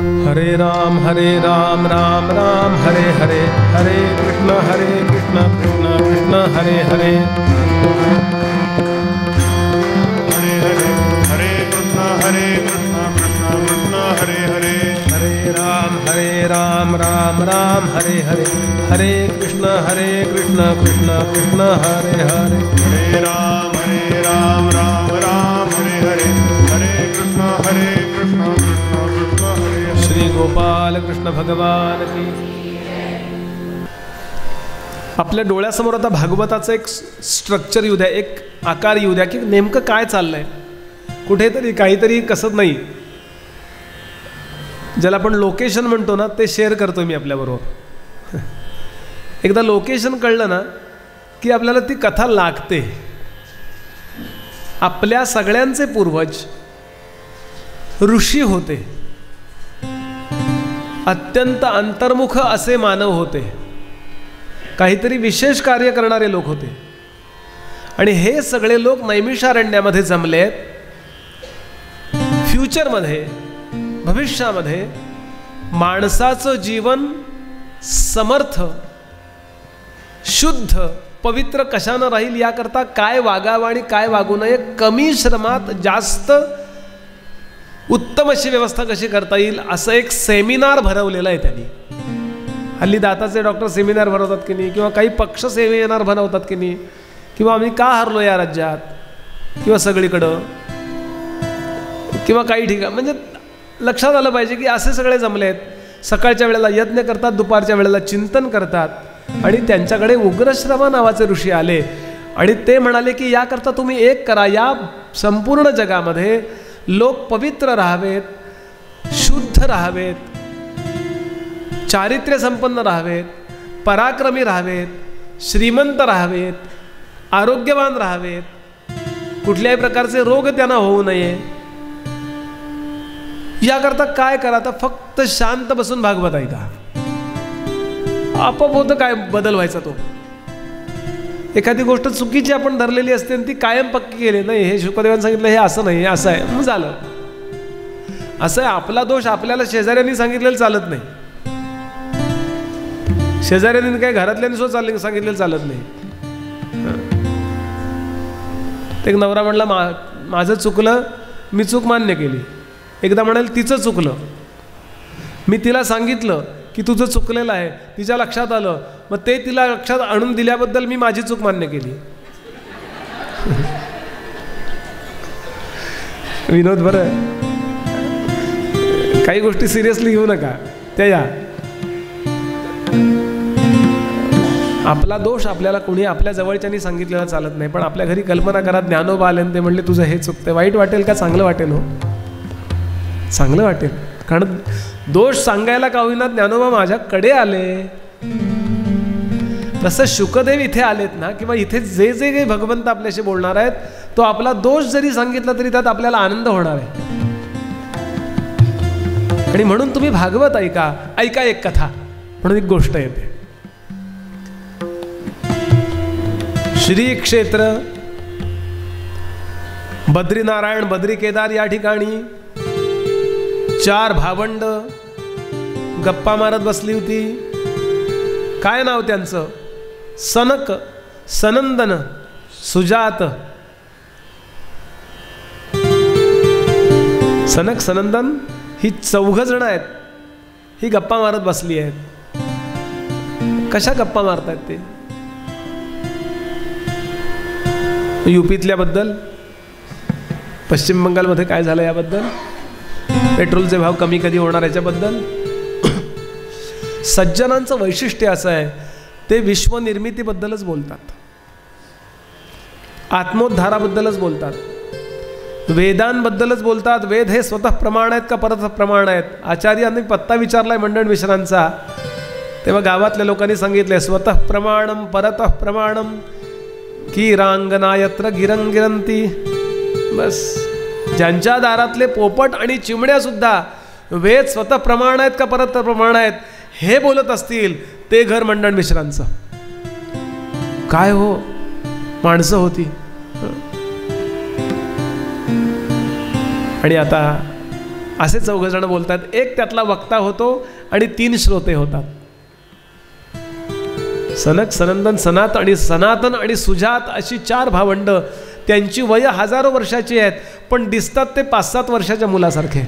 हरे राम राम राम हरे हरे, हरे कृष्ण कृष्ण कृष्ण हरे हरे, हरे हरे, हरे कृष्ण कृष्ण कृष्ण हरे हरे, हरे राम राम हरे हरे, हरे कृष्ण कृष्ण कृष्ण हरे हरे, हरे राम राम राम हरे हरे, हरे कृष्ण कृष्ण कृष्ण हरे हरे। श्री गोपाल कृष्ण भगवान की। आपल्या डोळ्यासमोर आता भागवताचं एक स्ट्रक्चर येऊ द्या, एक आकार येऊ द्या की नेमकं काय चाललंय, कुठेतरी काहीतरी कसं नाही, ज्याला आपण लोकेशन म्हणतो ना ते शेअर करतो मी आपल्याबरोबर। एकदा लोकेशन कळलं ना की आपल्याला ती कथा लागते। आपल्या सगळ्यांचे पूर्वज ऋषी होते, अत्यंत अंतर्मुख असे मानव होते, काहीतरी विशेष कार्य करणारे लोक होते, आणि हे सगळे लोक नैमिषारण्यामध्ये जमलेत। फ्युचरमध्ये, भविष्यामध्ये माणसाचं जीवन समर्थ, शुद्ध, पवित्र कशानं राहील याकरता काय वागावं आणि काय वागू नये, कमी श्रमात जास्त उत्तम अशी व्यवस्था कशी करता येईल असं एक सेमिनार भरवलेलं आहे त्यांनी। हल्ली दाताचे डॉक्टर सेमिनार भरवतात की नाही, किंवा काही पक्ष सेमिनार भरवतात की नाही, किंवा आम्ही का हरलो या राज्यात, किंवा सगळीकडं, किंवा काही ठिकाण, म्हणजे लक्षात आलं पाहिजे की असे सगळे जमलेत। सकाळच्या वेळेला यज्ञ करतात, दुपारच्या वेळेला चिंतन करतात, आणि त्यांच्याकडे उग्रश्रवा नावाचे ऋषी आले आणि ते म्हणाले की याकरता तुम्ही एक करा, या संपूर्ण जगामध्ये लोक पवित्र राहावेत, शुद्ध राहावेत, चारित्र्य संपन्न राहावेत, पराक्रमी राहावेत, श्रीमंत राहावेत, आरोग्यवान राहावेत, कुठल्याही प्रकारचे रोग त्यांना होऊ नये, याकरता काय करा, तर फक्त शांत बसून भागवत ऐका, आपोआप होतं काय बदल व्हायचा तो। एखादी गोष्ट चुकीची आपण धरलेली असते आणि ती कायम पक्की केली, नाही हे शुकदेवाने सांगितलं हे असं नाही, हे असं आहे, मग झालं। असं आहे, आपला दोष आपल्याला शेजाऱ्यांनी सांगितलेलं चालत नाही, शेजाऱ्यांनी काय घरातल्यांनी सुद्धा सांगितलेलं चालत नाही। एक नवरा म्हणला माझं चुकलं, मी चूक मान्य केली। एकदा म्हणाल तिचं चुकलं, मी तिला सांगितलं की तुझं चुकलेलं आहे, तिच्या लक्षात आलं, मग ते तिला लक्षात आणून दिल्याबद्दल मी माझी चूक मान्य केली। विनोद, बरं काही गोष्टी सिरियसली घेऊ नका त्या या। आपला दोष आपल्याला कोणी आपल्या जवळच्यानी सांगितलेला चालत नाही, पण आपल्या घरी कल्पना करा ज्ञानोबा आले आणि ते म्हणले तुझं हे चुकतंय, वाईट वाटेल का चांगलं वाटेल? हो, चांगलं वाटेल, कारण दोष सांगायला का होईना ज्ञानोबा माझ्याकडे आले। तसं शुकदेव इथे आलेत ना, किंवा इथे जे जे काही भगवंत आपल्याशी बोलणार आहेत, तो आपला दोष जरी सांगितला तरी त्यात आपल्याला आनंद होणार आहे। आणि म्हणून तुम्ही भागवत ऐका, ऐका एक कथा, म्हणून एक गोष्ट येते। श्री क्षेत्र बद्रीनारायण, बद्री केदार या ठिकाणी 4 भावंड गप्पा मारत बसली होती। काय नाव त्यांचं? सनक, सनंदन, सुजात। सनक, सनंदन ही 4 जण आहेत, ही गप्पा मारत बसली आहेत। कशा गप्पा मारतात ते? यूपीतल्या बद्दल, पश्चिम बंगालमध्ये काय झालं याबद्दल, पेट्रोलचे भाव कमी कधी होणार याच्याबद्दल। सज्जनांचं वैशिष्ट्य असं आहे, ते विश्वनिर्मितीबद्दलच बोलतात, आत्मोद्धाराबद्दलच बोलतात, वेदांबद्दलच बोलतात। वेद हे स्वतः प्रमाण आहेत का परत प्रमाण आहेत? आचार्यांनी पत्ता विचारलाय मंडन मिश्रांचा, तेव्हा गावातल्या लोकांनी सांगितलंय स्वतः प्रमाणम परतः प्रमाणम की रांगनायत्र गिरंगिरंती। बस, ज्यांच्या दारातले पोपट आणि चिमण्या सुद्धा वेद स्वतः प्रमाण आहेत का परत प्रमाण आहेत हे बोलत असतील, ते घर मंडन मिश्रांचं। काय हो माणसं होती। आणि आता असे 4 जण बोलतात. एक त्यातला वक्ता होतो आणि 3 श्रोते होतात. सनक, सनंदन, सनातन आणि सुजात अशी 4 भावंड. त्यांची वय हजारो वर्षाची आहेत, पण दिसतात ते 5-7 वर्षाच्या मुलासारखे.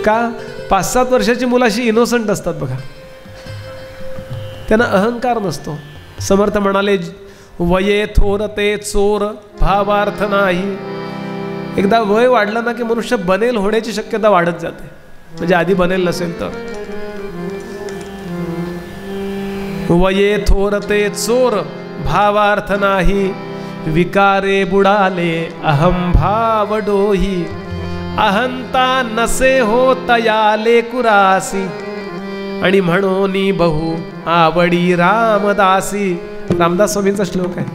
का? 5-7 वर्षाची मुलं अशी इनोसंट असतात बघा, त्यांना अहंकार नसतो. समर्थ म्हणाले, वये थोरते चोर भावार्थ नाही. एकदा वय वाढलं ना की मनुष्य बनेल होण्याची शक्यता वाढत जाते, म्हणजे आधी बनेल नसेल तर. वये थोरते चोर भावार्थ नाही, विकारे बुडाले अहम भाव डोही. अहंता नसे हो तयाले कुरासी, आणि म्हणून बहु आवडी रामदासी. रामदास स्वामींचा श्लोक आहे.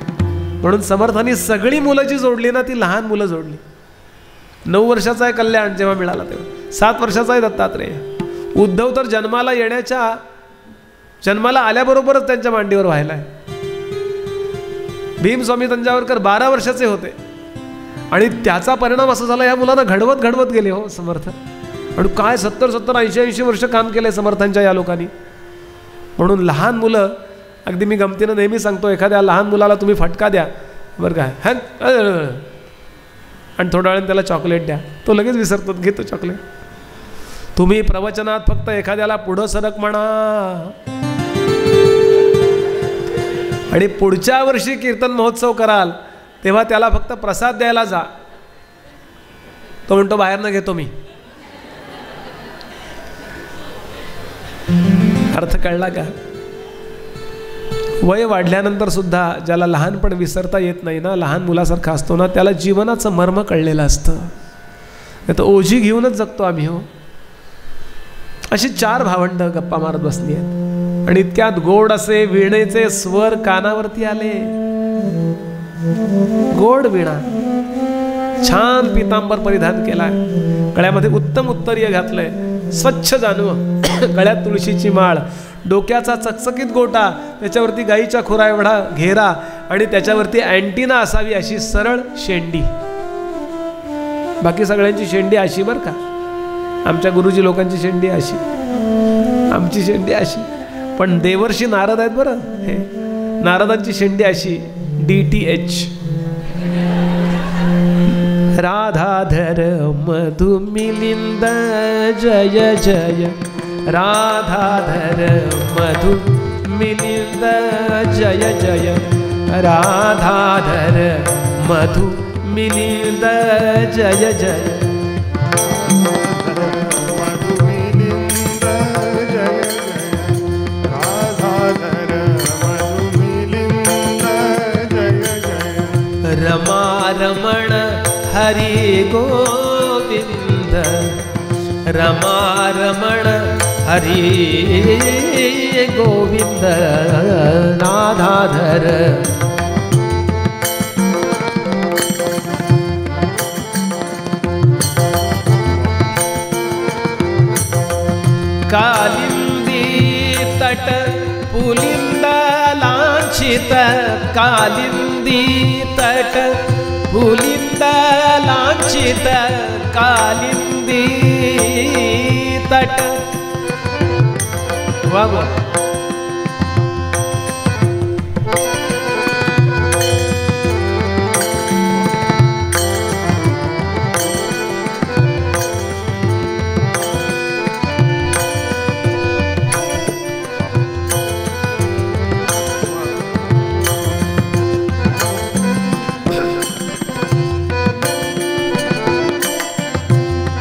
म्हणून समर्थांनी सगळी मुलं जी जोडली ना ती लहान मुलं जोडली. 9 वर्षाचा आहे कल्याण जेव्हा मिळाला तेव्हा, 7 वर्षाचा आहे दत्तात्रेय. उद्धव तर जन्माला आल्याबरोबरच त्यांच्या मांडीवर व्हायलाय. भीमस्वामी तंजावरकर 12 वर्षाचे होते आणि त्याचा परिणाम असा झाला, या मुलांना घडवत गेले हो समर्थ. आणि काय 70, 80 वर्ष काम केलंय समर्थांच्या या लोकांनी. म्हणून लहान मुलं, अगदी मी गमतीनं नेहमी सांगतो, एखाद्या लहान मुलाला तुम्ही फटका द्या बरं काय, आणि थोड्या वेळाने त्याला चॉकलेट द्या, तो लगेच विसरतो, घेतो चॉकलेट. तुम्ही प्रवचनात फक्त एखाद्याला पुढं सरक म्हणा आणि पुढच्या वर्षी कीर्तन महोत्सव कराल तेव्हा त्याला फक्त प्रसाद द्यायला जा. तो म्हणतो बाहेरनं घेतो मी. अर्थ कळला का? वय वाढल्यानंतर सुद्धा ज्याला लहानपण विसरता येत नाही ना, लहान मुलासारखा असतो ना, त्याला जीवनाचं मर्म कळलेलं असतं. तर ओझी घेऊनच जगतो आम्ही हो. अशी 4 भावंड गप्पा मारत बसली आहेत आणि इतक्यात गोड असे वीणेचे स्वर कानावरती आले. गोड वीणा, छान पितांबर परिधान केलाय, गळ्यामध्ये उत्तम उत्तरीय घातलंय, स्वच्छ जानवं, गळ्यात तुळशीची माळ, डोक्याचा चकचकीत गोटा, त्याच्यावरती गाईच्या खुरा एवढा घेरा आणि त्याच्यावरती अँटिना असावी अशी सरळ शेंडी. बाकी सगळ्यांची शेंडी अशी बरं का, आमच्या गुरुजी लोकांची शेंडी अशी, आमची शेंडी अशी, पण देवर्षी नारद आहेत बरं, हे नारदांची शेंडी अशी DTH. राधाधर मधु मिलिंद जय जय, राधाधर मधु मिलिंद जय जय, राधाधर मधु मिलिंद जय जय. रमारमण हरि गोविंद, रमारमण हरि गोविंद, राधाधर कालिंदी तट पुलिंद लांछित, कालिंदी तट पुलिंद लांछित, कालिंदी तट. वा वा.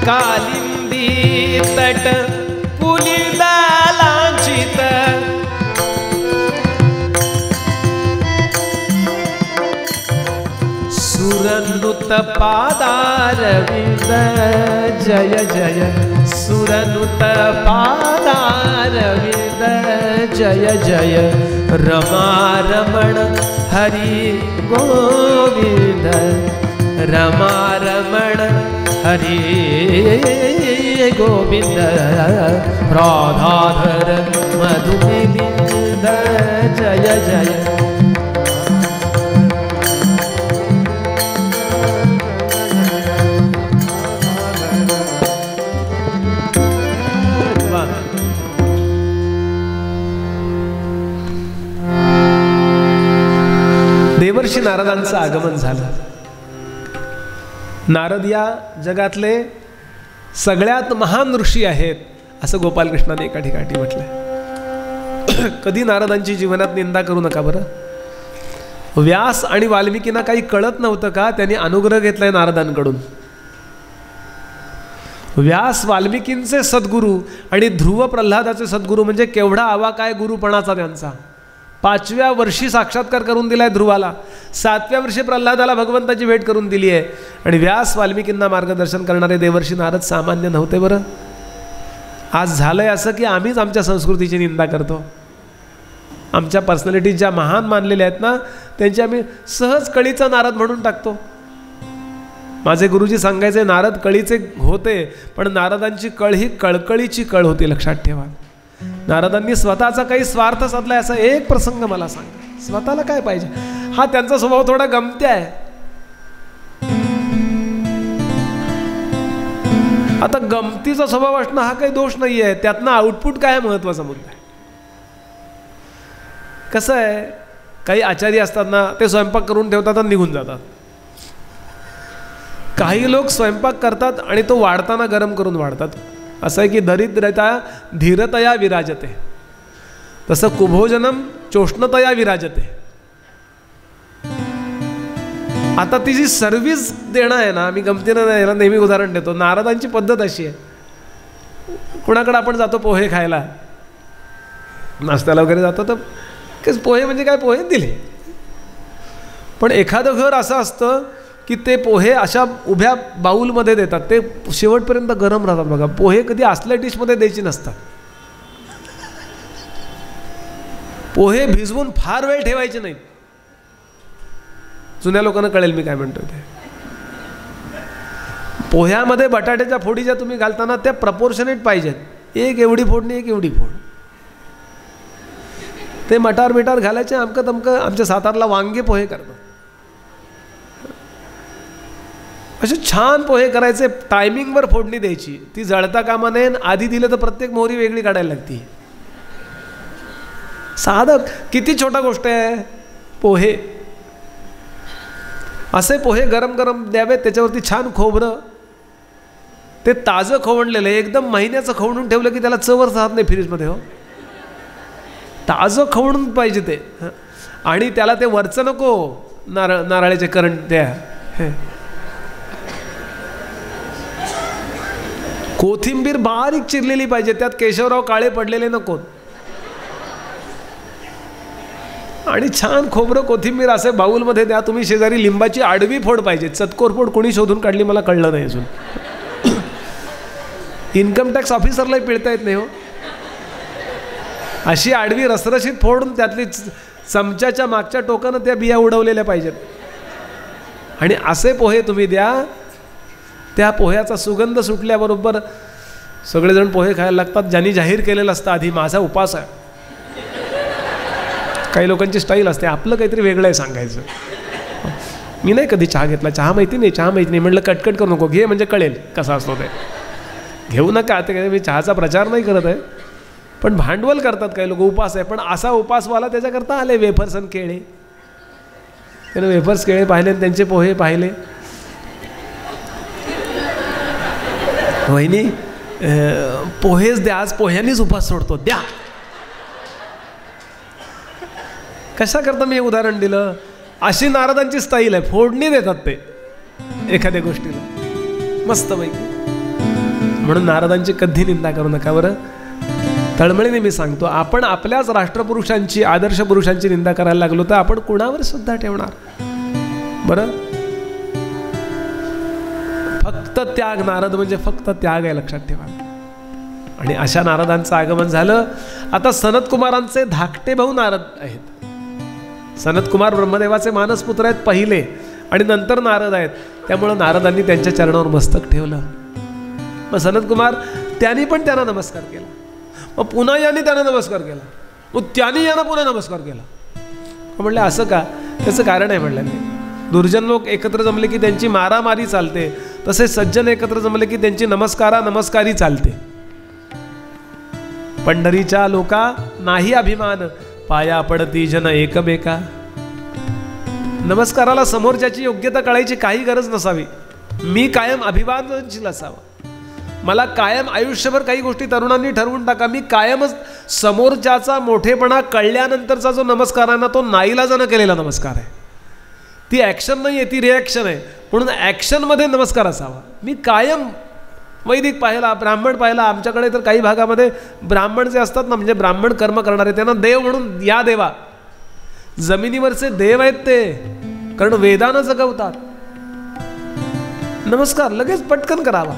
कालिंदी तट पुलिंद लांछित, सुरनुत पादारविंद जय जय, सुरनुत पादारविंद जय जय, रमारमण हरि गोविंद, रमारमण हरि गोविंद, राधाधर मधु मिलिंद जय जय. नारदांचं आगमन झालं. नारद या जगातले सगळ्यात महान ऋषी आहेत असं गोपालकृष्णाने एका ठिकाणी म्हटलंय. कधी नारदांची जीवनात निंदा करू नका बरं. व्यास आणि वाल्मिकींना काही कळत नव्हतं का? त्यांनी अनुग्रह घेतलाय नारदांकडून. व्यास वाल्मिकींचे सद्गुरू आणि ध्रुव प्रल्हादाचे सद्गुरू म्हणजे केवढा आवा काय गुरुपणाचा त्यांचा. 5व्या वर्षी साक्षात्कार करून दिलाय ध्रुवाला, 7व्या वर्षी प्रल्हादाला भगवंताची भेट करून दिली आहे. आणि व्यास वाल्मिकींना मार्गदर्शन करणारे देवर्षी नारद सामान्य नव्हते बरं. आज झालंय असं की आम्हीच आमच्या संस्कृतीची निंदा करतो. आमच्या पर्सनॅलिटी ज्या महान मानलेल्या आहेत ना त्यांची आम्ही सहज कळीचा नारद म्हणून टाकतो. माझे गुरुजी सांगायचे नारद कळीचे होते, पण नारदांची कळ ही कळकळीची कळ होती, लक्षात ठेवा. नारदांनी स्वतःचा काही स्वार्थ साधलाय असा एक प्रसंग मला सांगा. स्वतःला काय पाहिजे, हा त्यांचा स्वभाव थोडा गमत्या आहे. आता गमतीचा स्वभाव असणं हा काही दोष नाही आहे, त्यातनं आउटपुट काय महत्वाचा मुद्दा आहे. कसं आहे, काही आचारी असतात ना ते स्वयंपाक करून ठेवतात आणि निघून जातात. काही लोक स्वयंपाक करतात आणि तो वाढताना गरम करून वाढतात. असं आहे की दरिद्रता धीरतया विराजते, तसं कुभोजनम चोष्णतया विराजते. आता ती जी सर्व्हिस देणं आहे ना, मी गमतीनं याला नेहमी उदाहरण देतो. नारदांची पद्धत अशी आहे, कुणाकडे आपण जातो पोहे खायला, नाश्त्याला वगैरे जातो तर पोहे म्हणजे काय, पोहे दिले. पण एखादं घर असं असतं की ते पोहे अशा उभ्या बाऊलमध्ये देतात, ते शेवटपर्यंत गरम राहतात बघा. पोहे कधी असल्या डिशमध्ये द्यायची नसतात. पोहे भिजवून फार वेळ ठेवायचे नाहीत. जुन्या लोकांना कळेल मी काय म्हणतो ते. पोह्यामध्ये बटाट्याच्या फोडी ज्या तुम्ही घालताना त्या प्रपोर्शनेट पाहिजेत. एक एवढी फोडणी, एक एवढी फोड. ते मटार बिटार घालायचे, अमकं तमकं. आमच्या सातारला वांगे पोहे करतात. असे छान पोहे करायचे, टायमिंगवर फोडणी द्यायची, ती जळता कामा नये. आधी दिलं तर प्रत्येक मोहरी वेगळी काढायला लागते. साधं किती छोटा गोष्ट आहे पोहे. असे पोहे गरम गरम द्यावेत, त्याच्यावरती छान खोबरं, ते ताजं खवणलेलं आहे. एकदम महिन्याचं खवणून ठेवलं की त्याला चवच राहत नाही फ्रीजमध्ये. हो, ताजं खवणून पाहिजे ते. आणि त्याला ते वरचं नको, नारळाचे करंट त्या. कोथिंबीर बारीक चिरलेली पाहिजे, त्यात केशवराव काळे पडलेले नको. आणि छान खोबरं कोथिंबीर असे बाऊलमध्ये द्या तुम्ही. शेजारी लिंबाची आडवी फोड पाहिजे. चतकोर फोड कोणी शोधून काढली मला कळलं नाही अजून. इन्कम टॅक्स ऑफिसरलाही पिळता येत नाही. हो, अशी आडवी रसरशीत फोडून त्यातली चमच्याच्या मागच्या टोकानं त्या बिया उडवलेल्या पाहिजेत. आणि असे पोहे तुम्ही द्या. त्या पोह्याचा सुगंध सुटल्याबरोबर सगळेजण पोहे खायला लागतात. ज्यांनी जाहीर केलेलं असतं आधी माझा उपास आहे. काही लोकांची स्टाईल असते, आपलं काहीतरी वेगळं आहे सांगायचं. मी नाही कधी चहा घेतला, चहा माहिती नाही, चहा माहिती नाही. म्हटलं कटकट करू नको, घे म्हणजे कळेल कसा असतो ते. घेऊ नका ते. मी चहाचा प्रचार नाही करत आहे, पण भांडवल करतात काही लोक. उपास आहे, पण असा उपासवाला त्याच्याकरता आले. वेफर्स आणि केळे, त्यानं वेफर्स केळे पाहिले आणि त्यांचे पोहे पाहिले. वहिनी पोहेच द्या, आज पोह्यांनीच उपास सोडतो, द्या. कशा करता मी हे उदाहरण दिलं. अशी नारदांची स्टाईल आहे, फोडणी देतात ते एखाद्या गोष्टीला मस्त पैकी. म्हणून नारदांची कधी निंदा करू नका बरं. तळमळीने मी सांगतो, आपण आपल्याच राष्ट्रपुरुषांची, आदर्श पुरुषांची निंदा करायला लागलो तर आपण कुणावर श्रद्धा ठेवणार बरं. फक्त त्याग, नारद म्हणजे फक्त त्याग आहे, लक्षात ठेवा. आणि अशा नारदांचं आगमन झालं. आता सनत कुमारांचे धाकटे भाऊ नारद आहेत. सनत कुमार ब्रह्मदेवाचे मानसपुत्र आहेत पहिले, आणि नंतर नारद आहेत. त्यामुळं नारदांनी त्यांच्या चरणावर मस्तक ठेवलं. मग सनत कुमार त्यांनी पण त्यांना नमस्कार केला. मग पुन्हा यांनी त्यांना नमस्कार केला. मग त्यांनी यांना पुन्हा नमस्कार केला. म्हणले असं का? त्याचं कारण आहे म्हणलं. दुर्जन लोक एकत्र जमले की त्यांची मारामारी चालते, तसे सज्जन एकत्र जमले की त्यांची नमस्कारी चालते. पंढरीच्या लोका नाही अभिमान, पाया पडती जन एकमेका. नमस्काराला समोरच्याची योग्यता कळायची काही गरज नसावी. मी कायम अभिवादनशील असावा. मला कायम आयुष्यभर काही गोष्टी तरुणांनी ठरवून टाका, मी कायमच समोरच्याचा मोठेपणा कळल्यानंतरचा जो नमस्कार आहे ना, तो नाईलाजानं केलेला नमस्कार आहे. ती ॲक्शन नाही आहे, ती रिॲक्शन आहे. म्हणून ॲक्शनमध्ये नमस्कार असावा. मी कायम वैदिक पाहिला, ब्राह्मण पाहिला. आमच्याकडे तर काही भागामध्ये ब्राह्मण जे असतात ना, म्हणजे ब्राह्मण कर्म करणारे, त्यांना देव म्हणून या देवा. जमिनीवरचे देव आहेत ते, कारण वेदानं जगवतात. नमस्कार लगेच पटकन करावा.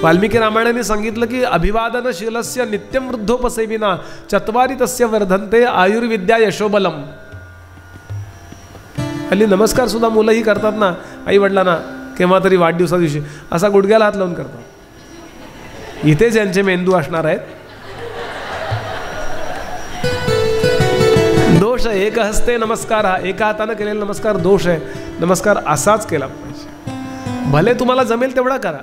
वाल्मिकी रामायणाने सांगितलं की अभिवादनशीलस्य नित्यम वृद्धोपसेविना चत्वारी तस्य वर्धन्ते आयुर्विद्या यशोबलम. हल्ली नमस्कार सुद्धा मुलंही करतात ना, आई वडिलांना केव्हा तरी वाढदिवसा दिवशी असा गुडघ्याला हात लावून करतात. इथेच यांचे मेंदू असणार आहेत. दोष आहे. एक हस्ते नमस्कार, हा एका हाताने केलेला नमस्कार दोष आहे. नमस्कार असाच केला पाहिजे. भले तुम्हाला जमेल तेवढा करा,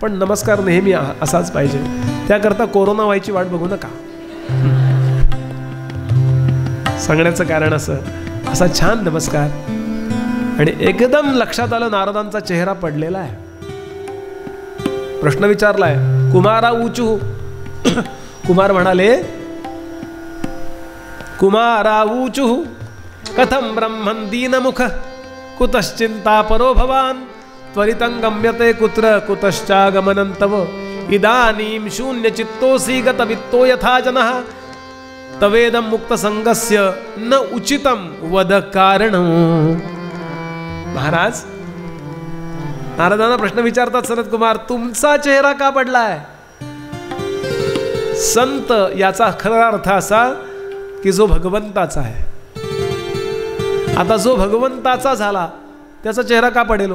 पण नमस्कार नेहमी असाच पाहिजे. त्याकरता कोरोना व्हायची वाट बघू नका. सांगण्याचं कारण असा छान नमस्कार. आणि एकदम लक्षात आलं नारदांचा चेहरा पडलेला आहे. प्रश्न विचारलाय, कुमारा ऊचू. कुमार म्हणाले, कुमारा ऊचु कथम ब्रह्मन् दीनमुख कुतश्चिंता परो भवान त्वरितं गम्यते कुत्र कुतश्चागमनं तव इदानीं शून्य चित्तोऽसि गतवित्तो यथा जनः तवेदं मुक्तसंगस्य न उचितं वद कारणं. महाराज नारदांना प्रश्न विचारतात सनत कुमार, तुमचा चेहरा का पडलाय? संत याचा खरा अर्थ असा की जो भगवंताचा आहे. आता जो भगवंताचा झाला त्याचा चेहरा का पडेल?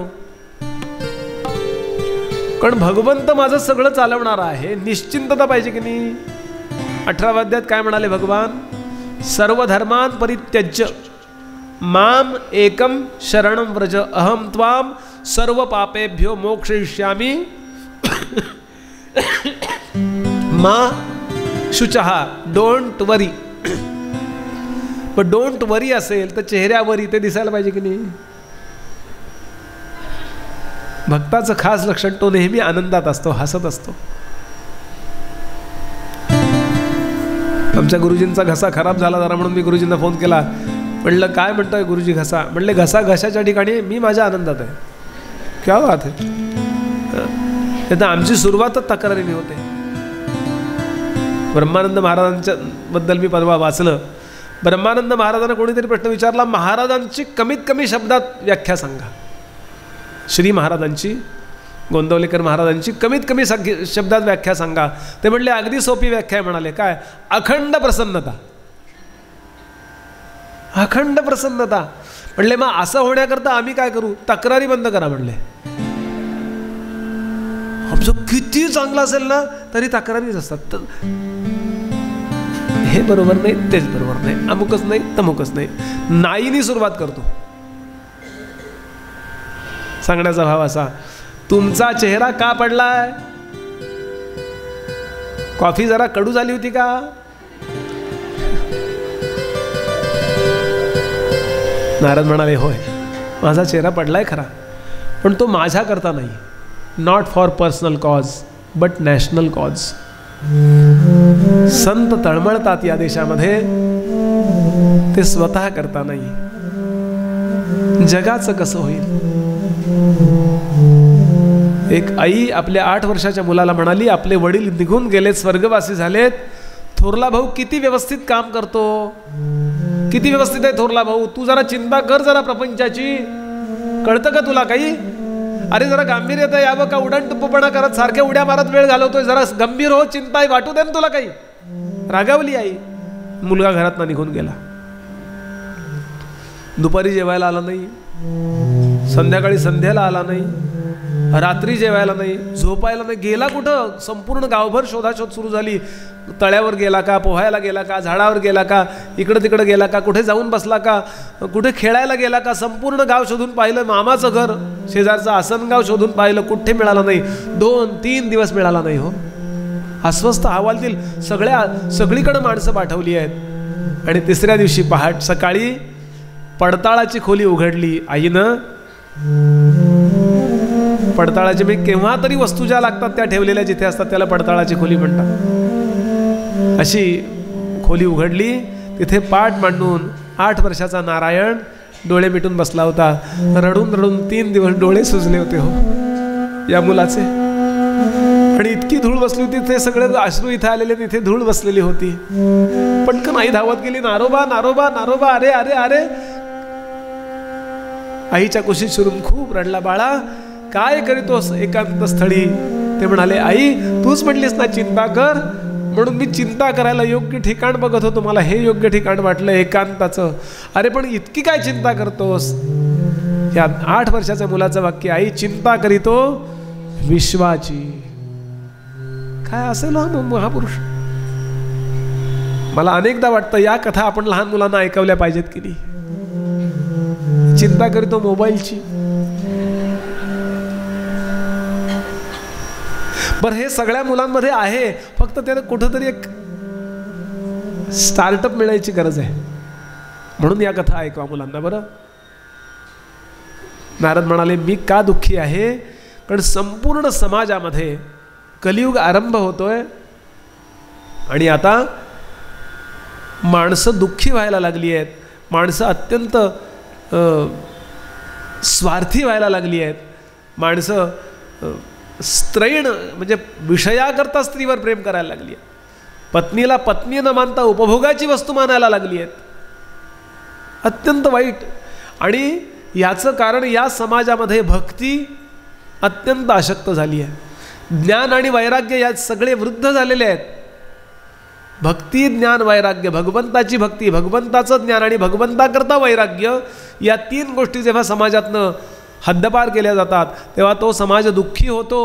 कारण भगवंत माझं सगळं चालवणारा आहे. निश्चिंतता पाहिजे की नाही. 18व्या अध्यायात काय म्हणाले भगवान? सर्व धर्मान परित्यज्य माम एकम शरणं व्रज अहम त्वाम सर्व पापेभ्यो मोक्षयिष्यामि मा शुचः. डोंट वरी. पण डोंट वरी असेल तर चेहऱ्यावर ते दिसायला पाहिजे की नाही. भक्ताचं खास लक्षण तो नेहमी आनंदात असतो, हसत असतो. आमच्या गुरुजींचा घसा खराब झाला जरा म्हणून मी गुरुजींना फोन केला. म्हणलं काय म्हणतोय गुरुजी घसा? म्हणले घसा घशाच्या ठिकाणी, मी माझ्या आनंदात आहे. क्या बात आहे. तर आमची सुरुवातच तक्रारीने होते. ब्रह्मानंद महाराजांच्या बद्दल मी परवा वाचलं. ब्रह्मानंद महाराजांना कोणीतरी प्रश्न विचारला, महाराजांची कमीत कमी शब्दात व्याख्या सांगा. श्री महाराजांची, गोंदवलेकर महाराजांची कमीत कमी शब्दात व्याख्या सांगा. ते म्हणले अगदी सोपी व्याख्या आहे. म्हणाले काय? अखंड प्रसन्नता. अखंड प्रसन्नता. म्हणले मग असं होण्याकरता आम्ही काय करू? तक्रारी बंद करा म्हणले. आमचं किती चांगलं असेल ना तरी तक्रारीच असतात. हे बरोबर नाही, तेच बरोबर नाही, अमुकच नाही, तमुकच नाही. नाहीनी सुरुवात करतो. सांगण्याचा भाव असा, तुमचा चेहरा का पडलाय? कॉफी जरा कडू झाली होती का? नारद म्हणाले, होय माझा चेहरा पडलाय खरा, पण तो माझ्या करता नाही. Not for personal cause but national cause. संत तळमळतात या देशामध्ये, ते स्वतः करता नाही. जगाचं कसं होईल? एक आई आपल्या 8 वर्षाच्या मुलाला म्हणाली, आपले वडील निघून गेलेत, स्वर्गवासी झालेत, थोरला भाऊ किती व्यवस्थित काम करतो, किती व्यवस्थित आहे थोरला भाऊ, तू जरा चिंता कर जरा प्रपंचाची, कळतं का तुला काही? अरे जरा गांभीर्यता यावं का उडाणटप्पूपणा करत सारख्या उड्या मारत वेळ घालवतोय, जरा गंभीर हो, चिंता वाटू दे ना तुला काही. रागावली आई. मुलगा घरात निघून गेला. दुपारी जेवायला आला नाही, संध्याकाळी संध्याला आला नाही, रात्री जेवायला नाही, झोपायला नाही. गेला कुठं? संपूर्ण गावभर शोधाशोध सुरू झाली. तळ्यावर गेला का, पोहायला गेला का, झाडावर गेला का, इकडं तिकडं गेला का, कुठे जाऊन बसला का, कुठे खेळायला गेला का, संपूर्ण गाव शोधून पाहिलं. मामाचं घर, शेजारचं आसनगाव शोधून पाहिलं, कुठे मिळालं नाही. 2-3 दिवस मिळाला नाही. हो, अस्वस्थ अहवालतील सगळीकडे माणसं पाठवली आहेत. आणि 3ऱ्या दिवशी सकाळी पडताळाची खोली उघडली आईनं. पडताळाची म्हणजे केव्हा तरी वस्तू ज्या लागतात त्या ठेवलेल्या जिथे असतात त्याला पडताळाची खोली म्हणतात. अशी खोली उघडली. तिथे पाठ मांडून 8 वर्षाचा नारायण डोळे मिटून बसला होता. रडून रडून 3 दिवस डोळे सुजले होते हो या मुलाचे. आणि इतकी धूळ बसली होती, ते सगळे अश्रू इथे आलेले, तिथे धूळ बसलेली होती. पटकन आई धावत गेली, नारोबा नारोबा नारोबा, अरे अरे अरे. आईच्या कुशीत शिरून खूप रडला. बाळा काय करीतोस एकांत स्थळी? ते म्हणाले, आई तूच म्हटलीस ना चिंता कर, म्हणून मी चिंता करायला योग्य ठिकाण बघत होतो. मला हे योग्य ठिकाण वाटलं एकांताचं. अरे पण इतकी काय चिंता करतोस? या 8 वर्षाच्या मुलाचं वाक्य, आई चिंता करीतो विश्वाची. काय असेल हा महापुरुष? मला अनेकदा वाटतं या कथा आपण लहान मुलांना ऐकवल्या पाहिजेत की नाही. चिंता करीतो मोबाईलची. बरं हे सगळ्या मुलांमध्ये आहे, फक्त त्याला कुठंतरी एक स्टार्टअप मिळायची गरज आहे. म्हणून या कथा ऐकवा मुलांना. बरं नारद म्हणाले, मी का दुःखी आहे? कारण संपूर्ण समाजामध्ये कलियुग आरंभ होतोय आणि आता माणसं दुःखी व्हायला लागली आहेत. माणसं अत्यंत स्वार्थी व्हायला लागली आहेत. माणसं स्त्रैण म्हणजे विषयाकरता स्त्रीवर प्रेम करायला लागली आहे. पत्नीला पत्नी न मानता उपभोगाची वस्तू मानायला लागली आहेत. अत्यंत वाईट. आणि याचं कारण या समाजामध्ये भक्ती अत्यंत अशक्त झाली आहे. ज्ञान आणि वैराग्य यात सगळे वृद्ध झालेले आहेत. भक्ती ज्ञान वैराग्य, भगवंताची भक्ती, भगवंताचं ज्ञान आणि भगवंताकरता वैराग्य, या 3 गोष्टी जेव्हा समाजातनं हद्दपार केल्या जातात तेव्हा तो समाज दुःखी होतो.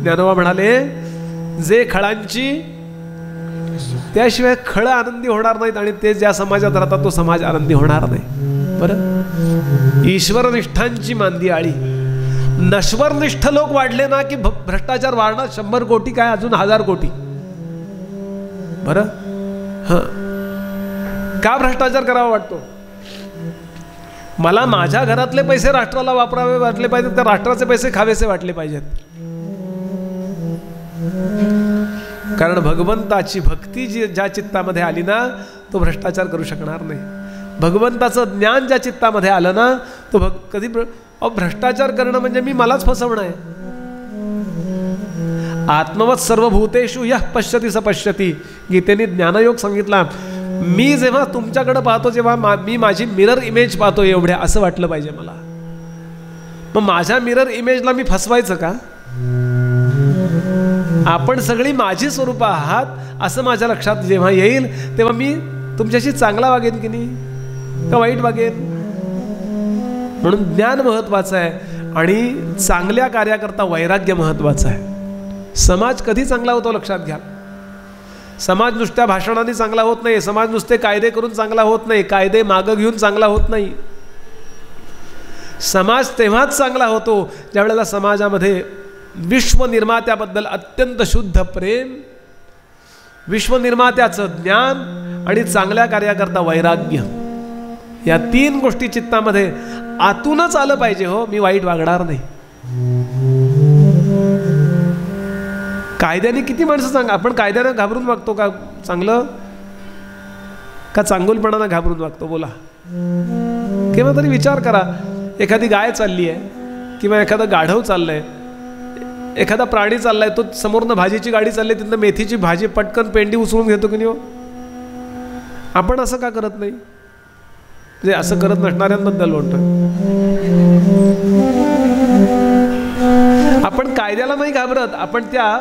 ज्ञानोबा म्हणाले, जे खळांची त्याशिवाय खळ आनंदी होणार नाहीत आणि ते ज्या समाजात राहतात तो समाज आनंदी होणार नाही. बरं ईश्वरनिष्ठांची मांदी आळी. नश्वरनिष्ठ लोक वाढले ना की भ्रष्टाचार वाढणार. 100 कोटी काय अजून 1000 कोटी. बरं का भ्रष्टाचार करावा वाटतो? मला माझ्या घरातले पैसे राष्ट्राला वापरावे वाटले पाहिजेत, तर राष्ट्राचे पैसे खावेसे वाटले पाहिजेत. कारण भगवंताची भक्ती जी ज्या चित्तामध्ये आली ना तो भ्रष्टाचार करू शकणार नाही. भगवंताचं ज्ञान ज्या चित्तामध्ये आलं ना तो कधी भ्रष्टाचार करणं म्हणजे मी मलाच फसवणं आहे. आत्मवत सर्वभूतेषु यः पश्यति स पश्यति. गीतेने ज्ञानयोग सांगितला. मी जेव्हा तुमच्याकडे पाहतो जेव्हा मी माझी मिरर इमेज पाहतो एवढ्या असं वाटलं पाहिजे मला. मग माझ्या मिरर इमेजला मी फसवायचं का? आपण सगळी माझी स्वरूप आहात असं माझ्या लक्षात जेव्हा येईल तेव्हा मी तुमच्याशी चांगला वागेन की नाही का वाईट वागेन? म्हणून ज्ञान महत्वाचं आहे आणि चांगल्या कार्याकरता वैराग्य महत्वाचं आहे. समाज कधी चांगला होतो लक्षात घ्या. समाज नुसत्या भाषणाने चांगला होत नाही. समाज नुसते कायदे करून चांगला होत नाही. कायदे मागं घेऊन चांगला होत नाही. समाज तेव्हाच चांगला होतो ज्या वेळेला समाजामध्ये विश्वनिर्मात्याबद्दल अत्यंत शुद्ध प्रेम, विश्वनिर्मात्याचं ज्ञान आणि चांगल्या कार्याकरता वैराग्य, या 3 गोष्टी चित्तामध्ये आतूनच आलं पाहिजे. हो मी वाईट वागणार नाही. कायद्याने किती माणसं सांगा, आपण कायद्यानं घाबरून वागतो का? चांगलं का चांगुलपणानं घाबरून वागतो? बोला. केव्हा तरी विचार करा. एखादी गाय चालली आहे किंवा एखादं गाढव चाललंय, एखादा प्राणी चाललाय, तो समोरनं भाजीची गाडी चालली, तिथनं मेथीची भाजी पटकन पेंडी उचलून घेतो की नाही हो? आपण असं का करत नाही? म्हणजे असं करत नसणाऱ्यांबद्दल बोलतोय. आपण कायद्याला नाही घाबरत. आपण त्या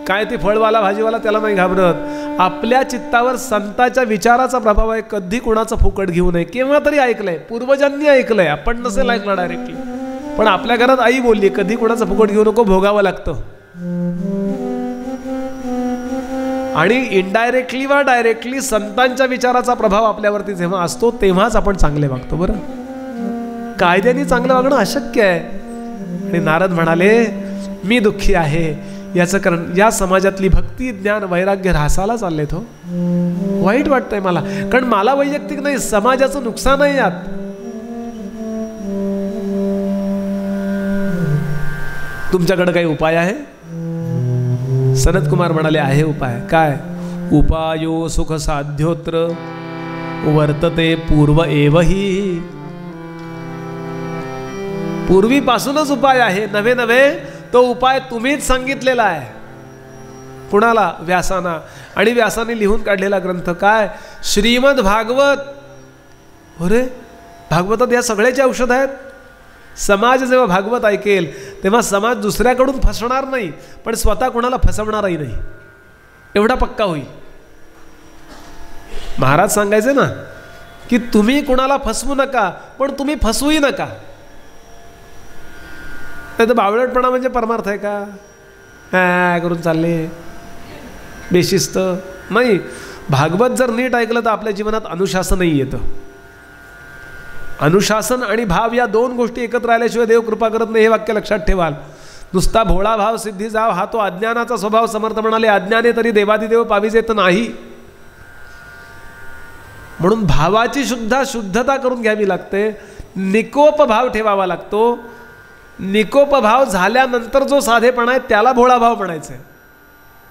काय ते फळवाला भाजीवाला त्याला नाही घाबरत. आपल्या चित्तावर संतांच्या विचाराचा प्रभाव आहे. कधी कोणाचं फुकट घेऊ नये. केव्हा तरी ऐकलंय, पूर्वजांनी ऐकलंय, आपण नसेल ऐकलं डायरेक्टली, पण आपल्या घरात आई बोलली कधी कोणाचं फुकट घेऊ नको, भोगावं लागतं. आणि इनडायरेक्टली वा डायरेक्टली संतांच्या विचाराचा प्रभाव आपल्यावरती जेव्हा असतो तेव्हाच आपण चांगले वागतो. बरं कायद्याने चांगलं वागणं अशक्य आहे. आणि नारद म्हणाले, मी दुःखी आहे. याचं कारण या समाजातली भक्ती ज्ञान वैराग्य ऱ्हासाला चाललेत हो. वाईट वाटतंय मला, कारण मला वैयक्तिक नाही, समाजाचं नुकसान आहे यात. तुमच्याकडे काही उपाय आहे? सनत कुमार म्हणाले आहे उपाय. काय? उपायो सुख साध्योत्र वर्तते पूर्व एवही. पूर्वीपासूनच उपाय आहे, नवे नवे तो उपाय तुम्हीच सांगितलेला आहे. कुणाला? व्यासाना. आणि व्यासाने लिहून काढलेला ग्रंथ काय? श्रीमद भागवत. अरे भागवतात या सगळ्याचे औषध आहेत. समाज जेव्हा भागवत ऐकेल तेव्हा समाज दुसऱ्याकडून फसणार नाही, पण स्वतः कुणाला फसवणारही नाही, एवढा पक्का होईल. महाराज सांगायचे ना की तुम्ही कुणाला फसवू नका, पण तुम्ही फसवूही नका. नाही तर बावळटपणा म्हणजे परमार्थ आहे का? करून चालले बेशिस्त नाही. भागवत जर नीट ऐकलं तर आपल्या जीवनात अनुशासनही येतं. अनुशासन आणि भाव या दोन गोष्टी एकत्र आल्याशिवाय देव कृपा करत नाही, हे वाक्य लक्षात ठेवाल. नुसता भोळा भाव सिद्धी जाव हा तो अज्ञानाचा स्वभाव. समर्थ म्हणाले अज्ञाने तरी देवादिदेव पाविजेत नाही. म्हणून भावाची सुद्धा शुद्धता करून घ्यावी लागते. निकोप भाव ठेवावा लागतो. निकोप भाव झाल्यानंतर जो साधेपणा आहे त्याला भोळा भाव म्हणायचं.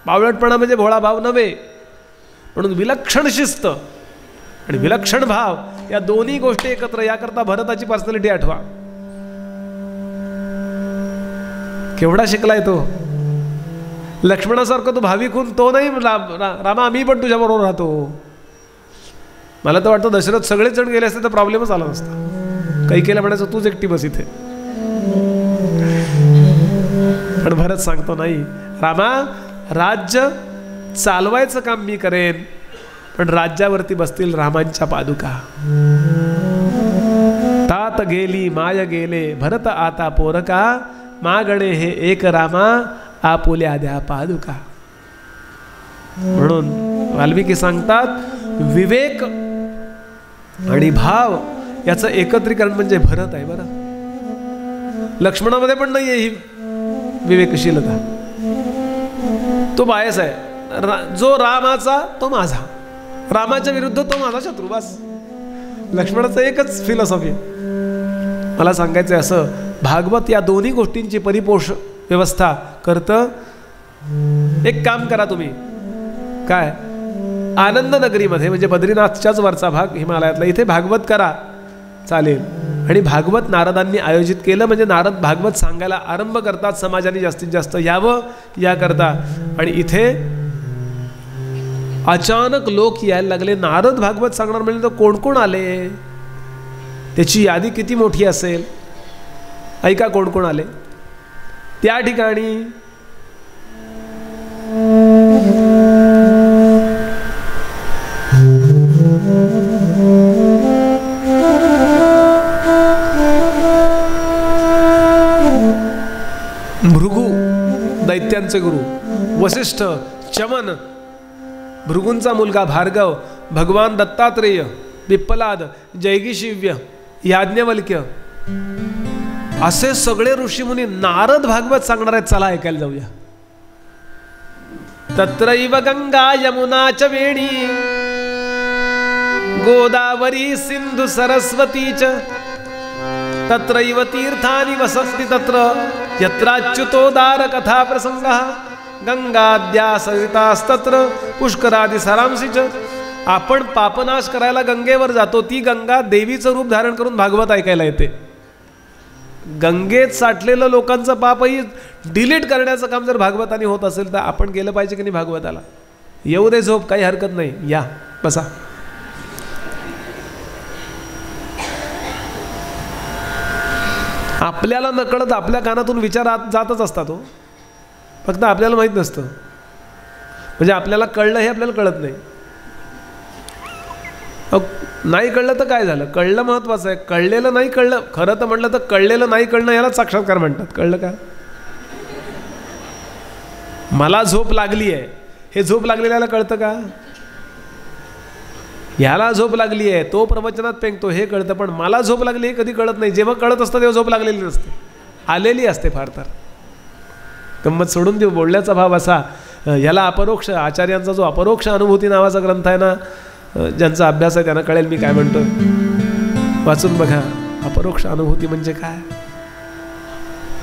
बावळटपणा म्हणजे भोळा भाव नव्हे. म्हणून विलक्षण शिस्त आणि विलक्षण भाव या दोन्ही गोष्टी एकत्र. याकरता भरताची पर्सनॅलिटी आठवा. केवढा शिकलाय तो. लक्ष्मणासारखं तो भाविक होऊन तो नाही रामा आम्ही पण तुझ्या बरोबर राहतो. मला तर वाटतं दशरथ सगळेच जण गेले असते तर प्रॉब्लेमच आला नसता. काही केलं म्हणायचं तूच एकटी बस इथे. पण भरत सांगतो नाही रामा, राज्य चालवायचं काम मी करेन, पण राज्यावरती बसतील रामांच्या पादुका. तात गेली माय गेले भरत आता पोरका, मागणे हे एक रामा आपुल्या द्या पादुका. म्हणून वाल्मिकी सांगतात विवेक आणि भाव याचं एकत्रीकरण म्हणजे भरत आहे. बरं लक्ष्मणामध्ये पण नाही आहे ही विवेकशीलता. तो बायस आहे. जो रामाचा तो माझा, रामाच्या विरुद्ध तो माझा शत्रू. बस लक्ष्मणाचं एकच फिलॉसॉफी आहे. मला सांगायचं असं, भागवत या दोन्ही गोष्टींची परिपोष व्यवस्था करतं. एक काम करा तुम्ही, काय आनंद नगरीमध्ये म्हणजे बद्रीनाथच्याच वरचा भाग हिमालयातला, इथे भागवत करा चालेल. आणि भागवत नारदांनी आयोजित केलं म्हणजे नारद भागवत सांगायला आरंभ करतात. समाजाने जास्तीत जास्त यावं याकरता. आणि इथे अचानक लोक यायला लागले. नारद भागवत सांगणार म्हणजे तर कोण कोण आले, त्याची यादी किती मोठी असेल. ऐका कोण कोण आले. त्या ठिकाणी भृगु दैत्यांचे गुरु, वसिष्ठ, चमन, भृगूंचा मुलगा भार्गव, भगवान दत्तात्रेय, पिप्पलाद, जैगिशिव्य, याज्ञवल्क्य असे सगळे ऋषीमुनी नारद भागवत सांगणार आहेत. चला ऐकायला जाऊया. तत्रैव गंगा यमुना च वेणी गोदावरी सिंधु सरस्वती च तत्रैव तीर्थानि वसन्ति तत्र यत्राच्युतोदार कथा प्रसंगः गंगाद्या सरितास्तत्र पुष्करादि सारांशी च. आपण पापनाश करायला गंगेवर जातो, ती गंगा देवीचं रूप धारण करून भागवत ऐकायला येते. गंगेत साठलेलं लोकांचं पापही डिलीट करण्याचं काम जर भागवताने होत असेल तर आपण गेलं पाहिजे की नाही भागवताला. येऊ दे झोप, काही हरकत नाही, या बसा. आपल्याला नकळत आपल्या कानातून विचार जातच असतात हो, फक्त आपल्याला माहीत नसतं. म्हणजे आपल्याला कळलं हे आपल्याला कळत नाही. नाही कळलं तर काय झालं, कळलं महत्वाचं आहे. कळलेलं नाही कळलं, खरं तर म्हटलं तर कळलेलं नाही कळणं याला साक्षात्कार म्हणतात. कळलं का? मला झोप लागली आहे हे झोप लागलेल्याला कळतं का? याला झोप लागली आहे तो प्रवचनात पेंगतो हे कळतं, पण मला झोप लागली हे कधी कळत नाही. जेव्हा कळत असतं तेव्हा झोप लागलेली नसते, आलेली असते फार तर. गंमत सोडून देऊ. बोलण्याचा भाव असा, ह्याला अपरोक्ष, आचार्यांचा जो अपरोक्ष अनुभूती नावाचा ग्रंथ आहे ना, ज्यांचा अभ्यास आहे त्यांना कळेल मी काय म्हणतो. वाचून बघा अपरोक्ष अनुभूती म्हणजे काय.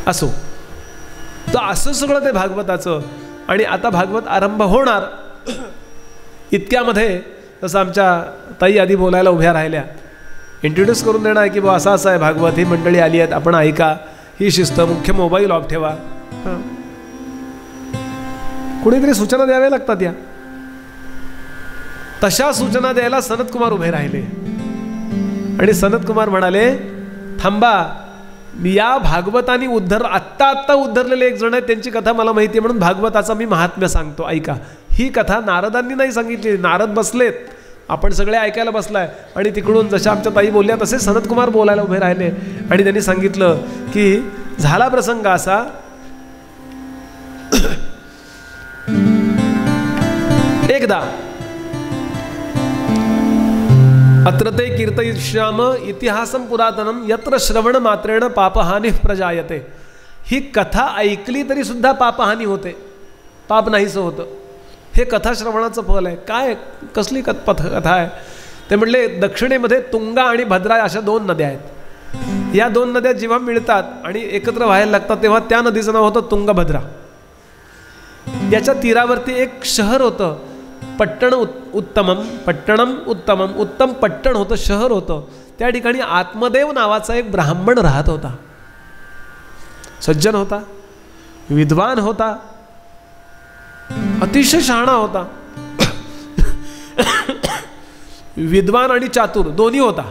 असो, तर असं सगळं ते भागवताचं. आणि आता भागवत आरंभ होणार इतक्यामध्ये तसं आमच्या ताई आधी बोलायला उभ्या राहिल्या, इंट्रोड्यूस करून देणार की बा असं असं आहे भागवत, ही मंडळी आली आहेत, आपण ऐका, ही शिस्त, मुख्य मोबाईल ऑफ ठेवा. कुणीतरी सूचना द्याव्या लागतात या. तशा सूचना द्यायला सनत कुमार उभे राहिले आणि सनत कुमार म्हणाले, थांबा, या भागवतानी आत्ता उद्धरलेले एक जण आहेत, त्यांची कथा मला माहिती आहे म्हणून भागवताचा मी महात्म्य सांगतो, ऐका. ही कथा नारदांनी नाही सांगितली. नारद बसलेत, आपण सगळे ऐकायला बसलाय, आणि तिकडून जशा आमच्या ताई बोलल्या तसे सनत कुमार बोलायला उभे राहिले आणि त्यांनी सांगितलं की झाला प्रसंग असा, एकदा अत्र ते कीर्तयिष्याम इतिहासम पुरातनम यत्र श्रवण मात्रेण पापहानी प्रजायते. ही कथा ऐकली तरी सुद्धा पापहानी होते, पाप नाहीसं होतं. हे कथा श्रवणाचं फल आहे. काय कसली कथा आहे ते म्हटले, दक्षिणेमध्ये तुंगा आणि भद्रा अशा 2 नद्या आहेत. या 2 नद्या जेव्हा मिळतात आणि एकत्र व्हायला लागतात तेव्हा त्या नदीचं नाव होतं तुंगभद्रा. याच्या तीरावरती एक शहर होतं, पट्टणम उत्तमम, उत्तम पट्टण होतं, शहर होतं. त्या ठिकाणी आत्मदेव नावाचा एक ब्राह्मण राहत होता. सज्जन होता, विद्वान होता, अतिशय शहाणा होता. विद्वान आणि चातुर दोन्ही होता.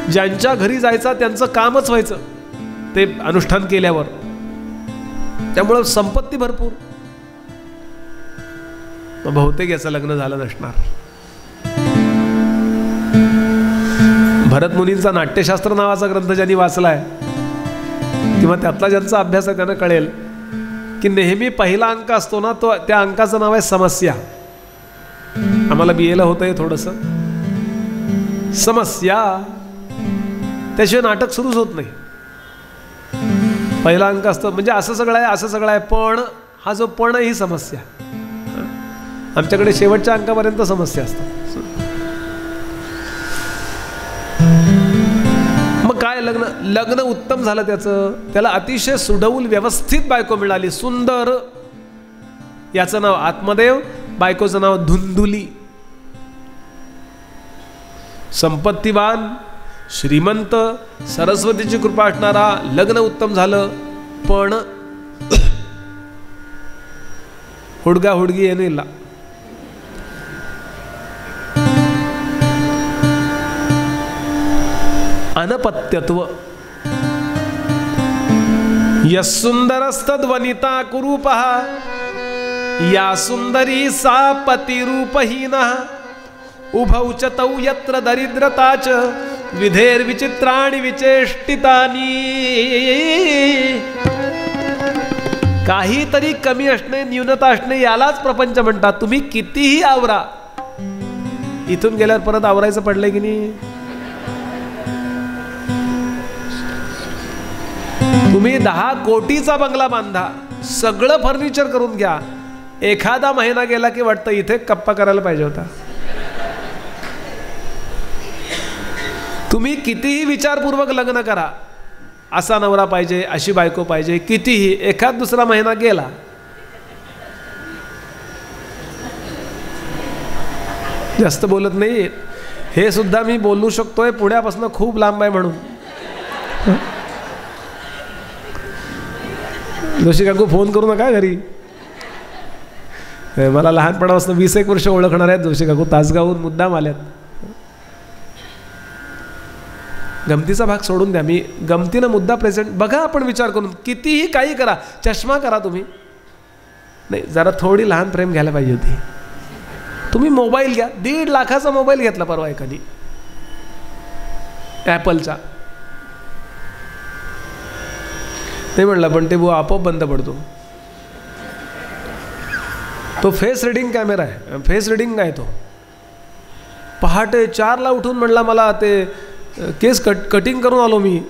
ज्यांच्या घरी जायचा त्यांचं कामच व्हायचं ते अनुष्ठान केल्यावर. त्यामुळं संपत्ती भरपूर. बहुतेक याचं लग्न झालं नसणार. भरत मुनींचा नाट्यशास्त्र नावाचा ग्रंथ ज्यांनी वाचलाय किंवा त्यातला ज्यांचा अभ्यास आहे त्यांना कळेल की नेहमी पहिला अंक असतो ना, तो त्या अंकाचं नाव आहे समस्या. आम्हाला बीएला होतं हे थोडंसं. समस्या, त्याशिवाय नाटक सुरूच होत नाही. पहिला अंक असतो म्हणजे असं सगळं आहे, असं सगळं आहे, पण हा जो पण आहे ही समस्या. आमच्याकडे शेवटच्या अंकापर्यंत समस्या असतात. मग काय लग्न उत्तम झालं त्याचं. त्याला अतिशय सुडवूल व्यवस्थित बायको मिळाली, सुंदर. याचं नाव आत्मदेव, बायकोचं नाव धुंदुली. संपत्तीवान, श्रीमंत, सरस्वतीची कृपा असणारा. लग्न उत्तम झालं, पण हुडगा हुडगी येणं. अनपत्यत्व. यस्सुंदरस्तद्वनिता कुरूपः या सुंदरी सा पतिरूपहीनः उभौ च तौ यत्र दरिद्रता च विधेर्विचित्राणि विचेष्टितानि. काहीतरी कमी असणे, न्यूनता असणे यालाच प्रपंच म्हणतात. तुम्ही कितीही आवरा, इथून गेल्यावर परत आवरायचं पडलंय की नाही. तुम्ही 10 कोटीचा बंगला बांधा, सगळं फर्निचर करून घ्या, एखादा महिना गेला की वाटतं इथे कप्पा करायला पाहिजे होता. तुम्ही कितीही विचारपूर्वक लग्न करा, असा नवरा पाहिजे, अशी बायको पाहिजे, कितीही, एखाद दुसरा महिना गेला. जास्त बोलत नाही, हे सुद्धा मी बोलू शकतोय पुण्यापासून खूप लांब आहे म्हणून. जोशी काकू फोन करू नका घरी. मला लहानपणापासून 20-21 वर्ष ओळखणार आहेत जोशी काकू, तासगावहून मुद्दाम आल्यात. गमतीचा भाग सोडून द्या, मी गमतीनं मुद्दा प्रेझेंट. बघा आपण विचार करून, कितीही काही करा, चष्मा करा तुम्ही, नाही जरा थोडी लहान फ्रेम घ्यायला पाहिजे होती. तुम्ही मोबाईल घ्या, 1.5 लाखाचा मोबाईल घेतला परवा एखादी ॲपलचा. ते म्हणलं पण ते आपोआप बंद पडतो. तो फेस रिडिंग कॅमेरा आहे, फेस रिडिंग आहे तो. पहाटे 4ला उठून म्हणला मला ते केस कटिंग करून आलो मी,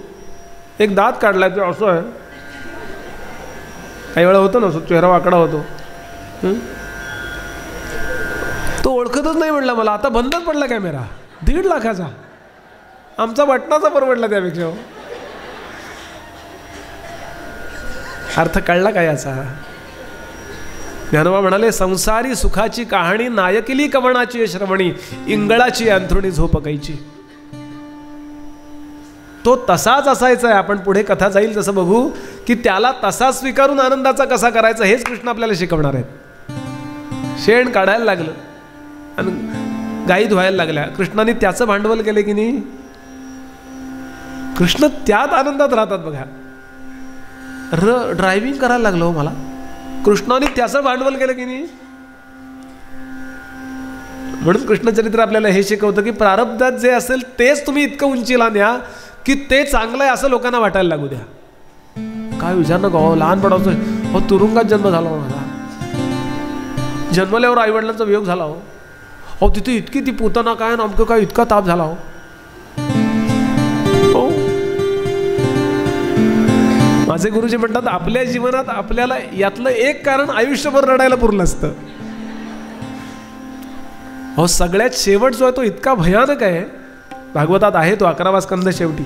एक दात काढलाय ते असं आहे. काही वेळा होतो ना, चेहरा वाकडा होतो. तो ओळखतच नाही म्हणला मला. आता बंदच पडला कॅमेरा. 1.5 लाखाचा. आमचा बटनाचा परवडला त्यापेक्षा. अर्थ कळला काय याचा? ज्ञानोबा म्हणाले, संसारी सुखाची कहाणी नायकिली कवणाची श्रवणी, इंगळाची अंथरुणी झोपकायची. तो तसाच असायचा आहे. आपण पुढे कथा जाईल तसं बघू की त्याला तसा स्वीकारून आनंदाचा कसा करायचा हेच कृष्ण आपल्याला शिकवणार आहेत. शेण काढायला लागलं आणि गाई धुवायला लागल्या. कृष्णाने त्याचं भांडवल केलं की नाही? कृष्ण त्यात आनंदात राहतात बघा. ड्रायव्हिंग करायला लागलो मला, कृष्णाने त्याचं भांडवल केलं की नाही? म्हणून कृष्णचरित्र आपल्याला हे शिकवतं की प्रारब्धात जे असेल तेच तुम्ही इतकं उंचीला न्या की ते चांगलं आहे असं लोकांना वाटायला लागू द्या. काय विचार नको हो, लहानपणाचं हो, तुरुंगात जन्म झाला हो माझा. जन्मल्यावर आईवडिलांचा वियोग झाला हो. हो तिथे इतकी ती पुतना काय अमकं काय इतका ताप झाला हो. माझे गुरुजी म्हणतात आपल्या जीवनात आपल्याला यातलं एक कारण आयुष्यभर रडायला पुरलं असतं. हो सगळ्यात शेवट जो आहे तो इतका भयानक आहे. भागवतात आहे तो 11वा स्कंद शेवटी,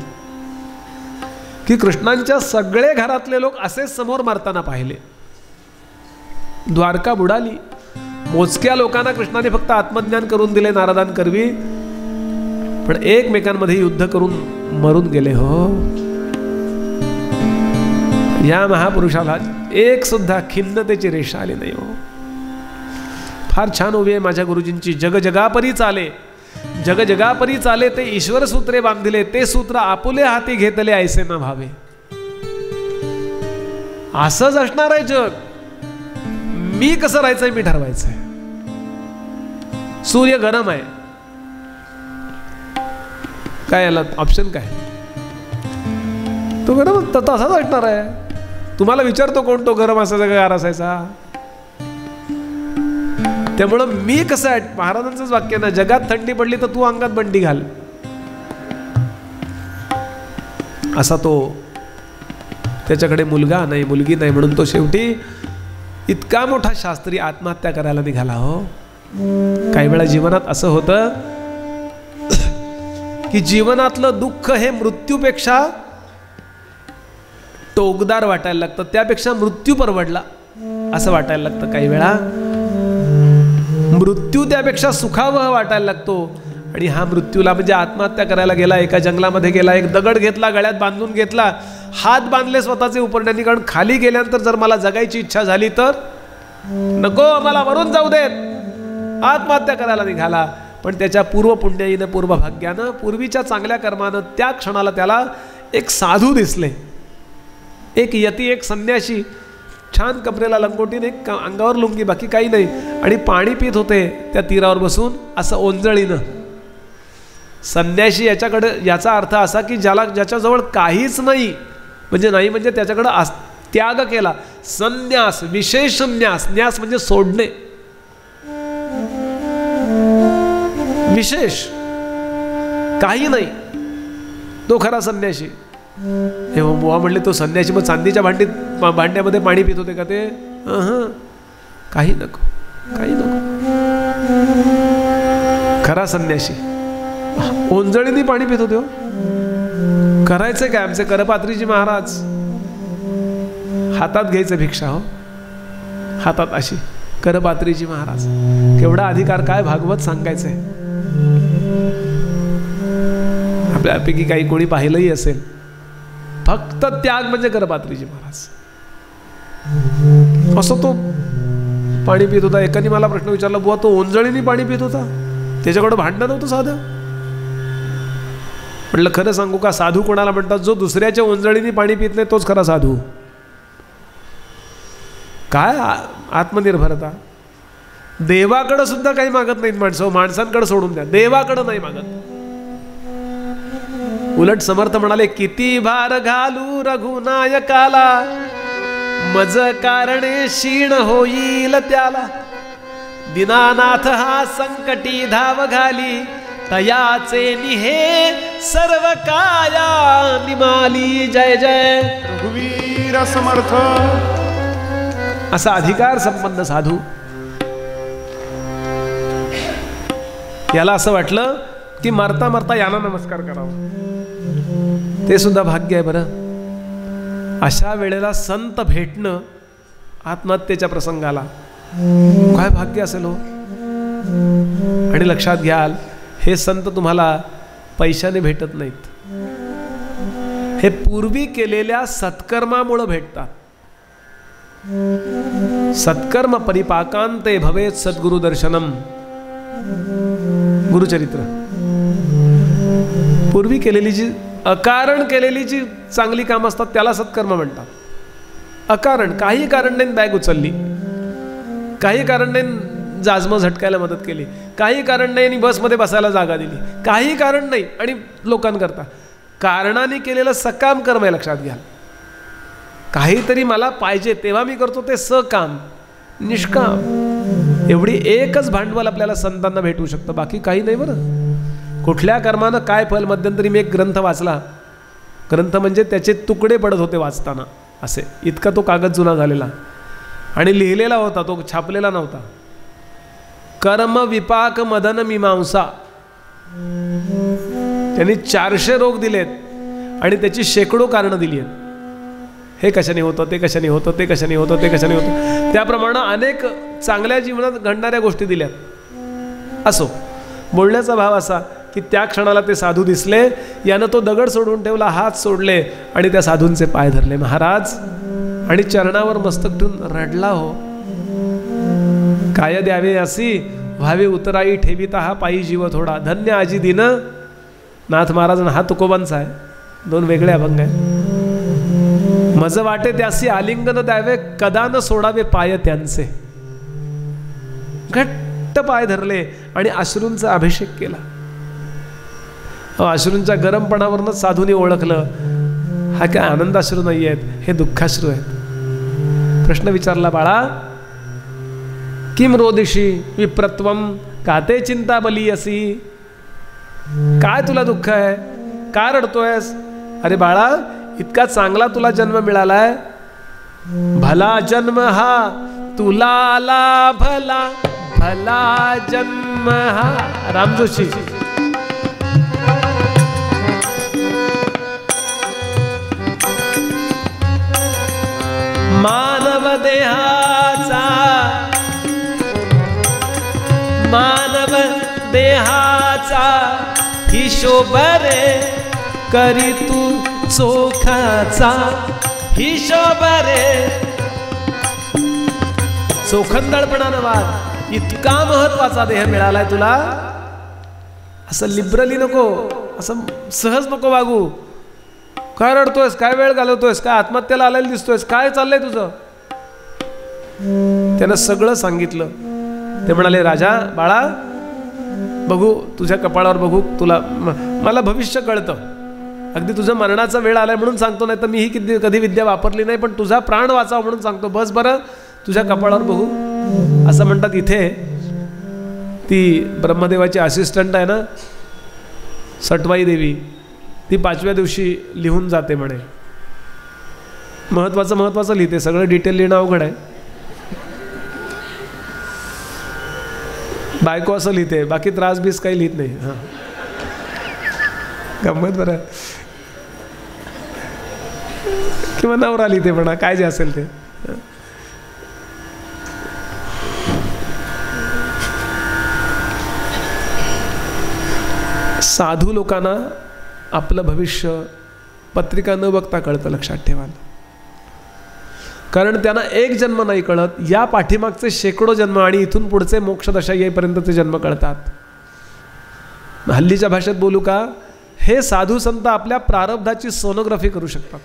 की कृष्णांच्या सगळे घरातले लोक असे समोर मारताना पाहिले. द्वारका बुडाली. मोजक्या लोकांना कृष्णाने फक्त आत्मज्ञान करून दिले नारदांकरवी, पण एकमेकांमध्ये युद्ध करून मरून गेले. हो या महापुरुषाला एक सुद्धा खिन्नतेची रेषा आली नाही. हो फार छान उभी आहे माझ्या गुरुजींची. जग जगापरी चाले, जग जगापरी चाले ते ईश्वर सूत्रे बांधिले, ते सूत्र आपुले हाती घेतले ऐसे न भावे. असंच असणार आहे जग. मी कसं राहायचंय मी ठरवायचंय. सूर्य गरम आहे, काय याला ऑप्शन काय? तो गरम तसाच असणार आहे. तुम्हाला विचारतो कोण तो गरम असायचा का गार असायचा? त्यामुळं मी कसं आहे, महाराजांचंच वाक्य ना, जगात थंडी पडली तर तू अंगात बंडी घाल. असा तो. त्याच्याकडे मुलगा नाही मुलगी नाही म्हणून तो शेवटी इतका मोठा शास्त्री आत्महत्या करायला निघाला. हो काही वेळा जीवनात असं होतं की जीवनातलं दुःख हे मृत्यूपेक्षा टोकदार वाटायला लागतं, त्यापेक्षा मृत्यू परवडला असं वाटायला लागतं. काही वेळा मृत्यू त्यापेक्षा सुखावह वाटायला लागतो. आणि हा मृत्यूला म्हणजे आत्महत्या करायला गेला, एका जंगलामध्ये गेला, एक दगड घेतला, गळ्यात बांधून घेतला, हात बांधले स्वतःचे उपरण्याने, कारण खाली गेल्यानंतर जर मला जगायची इच्छा झाली तर नको मला मरून जाऊ देत, आत्महत्या करायला निघाला. पण त्याच्या पूर्व पुण्याईनं पूर्व भाग्यानं पूर्वीच्या चांगल्या कर्मानं त्या क्षणाला त्याला एक साधू दिसले, एक यती, एक संन्याशी, छान कपड्याला लंगोटीने, अंगावर लुंगी, बाकी काही नाही, आणि पाणी पित होते त्या तीरावर बसून असं ओंजळीनं. संन्याशी याच्याकडे, याचा अर्थ असा की ज्याच्याजवळ काहीच नाही, म्हणजे नाही म्हणजे त्याच्याकडे त्याग केला. संन्यास, विशेष न्यास, न्यास म्हणजे सोडणे, विशेष काही नाही, तो खरा संन्याशी. हे बुवा म्हणले तो संन्याशी मग चांदीच्या भांड्यामध्ये पाणी पित होते का ते? काही नको, काही नको. खरा संन्याशी ओंजळीने पाणी पित होते. हो करायचं काय? आमचे करपात्रीजी महाराज हातात घ्यायचं भिक्षा. हो हातात अशी करपात्रीजी महाराज, केवढा अधिकार, काय भागवत सांगायचंय. आपल्यापैकी काही कोणी पाहिलंही असेल. फक्त त्याग म्हणजे करपात्रीजी महाराज. असं तो पाणी पित होता. एकाने मला प्रश्न विचारला, बुवा तो ओंजळीने पाणी पित होता, त्याच्याकडे भांडण नव्हतं साधं. म्हटलं खरं सांगू का, साधू कोणाला म्हणतात? जो दुसऱ्याच्या ओंजळीने पाणी पित नाही तोच खरा साधू. काय आत्मनिर्भरता. देवाकडं सुद्धा काही मागत नाहीत माणसं, माणसांकडे सोडून द्या, देवाकडं नाही मागत. उलट समर्थ म्हणाले, किती भार घालू रघुनायकाला, मज कारणे क्षीण होईल त्याला. दीनानाथ हा संकटी धाव घाली, तयाचे निहे सर्व काया निमाली. जय जय रघुवीर समर्थ. असा अधिकार संपन्न साधू. याला असं वाटलं की मरता मरता याला नमस्कार करावा. ते सुद्धा भाग्य आहे बरं. अशा वेळेला संत भेटणं आत्महत्येच्या प्रसंगाला काय भाग्य असेल हो. आणि लक्षात घ्याल, हे संत तुम्हाला पैशाने भेटत नाहीत, हे पूर्वी केलेल्या सत्कर्मामुळे भेटतात. सत्कर्म परिपाकांते भवेत सद्गुरु दर्शनम. गुरुचरित्र. पूर्वी केलेली जी अकारण केलेली जी चांगली कामं असतात त्याला सत्कर्म म्हणतात. अकारण, काही कारण नाही बॅग उचलली, काही कारण नाही जाजमं झटकायला मदत केली, काही कारण नाही आणि बसमध्ये बसायला जागा दिली, काही कारण नाही आणि लोकांकरता. कारणाने केलेलं सकाम कर्म आहे. लक्षात घ्या, काहीतरी मला पाहिजे तेव्हा मी करतो ते सकाम, निष्काम. एवढी एकच भांडवल आपल्याला संतांना भेटू शकतं, बाकी काही नाही बरं. कुठल्या कर्मानं काय फल. मध्यंतरी मी एक ग्रंथ वाचला. ग्रंथ म्हणजे त्याचे तुकडे पडत होते वाचताना असे, इतका तो कागद जुना झालेला आणि लिहिलेला होता, तो छापलेला नव्हता. कर्म विपाक मदन मीमांसा. त्यांनी 400 रोग दिलेत आणि त्याची शेकडो कारणं दिली आहेत. हे कशाने होतं, ते कशाने होतं, ते कशाने होतं, ते कशाने होतं. त्याप्रमाणे अनेक चांगल्या जीवनात घडणाऱ्या गोष्टी दिल्यात. असो, बोलण्याचा भाव असा की त्या क्षणाला ते साधू दिसले. यानं तो दगड सोडून ठेवला, हात सोडले आणि त्या साधूंचे पाय धरले महाराज आणि चरणावर मस्तक ठेवून रडला. हो, काय द्यावे असी व्हावे उतराई ठेविता हा पायी जीव थोडा. धन्य आजी दिन. नाथ महाराज हा तुकोबांचा आहे, 2 वेगळे अभंग आहे. मज वाटे त्यासी आलिंगन द्यावे कदा न सोडावे पाय त्यांचे. घट्ट पाय धरले आणि अश्रूंचा अभिषेक केला. अश्रूंच्या गरमपणावरच साधूने ओळखलं हा काय आनंदाश्रू नाही आहेत, हे दुःखाश्रू आहेत. प्रश्न विचारला, बाळा किम रोदिशी विप्रत्वम काते चिंता बली असी. काय तुला दुःख आहे, का रडतोयस. अरे बाळा, इतका चांगला तुला जन्म मिळालाय, भला जन्म हा तुला आला, भला भला जन्म हा. रामजोशी. मानव देहाचा, मानव देहाचा हिशोब रे करी तू चोखाचा. हिशोब रे चोखंदळपणानं वाद. इतका महत्वाचा देह मिळालाय तुला, असं लिबरली नको, असं सहज नको वागू. काय रडतोयस, काय वेळ घालवतोयस, काय आत्महत्येला आलेला दिसतोयस, काय चाललंय तुझं. त्यानं सगळं सांगितलं. ते म्हणाले, राजा बाळा बघू तुझ्या कपाळावर बघू, तुला मला भविष्य कळतं. अगदी तुझं मरणाचा वेळ आलाय म्हणून सांगतो, नाही तर मी ही कधी विद्या वापरली नाही, पण तुझा प्राण वाचावा म्हणून सांगतो. बस बरं, तुझ्या कपाळावर बघू. असं म्हणतात. इथे ती ब्रह्मदेवाची असिस्टंट आहे ना सटवाई देवी, ती 5व्या दिवशी लिहून जाते म्हणे. महत्वाचं लिहिते, सगळं डिटेल लिहिणं अवघड आहे. बायको असं लिहिते, बाकी त्रास बीस काही लिहित नाही. हां, गंमत बरं. किंवा नवरा लिहिते म्हणा, काय जे असेल ते. साधू लोकांना आपलं भविष्य पत्रिका न बघता कळतं. लक्षात ठेवा, कारण त्यांना एक जन्म नाही कळत, या पाठीमागचे शेकडो जन्म आणि इथून पुढचे मोक्षदशा येईपर्यंतचे जन्म कळतात. हल्लीच्या भाषेत बोलू का, हे साधू संत आपल्या प्रारब्धाची सोनोग्राफी करू शकतात,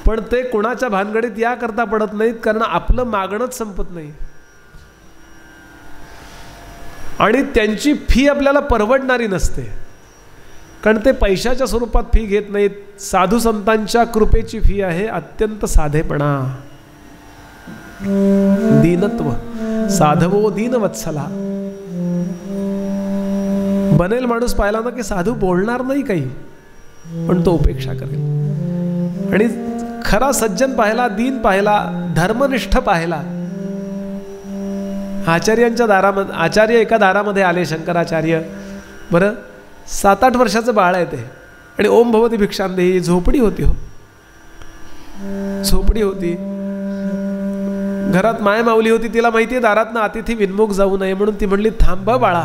पण ते कोणाच्या भानगडीत या करता पडत नाहीत, कारण आपलं मागणंच संपत नाही आणि त्यांची फी आपल्याला परवडणारी नसते, कारण ते पैशाच्या स्वरूपात फी घेत नाहीत. साधू संतांच्या कृपेची फी आहे अत्यंत साधेपणा, दीनत्व. साधवो दीनवत्सला. बनेल माणूस पाहिला ना की साधू बोलणार नाही काही, पण तो उपेक्षा करेल आणि खरा सज्जन पाहिला, दीन पाहिला, धर्मनिष्ठ पाहिला. आचार्यांच्या दारामध्ये, आचार्य एका दारामध्ये आले, शंकराचार्य. बरं, 7-8 वर्षाचं बाळ आहे ते, आणि ओम भगवती भिक्षांदेही. झोपडी होती, हो झोपडी होती. घरात माय माऊली होती, तिला माहिती आहे दारातनं अतिथी विनमुख जाऊ नये म्हणून ती म्हणली थांब बाळा,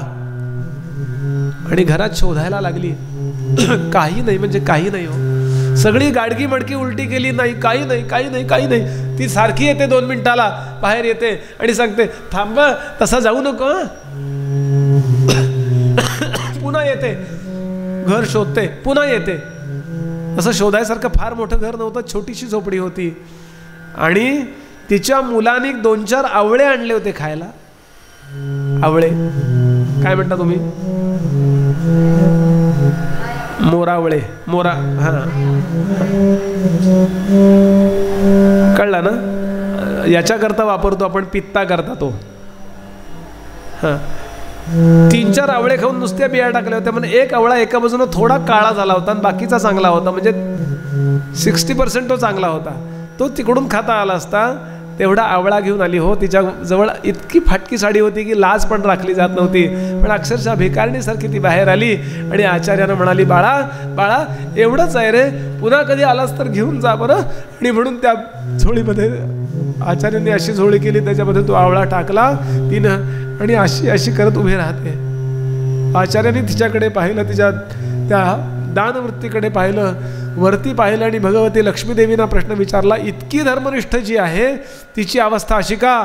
आणि घरात शोधायला लागली. काही नाही म्हणजे काही नाही, हो सगळी गाडगी मडकी उलटी केली, नाही काही नाही काही नाही काही नाही. ती सारखी येते 2 मिनिटाला बाहेर येते आणि सांगते थांब तसा जाऊ नको. पुन्हा येते, घर शोधते, पुन्हा येते. असं शोधायसारखं फार मोठं घर नव्हतं, छोटीशी झोपडी होती. आणि तिच्या मुलांनी 2-4 आवळे आणले होते खायला. आवळे काय म्हणता तुम्ही? मोरावळे, मोरा, हा कळला ना? याच्याकरता वापरतो आपण, पित्ता करता तो. हा 3-4 आवळे खाऊन नुसत्या बिया टाकल्या होत्या. म्हणजे एक आवळा एका बाजूने थोडा काळा झाला होता आणि बाकीचा चांगला होता. म्हणजे 60% तो चांगला होता. तो तिकडून खाता आला असता. तेवढा आवळा घेऊन आली. हो तिच्या जवळ इतकी फाटकी साडी होती की लाज पण राखली जात नव्हती. पण अक्षरशः भिकारणीसारखी ती बाहेर आली आणि आचार्यानं म्हणाली बाळा बाळा एवढंच आहे रे, पुन्हा कधी आलास तर घेऊन जा बरं. आणि म्हणून त्या झोळीमध्ये आचार्यांनी अशी झोळी केली, त्याच्यामध्ये तो आवळा टाकला तिनं, आणि अशी अशी करत उभी राहते. आचार्यांनी तिच्याकडे पाहिलं, तिच्या त्या दानवृत्तीकडे पाहिलं, वरती पाहिलं, आणि भगवती लक्ष्मीदेवींना प्रश्न विचारला, इतकी धर्मनिष्ठ जी आहे तिची अवस्था अशी का?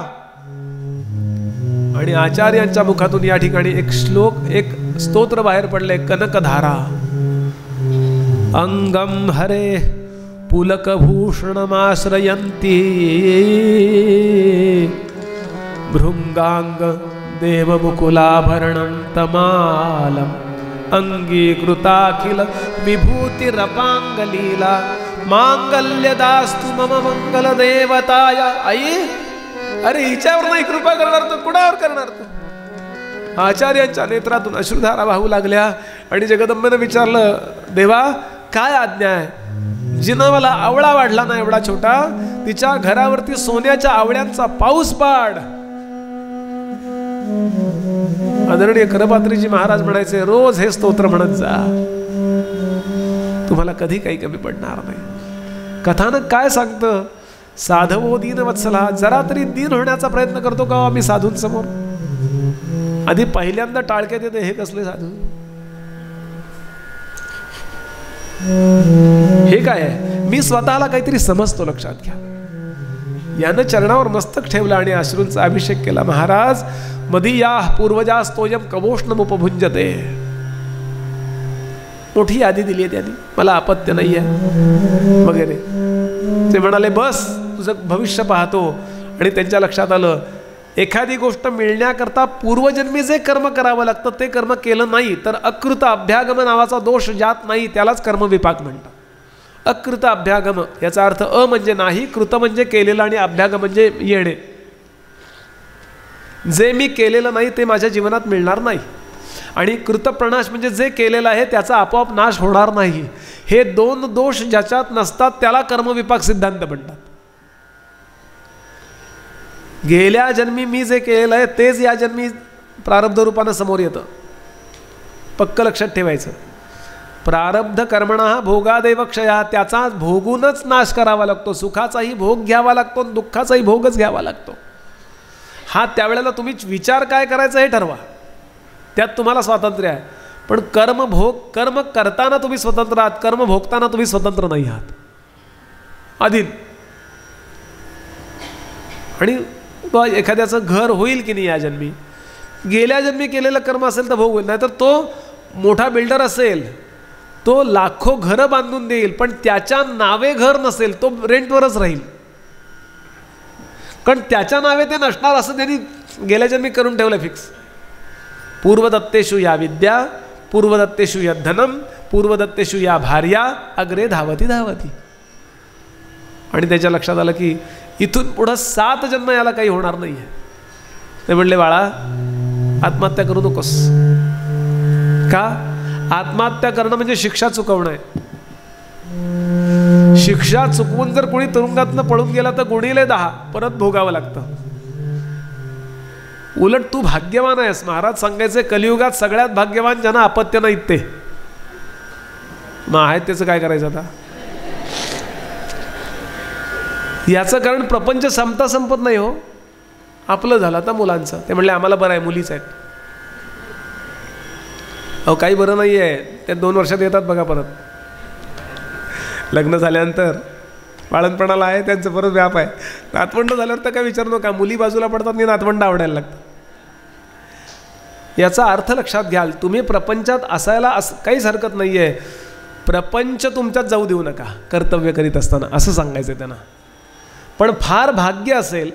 आणि आचार्यांच्या मुखातून या ठिकाणी एक श्लोक, एक स्तोत्र बाहेर पडले, कनकधारा. अंगम हरे पुलकभूषणमाश्रयन्ती भृंगांग देवमुकुलाभरणं तमालम् अंगीकृताखिल विभूतिरपांगलीला मांगल्यदास्तु मम मंगल देवताय. आई, अरे हिच्यावर नाही कृपा करणार तर कुणावर करणार तू? आचार्यांच्या नेत्रातून अश्रुधारा वाहू लागल्या आणि जगदंबेनं विचारलं, देवा काय आज्ञा आहे? जिनं मला आवळा वाढला ना एवढा छोटा, तिच्या घरावरती सोन्याच्या आवळ्यांचा पाऊस पाड. आदरणीय करपात्रीजी महाराज म्हणायचे, रोज हे स्तोत्र म्हणत जा, तुम्हाला कधी काही कमी पडणार नाही. कथानक काय सांगतं? साधवो दीन वत्सला. जरा तरी दीन होण्याचा प्रयत्न करतो का आम्ही साधूंसमोर? आधी पहिल्यांदा टाळक्यात येते, हे कसले साधू, हे काय आहे? मी स्वतःला काहीतरी समजतो, लक्षात घ्या. यानं चरणावर मस्तक ठेवलं आणि अश्रूंचा अभिषेक केला. महाराज, मदीया पूर्वजास्तोयम कवोष्णमुपभुंजते. मोठी यादी दिली आहे त्यांनी, मला अपत्य नाही आहे वगैरे. ते म्हणाले बस तुझं भविष्य पाहतो. आणि त्यांच्या लक्षात आलं, एखादी गोष्ट मिळण्याकरता पूर्वजन्मी जे कर्म करावं लागतं ते कर्म केलं नाही तर अकृत अभ्यागम नावाचा दोष जात नाही, त्यालाच कर्मविपाक म्हणतात. अकृत अभ्यागम याचा अर्थ अ म्हणजे नाही, कृत म्हणजे केलेलं, आणि अभ्यागम म्हणजे येणे. जे मी केलेलं नाही ते माझ्या जीवनात मिळणार नाही, आणि कृतप्रणाश म्हणजे जे केलेलं आहे त्याचा आपोआप नाश होणार नाही. हे 2 दोष ज्याच्यात नसतात त्याला कर्मविपाक सिद्धांत म्हणतात. गेल्या जन्मी मी जे केलेलं आहे तेच या जन्मी प्रारब्ध रूपानं समोर येतं. पक्क लक्षात ठेवायचं. प्रारब्ध कर्मणा भोगादेव क्षया. त्याचा भोगूनच नाश करावा लागतो. सुखाचाही भोग घ्यावा लागतो, दुःखाचाही भोगच घ्यावा लागतो. हा त्यावेळेला तुम्ही विचार काय करायचं हे ठरवा, त्यात तुम्हाला स्वातंत्र्य आहे. पण कर्म करताना तुम्ही स्वतंत्र आहात, कर्म भोगताना तुम्ही स्वतंत्र नाही आहात. अधीन. आणि एखाद्याचं घर होईल की नाही या जन्मी, गेल्या जन्मी केलेलं कर्म असेल तर भोग होईल. नाहीतर तो मोठा बिल्डर असेल, तो लाखो घरं बांधून देईल, पण त्याच्या नावे घर नसेल, तो रेंटवरच राहील. कारण त्याच्या नावे ते नसणार असं त्यांनी गेल्या जन्मी करून ठेवलं फिक्स. पूर्वदत्तेषु या विद्या, पूर्वदत्तेषु या धनम, पूर्वदत्तेषु या भार्या, अग्रे धावती धावती. आणि त्याच्या लक्षात आलं की इथून पुढं 7 जन्म याला काही होणार नाही आहे. ते म्हणले बाळा आत्महत्या करू नकोस. का? आत्महत्या करणं म्हणजे शिक्षा चुकवणं आहे. शिक्षा चुकवून जर कोणी तुरुंगातनं पळून गेला तर गुणिले 10 परत भोगावं लागतं. उलट तू भाग्यवान आहेस. महाराज सांगायचे कलियुगात सगळ्यात भाग्यवान ज्यांना अपत्य नाहीत ते. मग आहेत त्याचं काय करायचं आता? याचं कारण प्रपंच संपता संपत नाही हो. आपलं झालं आता मुलांचं. ते म्हणले आम्हाला बरं आहे, मुलीच आहेत. अहो काही बरं नाही आहे, ते 2 वर्षात येतात बघा परत. लग्न झाल्यानंतर बाळणपणाला आहे त्यांचं परत व्याप आहे. नातवंड झाल्यावर तर काय विचारू नका, मुली बाजूला पडतात आणि नातवंड आवडायला लागतात. याचा अर्थ लक्षात घ्याल. तुम्ही प्रपंचात असायला काहीच हरकत नाही आहे. प्रपंच तुमच्यात जाऊ देऊ नका कर्तव्य करीत असताना, असं सांगायचं आहे त्यांना. पण फार भाग्य असेल.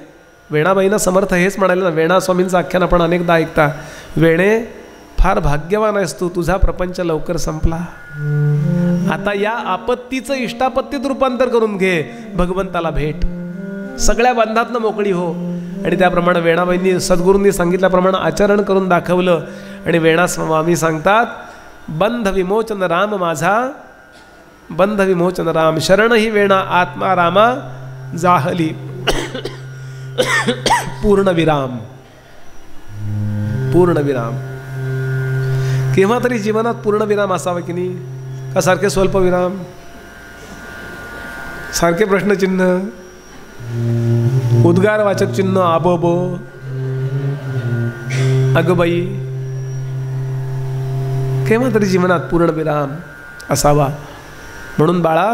वेणाबाईंना समर्थ हेच म्हणाले ना, वेणा स्वामींचं आख्यान आपण अनेकदा ऐकता. वेणे फार भाग्यवान आहेस तू, तुझा प्रपंच लवकर संपला. आता या आपत्तीचं इष्टापत्तीत रूपांतर करून घे. भगवंताला भेट, सगळ्या बंधातनं मोकळी हो. आणि त्याप्रमाणे वेणाबाईंनी सद्गुरूंनी सांगितल्याप्रमाणे आचरण करून दाखवलं. आणि वेणा स्वामी सांगतात, बंध विमोचन राम माझा, बंध विमोचन राम, शरण ही वेणा आत्मा रामा जाहली पूर्णविराम. पूर्णविराम केव्हा तरी जीवनात पूर्णविराम असावा की नाही? का सारखे स्वल्पविराम, सारखे प्रश्नचिन्ह, उद्गारवाचक चिन्ह, आबोबो, अगबाई. केव्हा तरी जीवनात पूर्णविराम असावा. म्हणून बाळा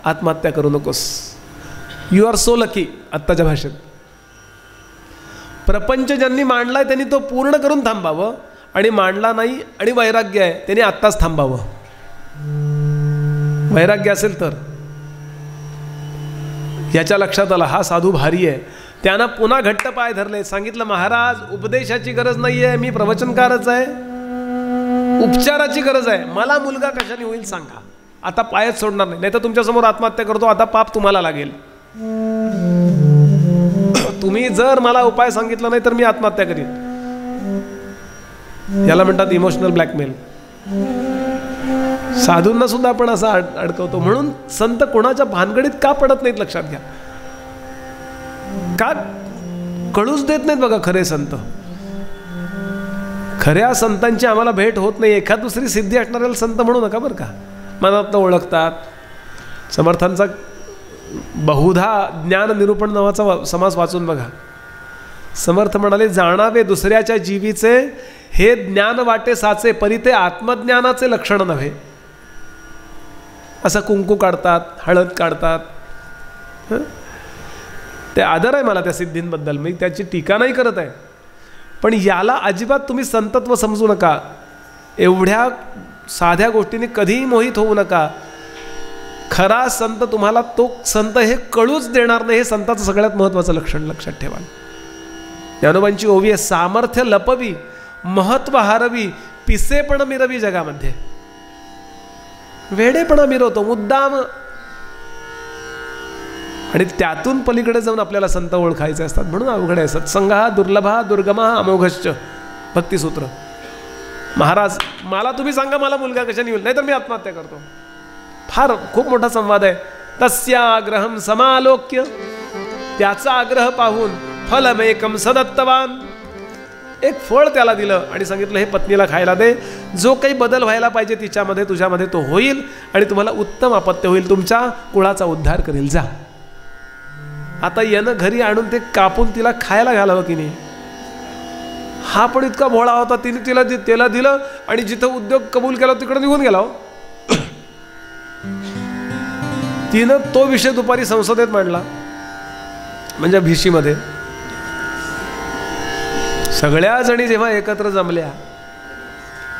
आत्महत्या करू नकोस. You are so lucky. आत्ताच्या भाषेत प्रपंच ज्यांनी मांडलाय त्यांनी तो पूर्ण करून थांबावं. आणि मांडला नाही आणि वैराग्य आहे त्यांनी आत्ताच थांबावं. वैराग्य असेल तर. याच्या लक्षात आला हा साधू भारी आहे. त्यानं पुन्हा घट्ट पाय धरले. सांगितलं महाराज उपदेशाची गरज नाही आहे, मी प्रवचनकारच आहे. उपचाराची गरज आहे. मला मुलगा कशाने होईल सांगा. आता पायच सोडणार नाही, नाहीतर तुमच्यासमोर आत्महत्या करतो. आता पाप तुम्हाला लागेल. तुम्ही जर मला उपाय सांगितला नाही तर मी आत्महत्या करीन. याला म्हणतात इमोशनल ब्लॅकमेल. साधूंना सुद्धा आपण असं अडकवतो. म्हणून संत कोणाच्या भानगडीत का पडत नाहीत लक्षात घ्या. का कळूच देत नाहीत बघा खरे संत. खऱ्या संतांची आम्हाला भेट होत नाही. एखाद दुसरी सिद्धी असणाऱ्याला संत म्हणू नका बरं का. मनातनं ओळखतात. समर्थांचा बहुधा ज्ञान निरूपण नावाचा समास वाचून बघा. समर्थ म्हणाले, जाणावे दुसऱ्याच्या जीवीचे हे ज्ञान वाटे साचे, परी ते आत्मज्ञानाचे लक्षण नव्हे. असं कुंकू काढतात, हळद काढतात. ते आदर आहे मला त्या सिद्धींबद्दल, मी त्याची टीका नाही करत आहे. पण याला अजिबात तुम्ही संतत्व समजू नका. एवढ्या साध्या गोष्टीने कधीही मोहित होऊ नका. खरा संत तुम्हाला तो संत हे कळूच देणार नाही. हे संताचं सगळ्यात महत्त्वाचं लक्षण लक्षात ठेवा. ज्ञानोबांची ओवी आहे, सामर्थ्य लपवी महत्व हारवी पिसेपण मिरवी जगामध्ये. वेडेपणा मिरवतो मुद्दाम. आणि त्यातून पलीकडे जाऊन आपल्याला संत ओळखायचे असतात. म्हणून अवघड आहे. सत्संगा दुर्लभा दुर्गमा अमोघश्च भक्तिसूत्र. महाराज मला तुम्ही सांगा मला मुलगा कशाने होईल, नाहीतर मी आत्महत्या करतो. फार खूप मोठा संवाद आहे. तस्याग्रहम समालोक्य, त्याचा आग्रह पाहून फलमेकम सदत्तवान, एक फळ त्याला दिलं आणि सांगितलं हे पत्नीला खायला दे. जो काही बदल व्हायला पाहिजे तिच्यामध्ये तुझ्यामध्ये तो होईल आणि तुम्हाला उत्तम अपत्य होईल. तुमच्या कुळाचा उद्धार करेल. जा. आता यानं घरी आणून ते कापून तिला खायला घालावं की नाही. हा पण इतका भोळा होता. तिने त्याला दिलं आणि जिथं उद्योग कबूल केला तिकडे निघून गेला. तिनं तो विषय दुपारी संसदेत मांडला, म्हणजे भिशीमध्ये. सगळ्या जणी जेव्हा एकत्र जमल्या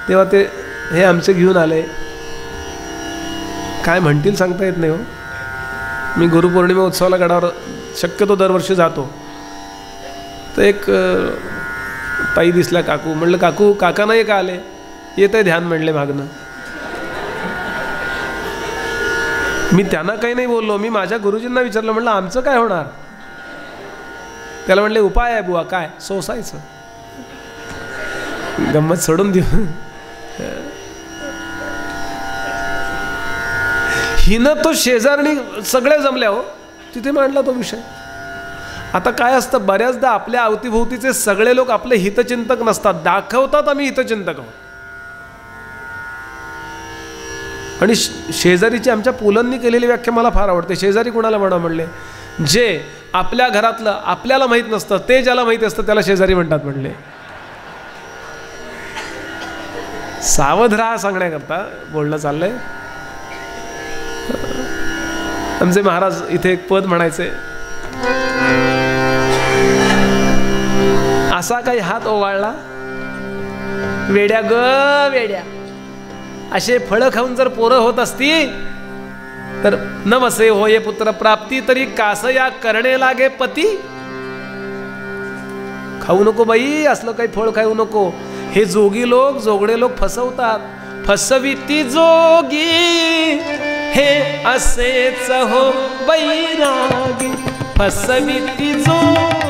तेव्हा ते हे आमचे घेऊन आले. काय म्हणतील सांगता येत नाही हो. मी गुरुपौर्णिमा उत्सवाला गडावर शक्यतो दरवर्षी जातो. तर एक ताई दिसल्या, काकू. म्हणलं काकू काका नाही का आले? येतंय ध्यान म्हणले मागणं. मी त्यांना काही नाही बोललो. मी माझ्या गुरुजींना विचारलं, म्हणलं आमचं काय होणार? त्याला म्हणले उपाय आहे बुवा. काय? सोसायचं. गंमत सोडून देऊ. हिनं तो शेजारणी सगळे जमल्या हो, तिथे मांडला तो विषय. आता काय असतं, बऱ्याचदा आपल्या अवतीभोवतीचे सगळे लोक आपले हितचिंतक नसतात, दाखवतात आम्ही हितचिंतक आहोत. आणि शेजारीची आमच्या पुलंनी केलेली व्याख्या मला फार आवडते. शेजारी कुणाला म्हणा म्हणले, जे आपल्या घरातलं आपल्याला माहीत नसतं ते ज्याला माहीत असतं त्याला शेजारी म्हणतात म्हणले. सावध राहा सांगण्याकरता बोलणं चाललंय. आमचे महाराज इथे एक पद म्हणायचे, असा काही हात ओवाळला वेड्या ग वेड्या. असे फळं खाऊन जर पोरं होत असती तर नवसे होये पुत्र प्राप्ती, तरी कास या करणे लागे पती. खाऊ नको बाई, असलं काही फळ खाऊ नको. हे जोगी लोक जोगडे लोक फसवतात. फसविती जोगी हे असेच हो बैरागी. फसविती जोगी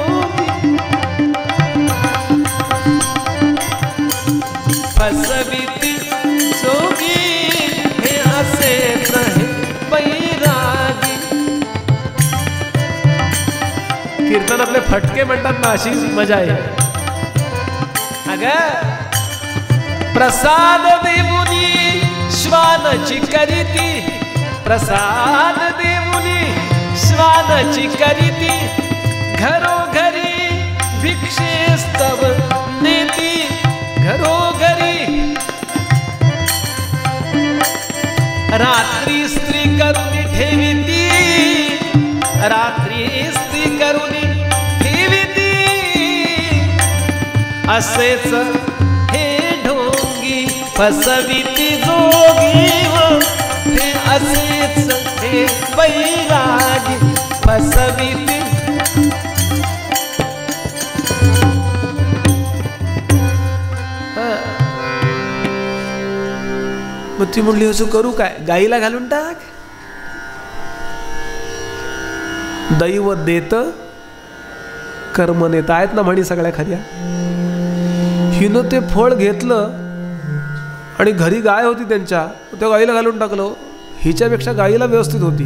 फसविती जोगी हे असेच हे बैरागी. कीर्तनातले फटके म्हणतात ना, अशी मजा आहे. अगं प्रसाद देऊनी श्वानची करीती, प्रसाद देऊनी श्वानची करीती. घरोघरी भिक्षेस्तव नेती, घरोघरी रात्री स्त्री करुणी ठेविती, रात्री स्त्री करुणी ठेविती. असेच हे ढोंगी फसविती जोगी, हे असेच हे बैरागी फसविती. मग ती म्हणली असं करू काय, गाईला घालून टाक. दैव देत कर्म नेता आहेत ना म्हणी सगळ्या खऱ्या. हिनं ते फळ घेतलं आणि घरी गाय होती त्यांच्या, त्या गाईला घालून टाकलं. हिच्यापेक्षा गाईला व्यवस्थित होती.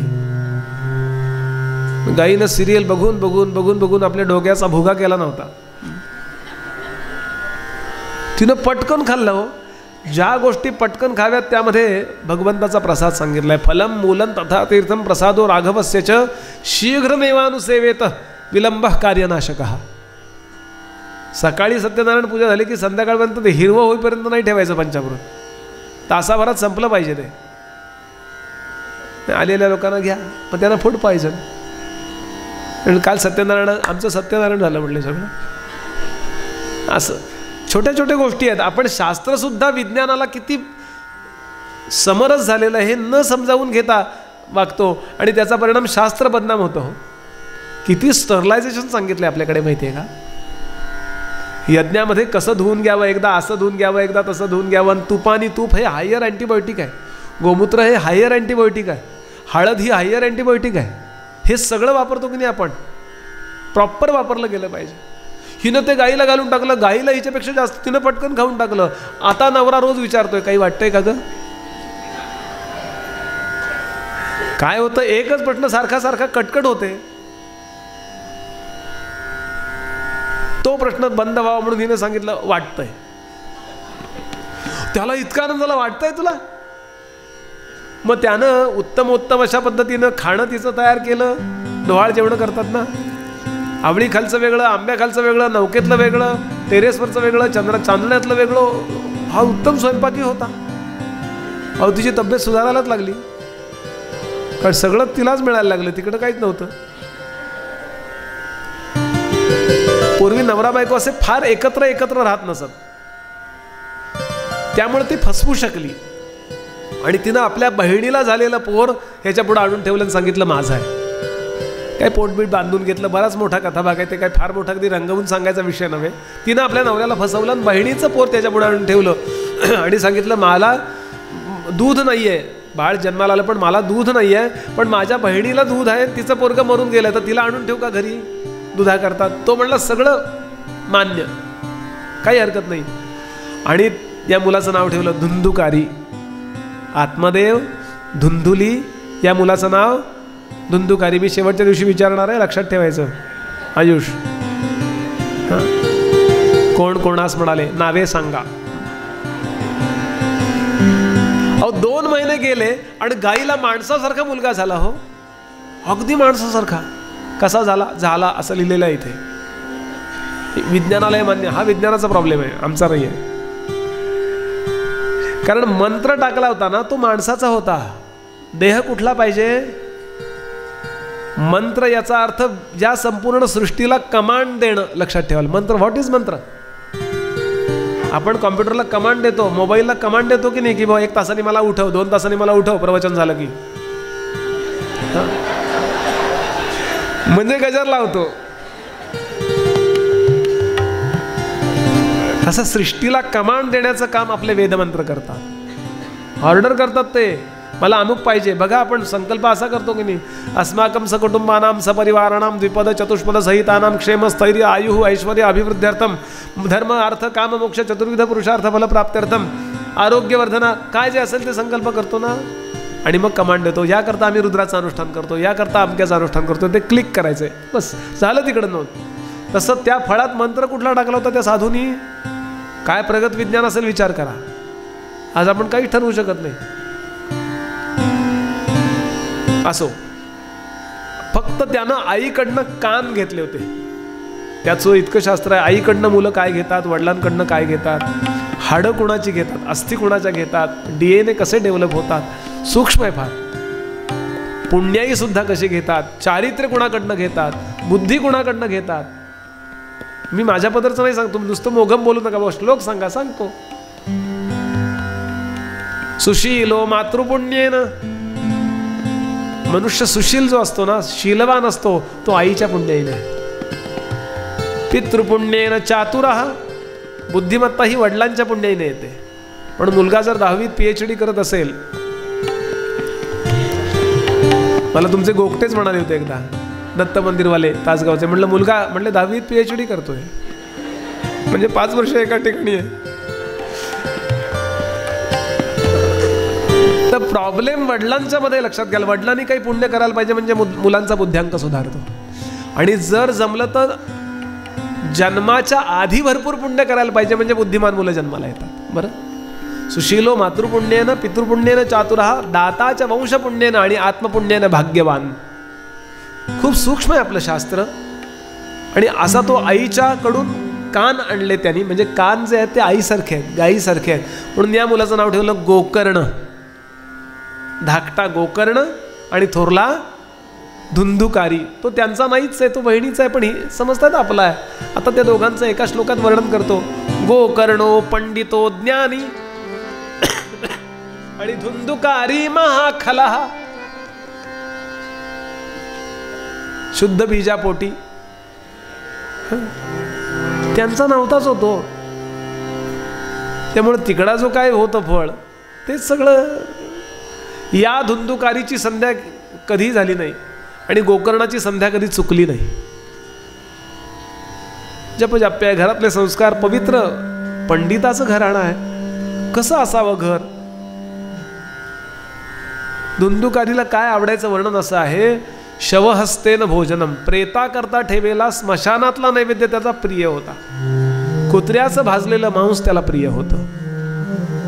गाईनं सिरियल बघून बघून बघून बघून आपल्या डोक्याचा भुगा केला नव्हता. तिनं पटकन खाल्लं हो. ज्या गोष्टी पटकन खाव्यात त्यामध्ये भगवंताचा प्रसाद सांगितलाय. फलम मूलं तथा तीर्थम प्रसादो राघवस्य च शीघ्रमेवानुसेवेत विलंब कार्यनाशकः. सकाळी सत्यनारायण पूजा झाली की संध्याकाळपर्यंत ते हिरवं होईपर्यंत नाही ठेवायचं पंचामृत. तासाभरात संपलं पाहिजे ते. आलेल्या लोकांना घ्या, पण त्यांना फूड पाहिजे. काल सत्यनारायण, आमचं सत्यनारायण झालं म्हटलं सगळं. असं छोट्या छोट्या गोष्टी आहेत. आपण शास्त्रसुद्धा विज्ञानाला किती समरस झालेलं आहे हे न समजावून घेता वागतो आणि त्याचा परिणाम शास्त्र बदनाम होतो. किती स्टरलायझेशन सांगितलं आपल्याकडे माहिती आहे का. यज्ञामध्ये कसं धुवून घ्यावं, एकदा असं धुवून घ्यावं, एकदा तसं धुवून घ्यावं. आणि तुपानी तूप हे हायर अँटीबायोटिक आहे, गोमूत्र हे हायर अँटीबायोटिक आहे, हळद ही हायर अँटीबायोटिक आहे. हे सगळं वापरतो की नाही आपण, प्रॉपर वापरलं गेलं पाहिजे. हिनं ते गाईला घालून टाकलं, गाईला हिच्यापेक्षा जास्त तिनं पटकन खाऊन टाकलं. आता नवरा रोज विचारतोय काही वाटतंय का ग. काय होतं, एकच प्रश्न सारखा सारखा कटकट होते. तो प्रश्न बंद व्हावा म्हणून हिने सांगितलं वाटतंय. त्याला इतका आनंद झाला, वाटतंय तुला. मग त्यानं उत्तम अशा पद्धतीनं खाणं तिचं तयार केलं. डोहाळ जेवणं करतात ना, आवळी खालचं वेगळं, आंब्या खालचं वेगळं, नौकेतलं वेगळं, टेरेसवरचं वेगळं, चांदण्यातलं वेगळं. हा उत्तम स्वयंपाकी होता. अहो तिची तब्येत सुधारायलाच लागली, कारण सगळं तिलाच मिळायला लागलं, तिकडं काहीच नव्हतं. पूर्वी नवरा बायको असे फार एकत्र राहत नसत, त्यामुळे ती फसवू शकली. आणि तिनं आपल्या बहिणीला झालेलं पोर ह्याच्या पुढे आणून ठेवलं आणि सांगितलं माझं आहे. काय पोटबीट बांधून घेतलं. बराच मोठा कथाभाग आहे, ते काय फार मोठा कधी रंगवून सांगायचा विषय नव्हे. तिनं आपल्या नवऱ्याला फसवलं आणि बहिणीचं पोर त्याच्या पुढे आणून ठेवलं आणि सांगितलं मला दूध नाही आहे, बाळ जन्माला आलं पण मला दूध नाही आहे, पण माझ्या बहिणीला दूध आहे, तिचं पोरगं मरून गेलं तर तिला आणून ठेवू का घरी दुधा करतात. तो म्हणला सगळं मान्य, काही हरकत नाही. आणि या मुलाचं नाव ठेवलं धुंदुकारी. आत्मदेव, धुंधुली, या मुलाचं नाव धुंदुकारी. मी शेवटच्या दिवशी विचारणार आहे, लक्षात ठेवायचं. आयुष, कोण कोणास म्हणाले नावे सांगा. अहो 2 महिने गेले आणि गाईला माणसासारखा मुलगा झाला. हो, अगदी माणसासारखा. कसा झाला? झाला असं लिहिलेलं आहे इथे. विज्ञानाला हे मान्य. हा विज्ञानाचा प्रॉब्लेम आहे, आमचा नाही आहे. कारण मंत्र टाकला होता ना, तो माणसाचा होता. देह कुठला पाहिजे? मंत्र याचा अर्थ ज्या संपूर्ण सृष्टीला कमांड देणं. लक्षात ठेवाल मंत्र. व्हॉट इज मंत्र? आपण कॉम्प्युटरला कमांड देतो, मोबाईलला कमांड देतो की नाही, की बाबा 1 तासाने मला उठव, 2 तासाने मला उठव, प्रवचन झालं की. म्हणजे गजर लावतो. असं सृष्टीला कमांड देण्याचं काम आपले वेदमंत्र करतात. ऑर्डर करतात ते, मला अमुक पाहिजे. बघा आपण संकल्प असा करतो की नाही, अस्माकं सकुटुंबानां सपरिवाराणां द्विपद चतुष्पद सहितानां क्षेम स्थैर्य आयुः ऐश्वर्य अभिवृद्ध्यर्थम धर्म अर्थ काम मोक्ष चतुर्विध पुरुषार्थ फल प्राप्त्यर्थम आरोग्यवर्धना, काय जे असेल ते संकल्प करतो ना, आणि मग कमांड देतो. याकरता आम्ही रुद्राचं अनुष्ठान करतो, याकरता अमक्याचं अनुष्ठान करतो. ते क्लिक करायचंय, बस झालं तिकडं नोंद. तसं त्या फळात मंत्र कुठला टाकला होता त्या साधूनी? काय प्रगत विज्ञान असेल विचार करा. आज आपण काहीच ठरवू शकत नाही. असो, फक्त त्यानं आईकडनं कान घेतले होते. त्याचं इतकं शास्त्र आहे. आईकडनं मुलं काय घेतात, वडिलांकडनं काय घेतात, हाडं कुणाची घेतात, अस्थि कुणाच्या घेतात, DNA कसे डेव्हलप होतात, सूक्ष्म आहे फार. पुण्याई सुद्धा कसे घेतात, चारित्र्य कुणाकडनं घेतात, बुद्धी कुणाकडनं घेतात. मी माझ्या पदरचं नाही सांगतो, नुसतं मोघम बोलू नका, बस श्लोक सांगा, सांगतो. सुशीलो मातृपुण्येन, मनुष्य सुशील जो असतो ना, शीलवान असतो, तो आईच्या पुण्याईने. पितृपुण्येन चातुरः, बुद्धिमत्ता ही वडिलांच्या पुण्याईने येते. पण मुलगा जर 10वीत PhD करत असेल, मला तुमचे गोगटेच म्हणाले होते एकदा, दत्त मंदिरवाले तासगावचे, म्हटलं मुलगा, म्हटलं 10वीत PhD करतोय, म्हणजे 5 वर्ष एका ठिकाणी आहे. तर प्रॉब्लेम वडिलांच्या मध्ये लक्षात घ्याल. वडिलांनी काही पुण्य करायला पाहिजे म्हणजे मुलांचा बुद्ध्यांक सुधारतो. आणि जर जमलं तर जन्माच्या आधी भरपूर पुण्य करायला पाहिजे म्हणजे बुद्धिमान मुलं जन्माला येतात. बरं, सुशीलो मातृपुण्येन पितृपुण्येन चातुरः दाताच्या वंशपुण्येन आणि आत्मपुण्येन भाग्यवान. खूप सूक्ष्म आहे आपलं शास्त्र. आणि असा तो आईच्याकडून कान आणले त्यांनी, म्हणजे कान जे आहेत ते आईसारखे आहेत, गाईसारखे आहेत. म्हणून या मुलाचं नाव ठेवलं गोकर्ण. धाकटा गोकर्ण आणि थोरला धुंदुकारी. तो त्यांचा नाहीच आहे, तो बहिणीचा आहे, पण ही समजतात आपला आहे. आता त्या दोघांचं एका श्लोकात वर्णन करतो. गोकर्णो पंडितो ज्ञानी आणि धुंदुकारी महाखलः. शुद्ध बीजापोटी. त्यांचा नव्हताच होतो, त्यामुळे तिकडा जो काय होतं फळ तेच सगळं. या धुंदुकारीची संध्या कधी झाली नाही आणि गोकर्णाची संध्या कधी चुकली नाही. जपजाप्य घरातले संस्कार पवित्र, पंडिताचं घराणं आहे. कसं असावं घर? धुंदुकारीला काय आवडायचं वर्णन असं आहे, शवहस्तेन भोजनम, प्रेता करता ठेवेला स्मशानातला नैवेद्य त्याचा प्रिय होता. कुत्र्याचं भाजलेलं मांस त्याला प्रिय होतं.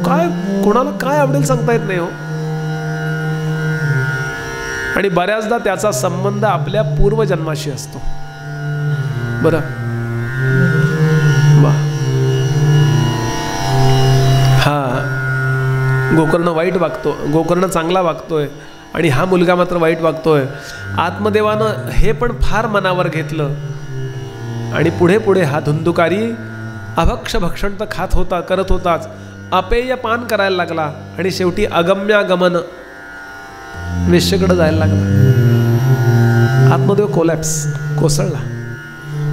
काय कोणाला काय आवडेल सांगता येत नाही हो. आणि बऱ्याचदा त्याचा संबंध आपल्या पूर्वजन्माशी असतो. बरं, वा, हा गोकर्ण वाईट वागतो, गोकर्ण चांगला वागतोय आणि हा मुलगा मात्र वाईट वागतोय. आत्मदेवानं हे पण फार मनावर घेतलं आणि पुढे पुढे हा धुंदुकारी अभक्ष भक्षण तर खात होता, करत होताच, अपेय पान करायला लागला आणि शेवटी अगम्यागमन वेश्येकडे जायला लागला. आत्मदेव कोसळला.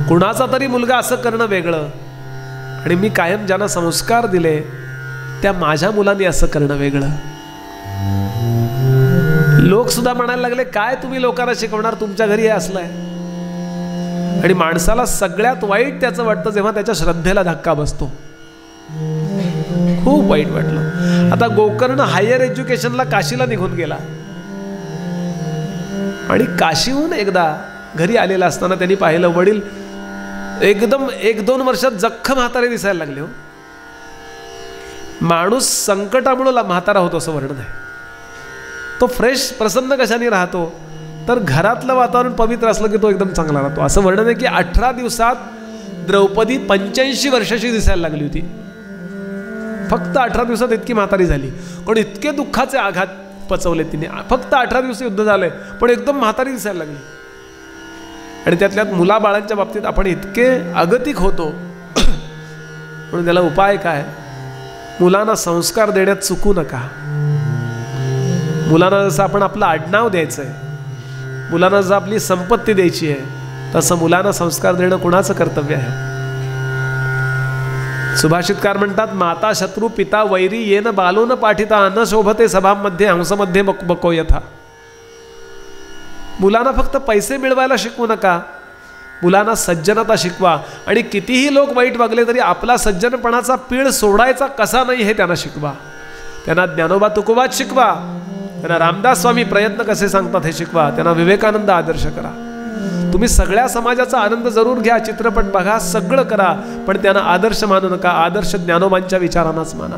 कुणाचा तरी मुलगा असं करणं वेगळं, आणि मी कायम ज्यांना संस्कार दिले त्या माझ्या मुलांनी असं करणं वेगळं. लोक सुद्धा म्हणायला लागले, काय तुम्ही लोकांना शिकवणार, तुमच्या घरी हे असलंय. आणि माणसाला सगळ्यात वाईट त्याचं वाटतं जेव्हा त्याच्या श्रद्धेला धक्का बसतो. खूप वाईट वाटलं. आता गोकर्ण हायर एज्युकेशनला काशीला निघून गेला. आणि काशीहून एकदा घरी आलेला असताना त्यांनी पाहिलं वडील एकदम 1-2 वर्षात जख्ख म्हातारे दिसायला लागले हो. माणूस संकटामुळे म्हातारा होतो असं वर्णन आहे. तो फ्रेश प्रसन्न कशाने राहतो तर घरातलं वातावरण पवित्र असलं की तो एकदम चांगला राहतो. असं वर्णन आहे की 18 दिवसात द्रौपदी 85 वर्षाची दिसायला लागली होती. फक्त 18 दिवसात इतकी म्हातारी झाली. पण इतके दुःखाचे आघात पचवले तिने. फक्त 18 दिवस युद्ध झालंय पण एकदम म्हातारी दिसायला लागली. आणि त्यातल्यात मुलाबाळांच्या बाबतीत आपण इतके अगतिक होतो. म्हणून त्याला उपाय काय? मुलांना संस्कार देण्यात चुकू नका. मुलांना जसं आपण आपलं आडनाव द्यायचं आहे, मुलांना जसं आपली संपत्ती द्यायची आहे, तसं मुलांना संस्कार देणं कुणाचं कर्तव्य आहे? सुभाषितकार म्हणतात, माता शत्रू पिता वैरी येन बालो न पाठिता न शोभते सभामध्ये हंसमध्ये बको यथा. मुलांना फक्त पैसे मिळवायला शिकवू नका, मुलांना सज्जनता शिकवा. आणि कितीही लोक वाईट वागले तरी आपला सज्जनपणाचा पीळ सोडायचा कसा नाही हे त्यांना शिकवा. त्यांना ज्ञानोबा तुकोबाच शिकवा, त्यांना रामदास स्वामी प्रयत्न कसे सांगतात हे शिकवा, त्यांना विवेकानंद आदर्श करा. तुम्ही सगळ्या समाजाचा आनंद जरूर घ्या, चित्रपट बघा, सगळं करा, पण त्यांना आदर्श मानू नका. आदर्श ज्ञानोबांच्या विचारांनाच माना.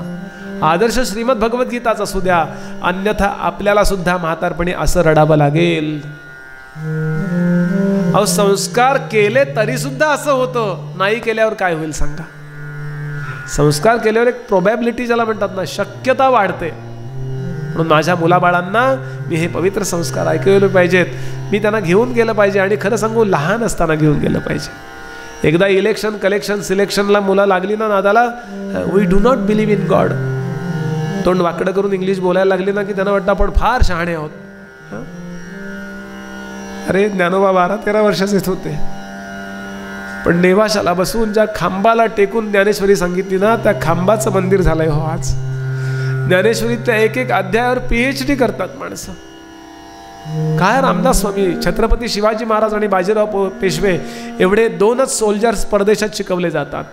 आदर्श श्रीमद भगवद्गीताच असू द्या, अन्यथा आपल्याला सुद्धा म्हातारपणी असं रडावं लागेल. अहो संस्कार केले तरी सुद्धा असं होतं, नाही केल्यावर काय होईल सांगा? संस्कार केल्यावर एक प्रोबॅबिलिटी ज्याला म्हणतात ना, शक्यता वाढते. म्हणून माझ्या मुलाबाळांना मी हे पवित्र संस्कार ऐकवले पाहिजेत. मी त्यांना घेऊन गेलं पाहिजे. आणि खरं सांगू, लहान असताना घेऊन गेलं पाहिजे. एकदा इलेक्शन कलेक्शन सिलेक्शनला मुलं लागली ना नादाला, we do not believe in God, तोंड वाकडं करून इंग्लिश बोलायला लागली ना की त्यांना वाटतं आपण फार शहाणे आहोत. अरे ज्ञानोबा 12-13 वर्षाचेच होते, पण नेवाशाला बसून ज्या खांबाला टेकून ज्ञानेश्वरी सांगितली ना, त्या खांबाचं मंदिर झालंय हो आज. ज्ञानेश्वरीच्या एक अध्यायावर PhD करतात माणसं. काय रामदास स्वामी, छत्रपती शिवाजी महाराज आणि बाजीराव पेशवे एवढे 2च सोल्जर्स परदेशात शिकवले जातात.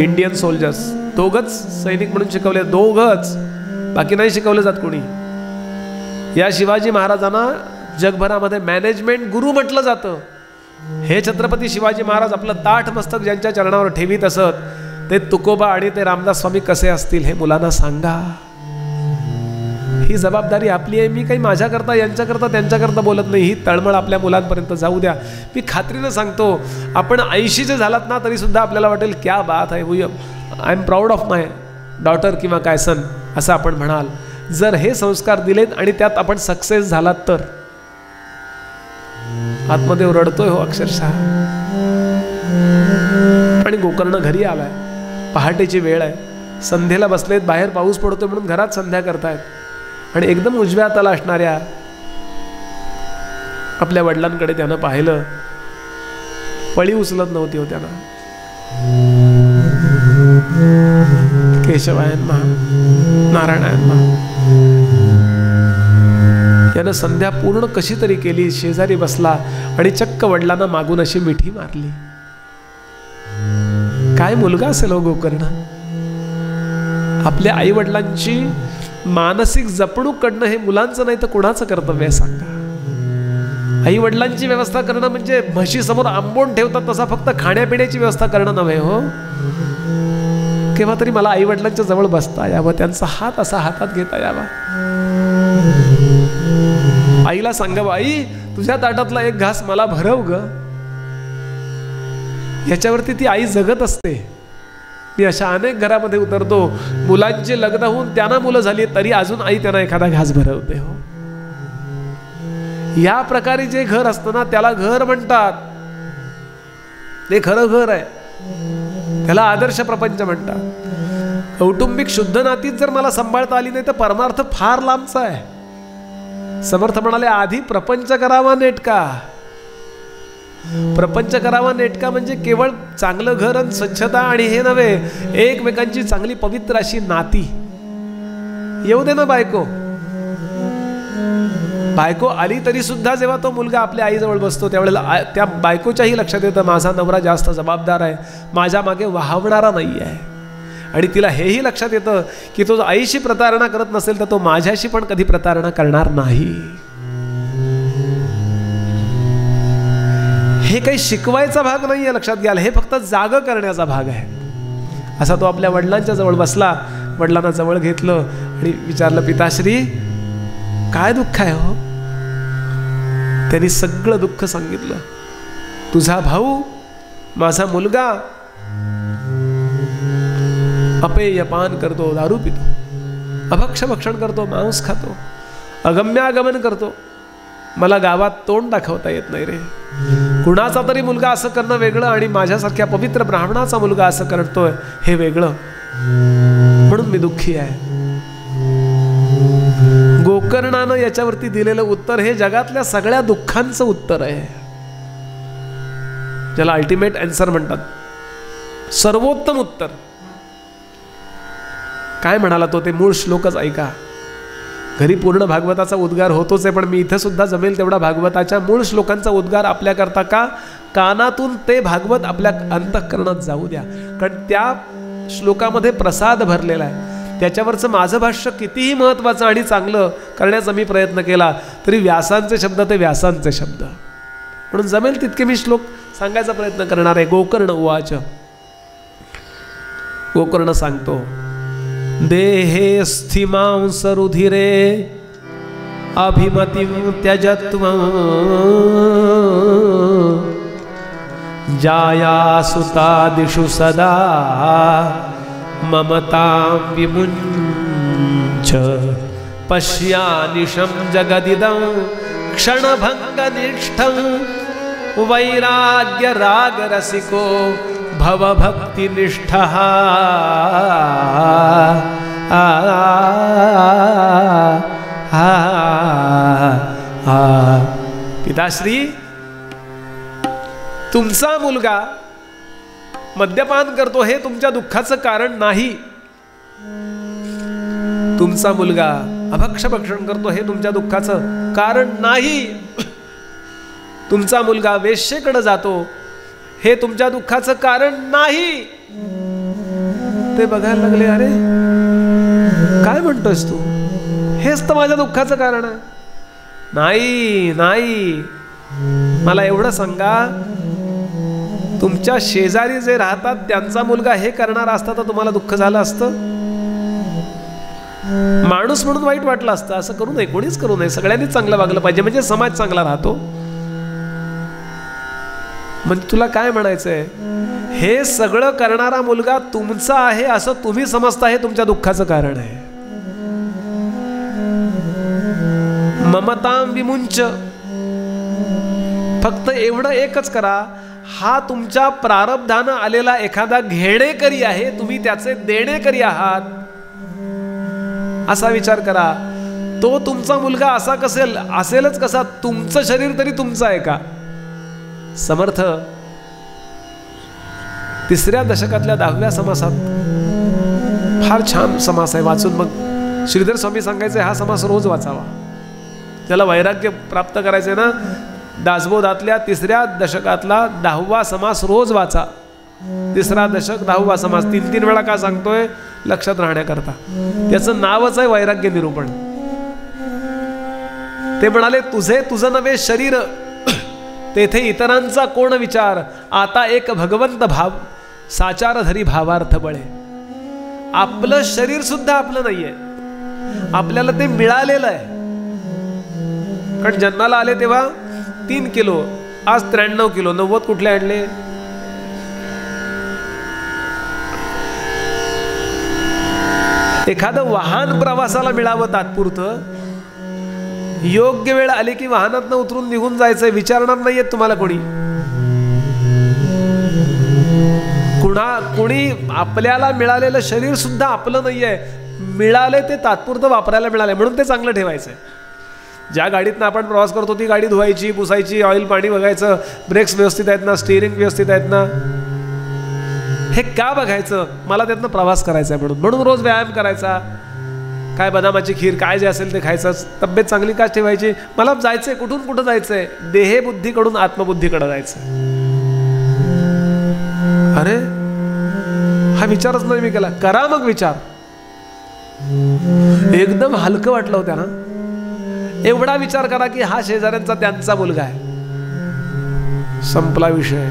इंडियन सोल्जर्स 2च सैनिक म्हणून शिकवले, 2च, बाकी नाही शिकवले जात कोणी. या शिवाजी महाराजांना जगभरामध्ये मॅनेजमेंट गुरु म्हटलं जातं. हे छत्रपती शिवाजी महाराज आपलं ताठ मस्तक ज्यांच्या चरणावर ठेवीत असत, ते तुकोबा आणि ते रामदास स्वामी कसे असतील हे मुलांना सांगा. ही जबाबदारी आपली आहे. मी काही माझ्याकरता यांच्याकरता त्यांच्याकरता बोलत नाही. ही तळमळ आपल्या मुलांपर्यंत जाऊ द्या. मी खात्रीनं सांगतो, आपण 80चे झालात ना तरी सुद्धा आपल्याला वाटेल क्या बात आहे, I am proud of my daughter किंवा काय सन, असं आपण म्हणाल. जर हे संस्कार दिलेत आणि त्यात आपण सक्सेस झालात तर. आत्मदेव रडतोय हो अक्षरशः. आणि गोकर्ण घरी आलाय, पहाटेची वेळ आहे, संध्येला बसलेत, बाहेर पाऊस पडतोय म्हणून घरात संध्या करतायत. आणि एकदम उजव्या हाताला असणाऱ्या आपल्या वडिलांकडे त्यानं पाहिलं. पळी उचलत नव्हती हो त्यांना. केशवायन महा, नारायणायन महा. यानं संध्या पूर्ण कशी तरी केली. शेजारी बसला आणि चक्क वडिलांना मागून अशी मिठी मारली. काय मुलगा असेल हो गोकर्ण. आपल्या आई वडिलांची मानसिक जपणूक करणं हे मुलांचं नाही तर कुणाचं कर्तव्य आहे सांगा? आई वडिलांची व्यवस्था करणं म्हणजे म्हशी समोर आंबोण ठेवतात तसा फक्त खाण्यापिण्याची व्यवस्था करणं नव्हे हो. केव्हा तरी मला आई वडिलांच्या जवळ बसता यावं, त्यांचा हात असा हातात घेता यावा. आईला सांगावं, आई तुझ्या ताटातला एक घास मला भरव ग. याच्यावरती ती आई जगत असते. मी अशा अनेक घरामध्ये उतरतो, मुलांचे लग्न होऊन त्यांना मुलं झाली तरी अजून आई त्यांना एखादा घास भरवते हो. या प्रकारे जे घर असतं ना त्याला घर म्हणतात. ते खरं घर आहे, त्याला आदर्श प्रपंच म्हणतात. कौटुंबिक शुद्ध नातीच जर मला सांभाळता आली नाही तर परमार्थ फार लांबचा आहे. समर्थ म्हणाले, आधी प्रपंच करावा नेटका. प्रपंच करावा नेटका म्हणजे केवळ चांगलं घर आणि स्वच्छता आणि हे नव्हे, एकमेकांची चांगली पवित्र अशी नाती. येऊ दे ना बायको. बायको आली तरी सुद्धा जेव्हा तो मुलगा आपल्या आईजवळ बसतो त्यावेळेला त्या बायकोच्याही लक्षात येतं माझा नवरा जास्त जबाबदार आहे, माझ्या मागे वाहवणारा नाही आहे. आणि तिला हेही लक्षात येतं की तो आईशी प्रतारणा करत नसेल तर तो माझ्याशी पण कधी प्रतारणा करणार नाही. हे काही शिकवायचा भाग नाही आहे, लक्षात घ्याल, हे फक्त जाग करण्याचा भाग आहे. असा तो आपल्या वडिलांच्या जवळ बसला, वडिलांना जवळ घेतलं आणि विचारलं, पिताश्री काय दुःख आहे हो? त्यांनी सगळं दुःख सांगितलं. तुझा भाऊ, माझा मुलगा अपेयपान करतो, दारू पितो, अभक्ष भक्षण करतो, मांस खातो, अगम्यागमन करतो. मला गावात तोंड दाखवता येत नाही रे. कुणाचा तरी मुलगा असं करणं वेगळं आणि माझ्यासारख्या पवित्र ब्राह्मणाचा मुलगा असं करतोय हे वेगळं, म्हणून मी दुःखी आहे. गोकर्णानं याच्यावरती दिलेलं उत्तर हे जगातल्या सगळ्या दुःखांचं उत्तर आहे, ज्याला अल्टिमेट आन्सर म्हणतात, सर्वोत्तम उत्तर. काय म्हणाला तो, ते मूळ श्लोकच ऐका. घरी पूर्ण भागवताचा उद्गार होतोच आहे, पण मी इथं सुद्धा जमेल तेवढा भागवताच्या मूळ श्लोकांचा उद्गार आपल्याकरता का कानातून ते भागवत आपल्या अंतःकरणात जाऊ द्या, कारण त्या श्लोकामध्ये प्रसाद भरलेला आहे. त्याच्यावरचं माझं भाष्य कितीही महत्त्वाचं आणि चांगलं करण्याचा मी प्रयत्न केला तरी व्यासांचे शब्द ते व्यासांचे शब्द, म्हणून जमेल तितके मी श्लोक सांगायचा प्रयत्न करणार आहे. गोकर्ण उवाच, गोकर्ण सांगतो, देहे स्थिमांसरुधिरे अभिमतिं त्यजत्वं जायासुतादिषु सदा ममतां विमुञ्च पश्यानिशं जगदिदं क्षणभङ्गनिष्ठं वैराग्यरागरसिको भवभक्तिनिष्ठः. पिताश्री, तुमचा मुलगा मद्यपान करतो हे तुमच्या दुःखाचं कारण नाही. तुमचा मुलगा अभक्ष भक्षण करतो हे तुमच्या दुःखाचं कारण नाही. तुमचा मुलगा वेश्येकडे जातो हे तुमच्या दुःखाचं कारण नाही. ते बघायला लागले, अरे काय म्हणतोस तू, हेच तर माझ्या दुःखाचं कारण आहे. नाही नाही, मला एवढं सांगा, तुमच्या शेजारी जे राहतात त्यांचा मुलगा हे करणार असता तर तुम्हाला दुःख झालं असतं? माणूस म्हणून वाईट वाटलं असतं. असं करू नये, कोणीच करू नये. सगळ्यांनीच चांगलं वागलं पाहिजे, म्हणजे समाज चांगला राहतो. म्हणजे तुला काय म्हणायचंय, हे सगळं करणारा मुलगा तुमचा आहे असं तुम्ही समजता, हे तुमच्या दुःखाचं कारण आहे. ममतां विमुंच, फक्त एवढं एकच करा, हा तुमच्या प्रारब्धानं आलेला एखादा घेणेकरी आहे, तुम्ही त्याचे देणेकरी आहात असा विचार करा. तो तुमचा मुलगा असा कसेल, असेलच कसा, तुमचं शरीर तरी तुमचं आहे का? समर्थ 3ऱ्या दशकातल्या 10व्या समासात फार छान समास आहे, वाचून मग श्रीधर स्वामी सांगायचे हा समास रोज वाचावा. त्याला वैराग्य प्राप्त करायचंय ना, दासबोधातल्या 3ऱ्या दशकातला 10वा समास रोज वाचा. 3रा दशक 10वा समास 3-3 वेळा का सांगतोय, लक्षात राहण्याकरता. त्याचं नावच आहे वैराग्य निरूपण. ते म्हणाले, तुझं नवे शरीर, तेथे इतरांचा कोण विचार, आता एक भगवंत भाव, साचार धरी भावार्थ बळे. आपलं शरीर सुद्धा आपलं नाहीये, आपल्याला ते मिळालेलं आहे. कारण जन्माला आले तेव्हा 3 किलो, आज 93 किलो, 90 कुठले आणले? एखादं वाहन प्रवासाला मिळावं तात्पुरतं, योग्य वेळ आली की वाहनातनं उतरून निघून जायचंय, विचारणार नाहीयेत तुम्हाला कोणी. कुणी आपल्याला मिळालेलं शरीर सुद्धा आपलं नाहीये, मिळाले ते तात्पुरतं वापरायला मिळाले, म्हणून ते चांगलं ठेवायचंय. ज्या गाडीतनं आपण प्रवास करतो ती गाडी धुवायची, पुसायची, ऑइल पाणी बघायचं, ब्रेक्स व्यवस्थित आहेत ना, स्टिअरिंग व्यवस्थित आहेत ना, हे का बघायचं? मला त्यातनं प्रवास करायचा आहे म्हणून रोज व्यायाम करायचा, काय बदामाची खीर काय जे असेल ते खायचं, तब्येत चांगली का ठेवायची. मला जायचंय, कुठून कुठं जायचंय, देहबुद्धीकडून आत्मबुद्धीकडे जायचं. अरे हा विचारच नाही मी केला. करा मग विचार. एकदम हलकं वाटलं होतं ना. एवढा विचार करा की हा शेजाऱ्यांचा त्यांचा मुलगा आहे, संपला विषय.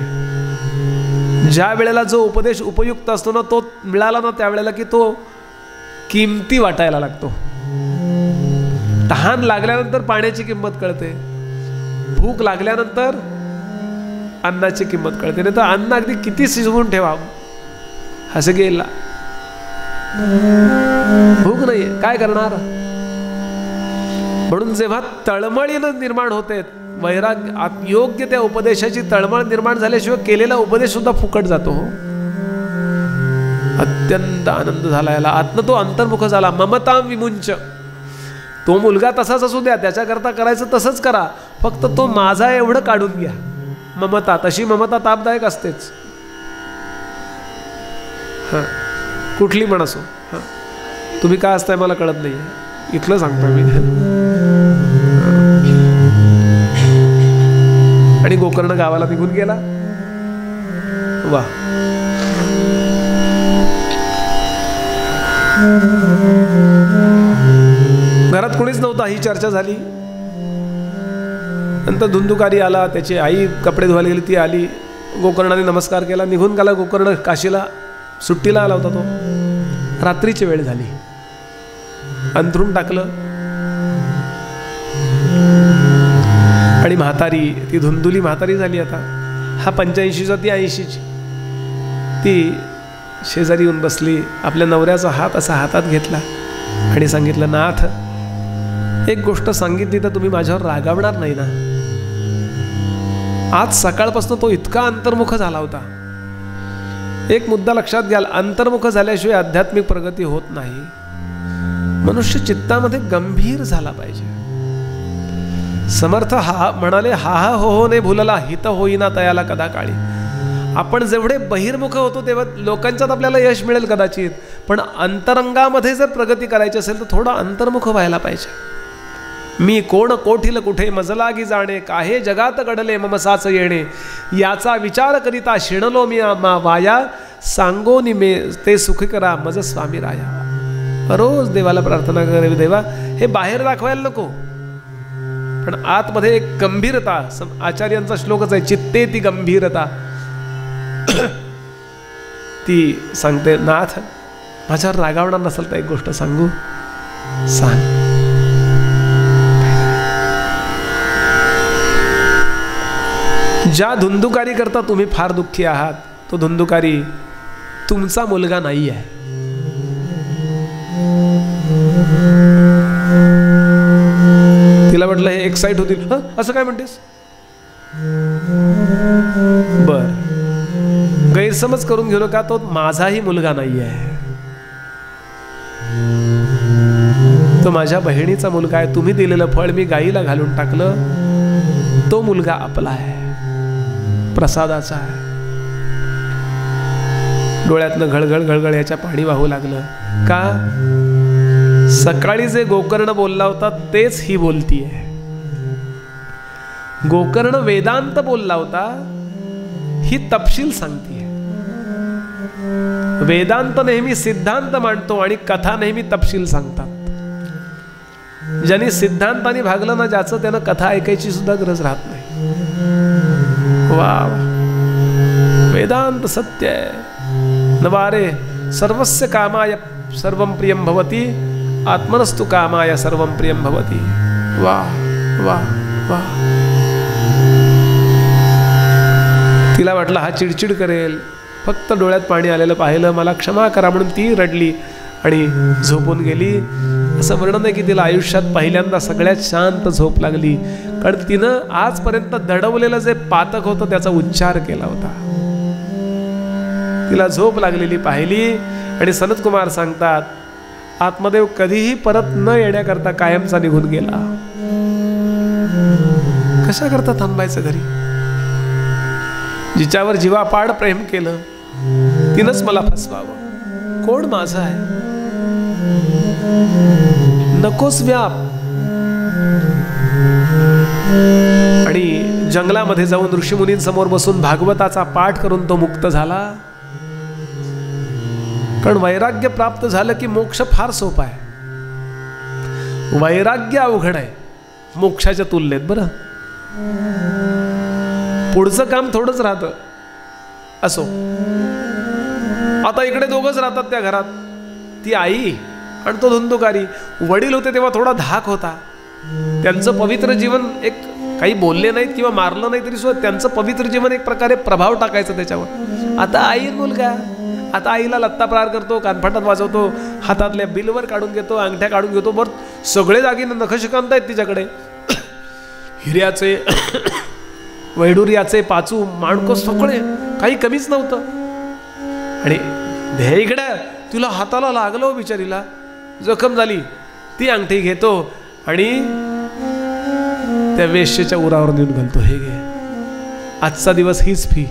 ज्या वेळेला जो उपदेश उपयुक्त असतो ना, तो मिळाला ना त्यावेळेला की तो किमती वाटायला लागतो. तहान लागल्यानंतर पाण्याची किंमत कळते, भूक लागल्यानंतर अन्नाची किंमत कळते. नाही तर अन्न अगदी किती शिजवून ठेवा, हसे गेला, भूक नाहीये, काय करणार. म्हणून जेव्हा तळमळीनं निर्माण होते वैराग्य, योग्य त्या उपदेशाची तळमळ निर्माण झाल्याशिवाय केलेला उपदेश सुद्धा फुकट जातो. अत्यंत आनंद झाला याला. आत्म तो अंतर्मुख झाला. ममताम विमुंच. तो मुलगा तसाच असू द्या, त्याच्याकरता करायचं तसंच करा, फक्त तो माझा एवढं काढून घ्या. ममता, तशी ममता तापदायक असतेच. हां, कुठली पण असो. हां, तुम्ही काय असताय मला कळत नाही, इथलं सांगतो मी. आणि गोकर्ण गावाला निघून गेला. वा, घरात कोणीच नव्हता. ही चर्चा झाली. नंतर धुंदुकारी आला, त्याची आई कपडे धुवायला गेली, ती आली. गोकर्णाने नमस्कार केला, निघून गेला. गोकर्ण काशीला सुट्टीला आला होता तो. रात्रीची वेळ झाली, अंथरून टाकलं. आणि म्हातारी, ती धुंदुली म्हातारी झाली आता. हा 85चा, ती 80ची. ती शेजारी येऊन बसली, आपल्या नवऱ्याचा हात असा हातात घेतला आणि सांगितलं, नाथ, एक गोष्ट सांगितली तर तुम्ही माझ्यावर रागावणार नाही ना. आज सकाळपासून तो इतका अंतर्मुख झाला होता. एक मुद्दा लक्षात घ्याल, अंतर्मुख झाल्याशिवाय आध्यात्मिक प्रगती होत नाही. मनुष्य चित्तामध्ये गंभीर झाला पाहिजे. समर्थ म्हणाले, हा हा हो ने भुलला, हित होईना तयाला कदा काळी. आपण जेवढे बहिर्मुख होतो तेव्हा लोकांच्यात आपल्याला यश मिळेल कदाचित, पण अंतरंगामध्ये जर प्रगती करायची असेल तर थोडं अंतर्मुख व्हायला पाहिजे. मी कोण कोठील कुठे मजलागी जाणे, काहे जगात घडले मम साच येणे, याचा विचार करिता शिणलो मी वाया, सांगोनी मे ते सुखी करा मज स्वामी राया. रोज देवाला प्रार्थना करावी, देवा हे बाहेर दाखवायला नको, पण आतमध्ये एक गंभीरता. आचार्यांचा श्लोकच आहे, चित्ते ती गंभीरता. ती सांगते, नाथ, माझ्यावर रागावणार नसेल तर एक गोष्ट सांगू, सांग. ज्या धुंदुकारी करता तुम्ही फार दुःखी आहात, तो धुंदुकारी तुमचा मुलगा नाही आहे. तिला म्हटलं, हे एक्साइट होतील. असं काय म्हणतेस? बर, गैरसमज करून घेऊ नका, तो माझाही मुलगा नाही आहे, तो माझ्या बहिणीचा मुलगा आहे. तुम्ही दिलेलं फळ मी गाईला घालून टाकलं, तो मुलगा आपला आहे, प्रसादाचा आहे. डोळ्यातनं घळघळ घळघळ याच्या पाणी वाहू लागलं. का? सकाळी जे गोकर्ण बोलला होता तेच ही बोलतीये. गोकर्ण वेदांत बोलला होता, ही तपशील सांगतीये. वेदांत नेहमी सिद्धांत मांडतो आणि कथा नेहमी तपशील सांगतात. ज्यांनी सिद्धांताने भागलं ना ज्याचं, त्यानं कथा ऐकायची सुद्धा गरज राहत नाही. वा, वेदांत सत्य आहे. नवारे सर्वस्य कामाय सर्वं प्रियं भवति, आत्मनस्तु कामाय सर्वं प्रियं भवति. वा वा वा. तिला वाटलं हा चिडचिड करेल, फक्त डोळ्यात पाणी आलेलं पाहिलं, मला क्षमा करा म्हणून ती रडली आणि झोपून गेली. असं वर्णन आहे की तिला आयुष्यात पहिल्यांदा सगळ्यात शांत झोप लागली, कारण तिनं आजपर्यंत दडवलेलं जे पातक होतं त्याचा उच्चार केला होता. तिला झोप लागलेली पाहिली. आणि सनत कुमार सांगतात, आत्मदेव कधीही परत न येण्याकरता कायमचा निघून गेला. कशा करता थांबायचं घरी? जिच्यावर जीवापाड प्रेम केलं तिनंच मला फसवावं. कोण माझं आहे? नकोस व्याप. आणि जंगलामध्ये जाऊन ऋषीमुनींसमोर बसून भागवताचा पाठ करून तो मुक्त झाला. कारण वैराग्य प्राप्त झालं की मोक्ष फार सोपा आहे. वैराग्य अवघड आहे मोक्षाच्या तुलनेत. बरं, पुढचं काम थोडंच राहतं. असो, आता इकडे दोघंच राहतात त्या घरात, ती आई आणि तो धुंदुकारी. वडील होते तेव्हा थोडा धाक होता. त्यांचं पवित्र जीवन, एक काही बोलले नाहीत किंवा मारलं नाही तरी सुद्धा त्यांचं पवित्र जीवन एक प्रकारे प्रभाव टाकायचं त्याच्यावर. आता आई मुलगा, आता आईला लत्ता प्रहार करतो, कानफाटात वाजवतो, हातातल्या बिलवर काढून घेतो, अंगठ्या काढून घेतो. बरं सगळे दागिने नखशिकांत आहेत तिच्याकडे, हिऱ्याचे, वैडुर्याचे, पाचू, माणकं सगळे, काही कमीच नव्हतं. आणि दे इकडे, तिला हाताला लागलो बिचारीला, जखम झाली. ती अंगठी घेतो आणि त्या वेश्येच्या उरावर नेऊन घालतो. हे घे, आजचा दिवस हीच फी.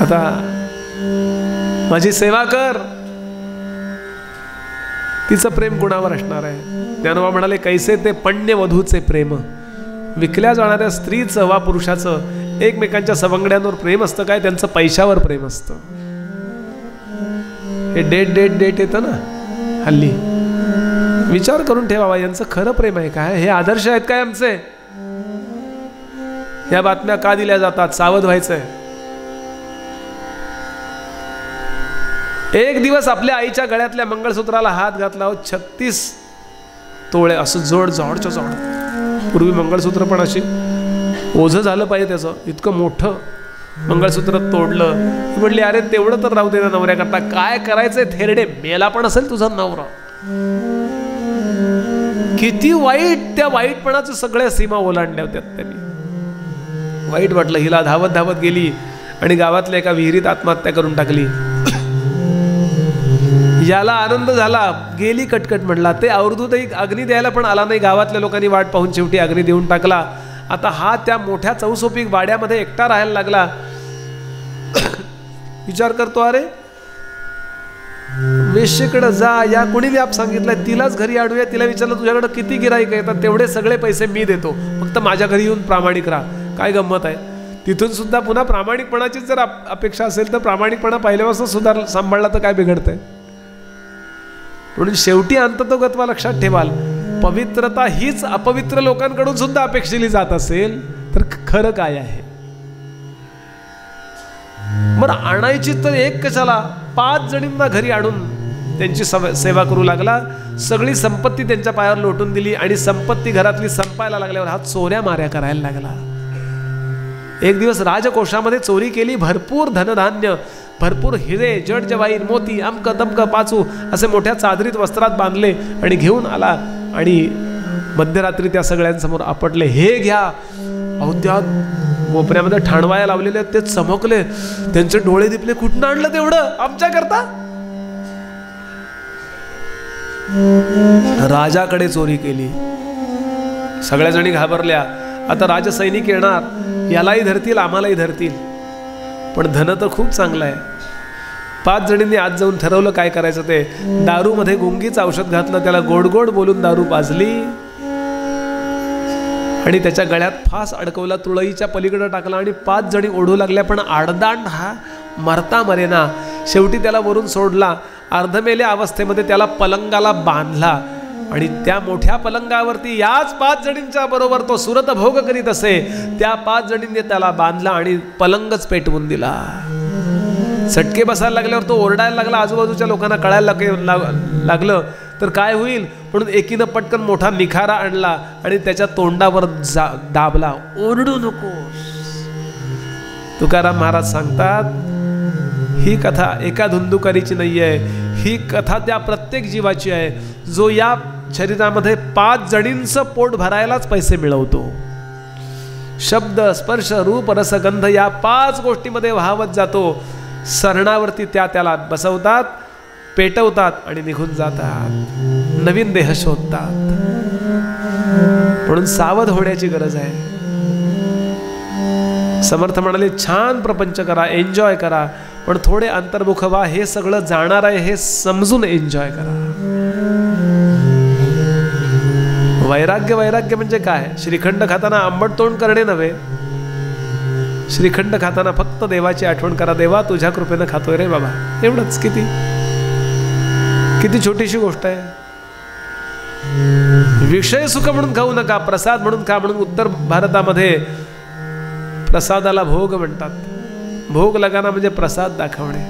आता माझी सेवा कर. तिचं प्रेम गुणावर असणार आहे. ज्ञानोबा म्हणाले, कैसे ते पण्य वधूचे प्रेम. विकल्या जाणाऱ्या स्त्रीचं वा पुरुषाचं एकमेकांच्या सवंगड्यांवर प्रेम असतं काय, त्यांचं पैशावर प्रेम असतं. हे डेट येतं ना हल्ली. विचार करून ठेवावा, यांचं खरं प्रेम आहे काय, हे आदर्श आहेत काय आमचे. या बातम्या का दिल्या जातात, सावध व्हायचंय. एक दिवस आपल्या आईच्या गळ्यातल्या मंगळसूत्राला हात घातला, 36 तोळे, असं जड, जडच्या जड. पूर्वी मंगळसूत्र पण अशी ओझं झालं पाहिजे त्याचं, इतकं मोठं मंगळसूत्र तोडलं. म्हटली, अरे तेवढं तर राहू दे ना नवऱ्याकरता, काय करायचंय थेरडे, मेला पण असेल तुझा नवरा. किती वाईट, त्या वाईटपणाच्या सगळ्या सीमा ओलांडल्या होत्या त्यांनी. वाईट वाटलं हिला. धावत धावत गेली आणि गावातल्या एका विहिरीत आत्महत्या करून टाकली. याला आनंद झाला, गेली कटकट म्हणला. ते अवधूतही अग्नी द्यायला पण आला नाही. गावातल्या लोकांनी वाट पाहून शेवटी अग्नी देऊन टाकला. आता हा त्या मोठ्या चौसोपी वाड्यामध्ये एकटा राहायला लागला. विचार करतो, अरे वेश्येकडे जा, या कोणी व्याप सांगितलाय, तिलाच घरी आणूया. तिला विचारलं, तुझ्याकडे किती गिराईक येतात, तेवढे सगळे पैसे मी देतो, फक्त माझ्या घरी येऊन प्रामाणिक राहा. काय गंमत आहे. तिथून सुद्धा पुन्हा प्रामाणिकपणाचीच जर अपेक्षा असेल तर प्रामाणिकपणा पहिल्यापासून सुद्धा सांभाळला तर काय बिघडतंय. म्हणून शेवटी अंततोगत्वा लक्षात ठेवाल, पवित्रता हीच अपवित्र लोकांकडून सुद्धा अपेक्षिली जात असेल तर खरं काय आहे. बरं आणायची तर एक कशाला, 5 जणींना घरी आणून त्यांची सेवा करू लागला. सगळी संपत्ती त्यांच्या पायावर लोटून दिली आणि संपत्ती घरातली संपायला लागल्यावर हा चोऱ्या माऱ्या करायला लागला. एक दिवस राजकोषामध्ये चोरी केली. भरपूर धनधान्य, भरपूर हिरे, जड जवाहीर, मोती, अमक दमक, पाचू असे मोठ्या चादरीत वस्त्रात बांधले आणि घेऊन आला. आणि मध्यरात्री त्या सगळ्यांसमोर आपटले. हे घ्या. अहो त्या कोपऱ्यामध्ये ठाणवाया लावलेले ते चमकले, त्यांचे डोळे दिपले. कुठून आणलं तेवढं आमच्या करता. राजाकडे चोरी केली. सगळ्या जणी घाबरल्या. आता राजसैनिक येणार, यालाही धरतील आम्हालाही धरतील. पण धन तर खूप चांगलं आहे. 5 जणींनी आज जाऊन ठरवलं काय करायचं ते. दारूमध्ये गुंगीचं औषध घातलं, त्याला गोड गोड बोलून दारू पाजली आणि त्याच्या गळ्यात फास अडकवला, तुळईच्या पलीकडे टाकला आणि 5 जणी ओढू लागल्या. पण आडदांड हा मरता मरेना. शेवटी त्याला वरून सोडला. अर्धमेल्या अवस्थेमध्ये त्याला पलंगाला बांधला आणि त्या मोठ्या पलंगावरती याच 5 जणींच्या बरोबर तो सुरत भोग करीत असे. त्या 5 जणींनी त्याला बांधला आणि पलंगच पेटवून दिला. चटके बसायला लागल्यावर तो ओरडायला लागला. आजूबाजूच्या लोकांना कळायला लागलं तर काय होईल म्हणून एकीनं पटकन मोठा निखारा आणला आणि त्याच्या तोंडावर दाबला. ओरडू नको. तुकाराम महाराज सांगतात, ही कथा एका धुंदुकारीची नाही आहे. ही कथा त्या प्रत्येक जीवाची आहे जो या शरीरामध्ये 5 जणींचं पोट भरायलाच पैसे मिळवतो. शब्द, स्पर्श, रूप, रस, गंध या 5 गोष्टीमध्ये वाहवत जातो. सरणावरती त्याला बसवतात, पेटवतात आणि निघून जातात. नवीन देह शोधतात. म्हणून सावध होण्याची गरज आहे. समर्थ म्हणाले, छान प्रपंच करा, एन्जॉय करा, पण थोडे अंतर्मुख व्हा. हे सगळं जाणार आहे हे समजून एन्जॉय करा. वैराग्य म्हणजे काय? श्रीखंड खाताना आंबट तोंड करणे नव्हे. श्रीखंड खाताना फक्त देवाची आठवण करा. देवा तुझ्या कृपेनं खातोय रे बाबा, एवढंच. किती छोटीशी गोष्ट आहे. विषय सुख म्हणून खाऊ नका, प्रसाद म्हणून खा. म्हणून उत्तर भारतामध्ये प्रसादाला भोग म्हणतात. भोग लगाना म्हणजे प्रसाद दाखवणे.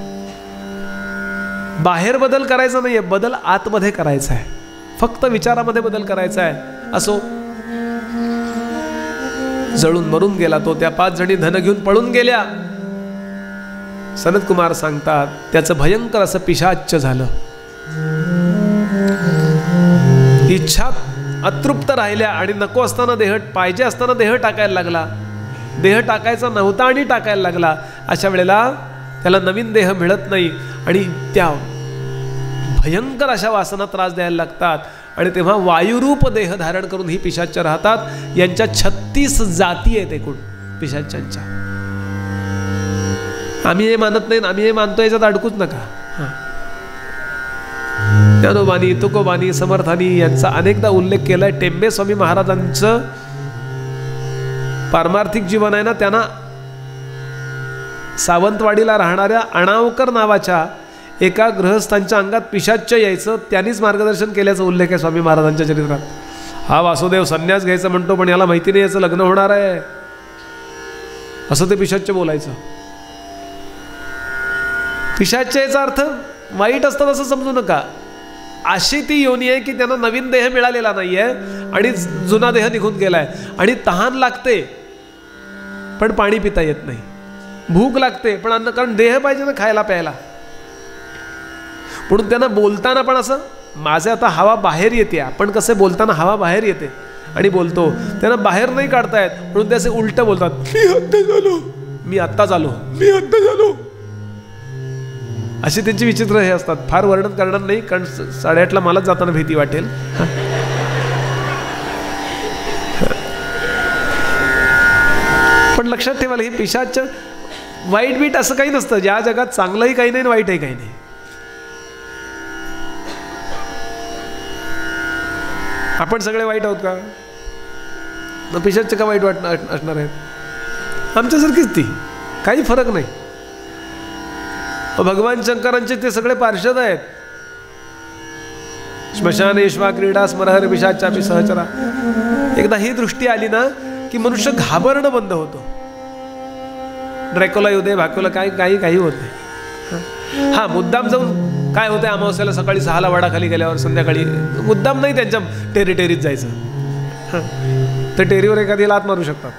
बाहेर बदल करायचा नाहीये, बदल आतमध्ये करायचा आहे. फक्त विचारामध्ये बदल करायचा आहे. असो, जळून मरून गेला तो. त्या 5 जणी धन घेऊन पळून गेल्या. सनत कुमार सांगतात त्याचं भयंकर असं पिशाच्य झालं. इच्छा अतृप्त राहिल्या आणि नको असताना देह, पाहिजे असताना देह टाकायला लागला. देह टाकायचा नव्हता आणि टाकायला लागला. अशा वेळेला त्याला नवीन देह मिळत नाही आणि त्या भयंकर अशा वासना त्रास द्यायला लागतात. आणि तेव्हा वायुरूप देह धारण करून ही पिशाच्य राहतात. यांच्या 36 जाती आहेत एकूण पिशाच्यांच्या. आम्ही हे मानत नाही, आम्ही हे मानतो, याच्यात अडकूच नका. ज्ञानोबानी, तुकोबानी, समर्थानी यांचा अनेकदा उल्लेख केलाय. टेंबे स्वामी महाराजांचं पारमार्थिक जीवन आहे ना, त्यांना सावंतवाडीला राहणाऱ्या अणावकर नावाच्या एका गृहस्थांच्या अंगात पिशाच्य यायचं, त्यांनीच मार्गदर्शन केल्याचा उल्लेख आहे स्वामी महाराजांच्या चरित्रात. हा वासुदेव संन्यास घ्यायचं म्हणतो, पण याला माहिती नाही याचं लग्न होणार आहे, असं ते पिशाच्य बोलायचं. पिशाच्य याचा अर्थ वाईट असतात असं समजू नका. अशी ती योनी आहे की त्यांना नवीन देह मिळालेला नाहीये आणि जुना देह निघून गेलाय. आणि तहान लागते पण पाणी पिता येत नाही. भूक लागते पण अन्न, कारण देह पाहिजे ना खायला प्यायला. म्हणून त्यांना बोलताना पण असं, माझे आता हवा बाहेर येते. आपण कसं बोलताना हवा बाहेर येते आणि बोलतो, त्यांना बाहेर नाही काढतायत म्हणून ते असे उलट बोलतात. मी आत्ता झालो, मी आत्ता झालो, मी आत्ता झालो. अशी त्यांची विचित्र हे असतात. फार वर्णन करणार नाही, कारण 8:30ला मलाच जाताना भीती वाटेल. पण लक्षात ठेवायला, ही पिशाच्य वाईट बीट असं काही नसतं. ज्या जगात चांगलंही काही नाही, वाईटही काही नाही. आपण सगळे वाईट आहोत का? पिशाच्य का वाईट असणार आहेत? आमच्यासारखीच ती, काही फरक नाही. भगवान शंकरांचे ते सगळे पार्षद आहेत. श्मशान येश्वा क्रीडा स्मरहर पिशाचापि सहचरा. एकदा ही दृष्टी आली ना की मनुष्य घाबरणं बंद होतो. ड्रॅक्युला येऊ दे, भाक्युला काही होत नाही. हा, मुद्दाम जाऊन काय होतंय, अमावस्याला सकाळी 6ला वडाखाली गेल्यावर संध्याकाळी मुद्दाम नाही त्यांच्या टेरिटरीत जायचं. तर टेरीवर एखादी लात मारू शकतात.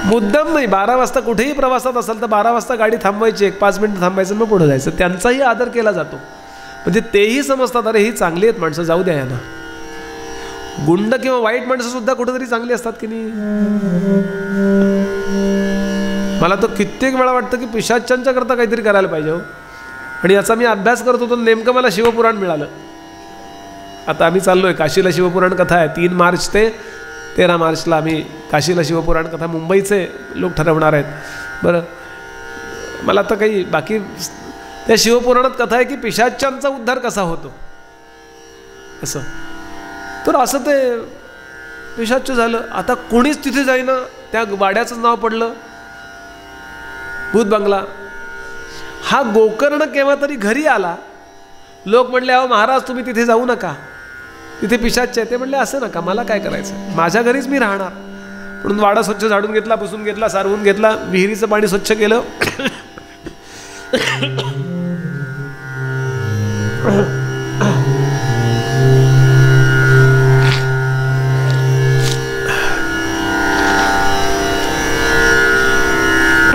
मुद्दाम नाही. 12 वाजता कुठेही प्रवासात असेल तर 12 वाजता गाडी थांबवायची, 1-5 मिनिटं थांबायचं, मग पुढे जायचं. त्यांचाही आदर केला जातो. म्हणजे तेही समजतात, अरे ही चांगली आहेत माणसं, जाऊ द्या यांना. गुंड किंवा वाईट माणसं सुद्धा कुठेतरी चांगली असतात की नाही. मला तर कित्येक वेळा वाटतं की पिशाच्यांच्या करता काहीतरी करायला पाहिजे. आणि याचा मी अभ्यास करत होतो, नेमकं मला शिवपुराण मिळालं. आता आम्ही चाललोय काशीला. शिवपुराण कथा आहे 3 मार्च ते 13 मार्चला आम्ही काशीला शिवपुराण कथा, मुंबईचे लोक ठरवणार आहेत. बरं, मला आता काही बाकी, त्या शिवपुराणात कथा आहे की पिशाच्यांचा उद्धार कसा होतो असं. तर असं ते पिशाच्य झालं. आता कोणीच तिथे जाईना. त्या वाड्याचं नाव पडलं भूत बंगला. हा गोकर्ण केव्हा तरी घरी आला. लोक म्हणले, अहो महाराज तुम्ही तिथे जाऊ नका, तिथे पिशाच्य आहे. ते म्हणले असं नका, मला काय करायचं, माझ्या घरीच मी राहणार. म्हणून वाडा स्वच्छ झाडून घेतला, पुसून घेतला, सारवून घेतला, विहिरीचं पाणी स्वच्छ केलं.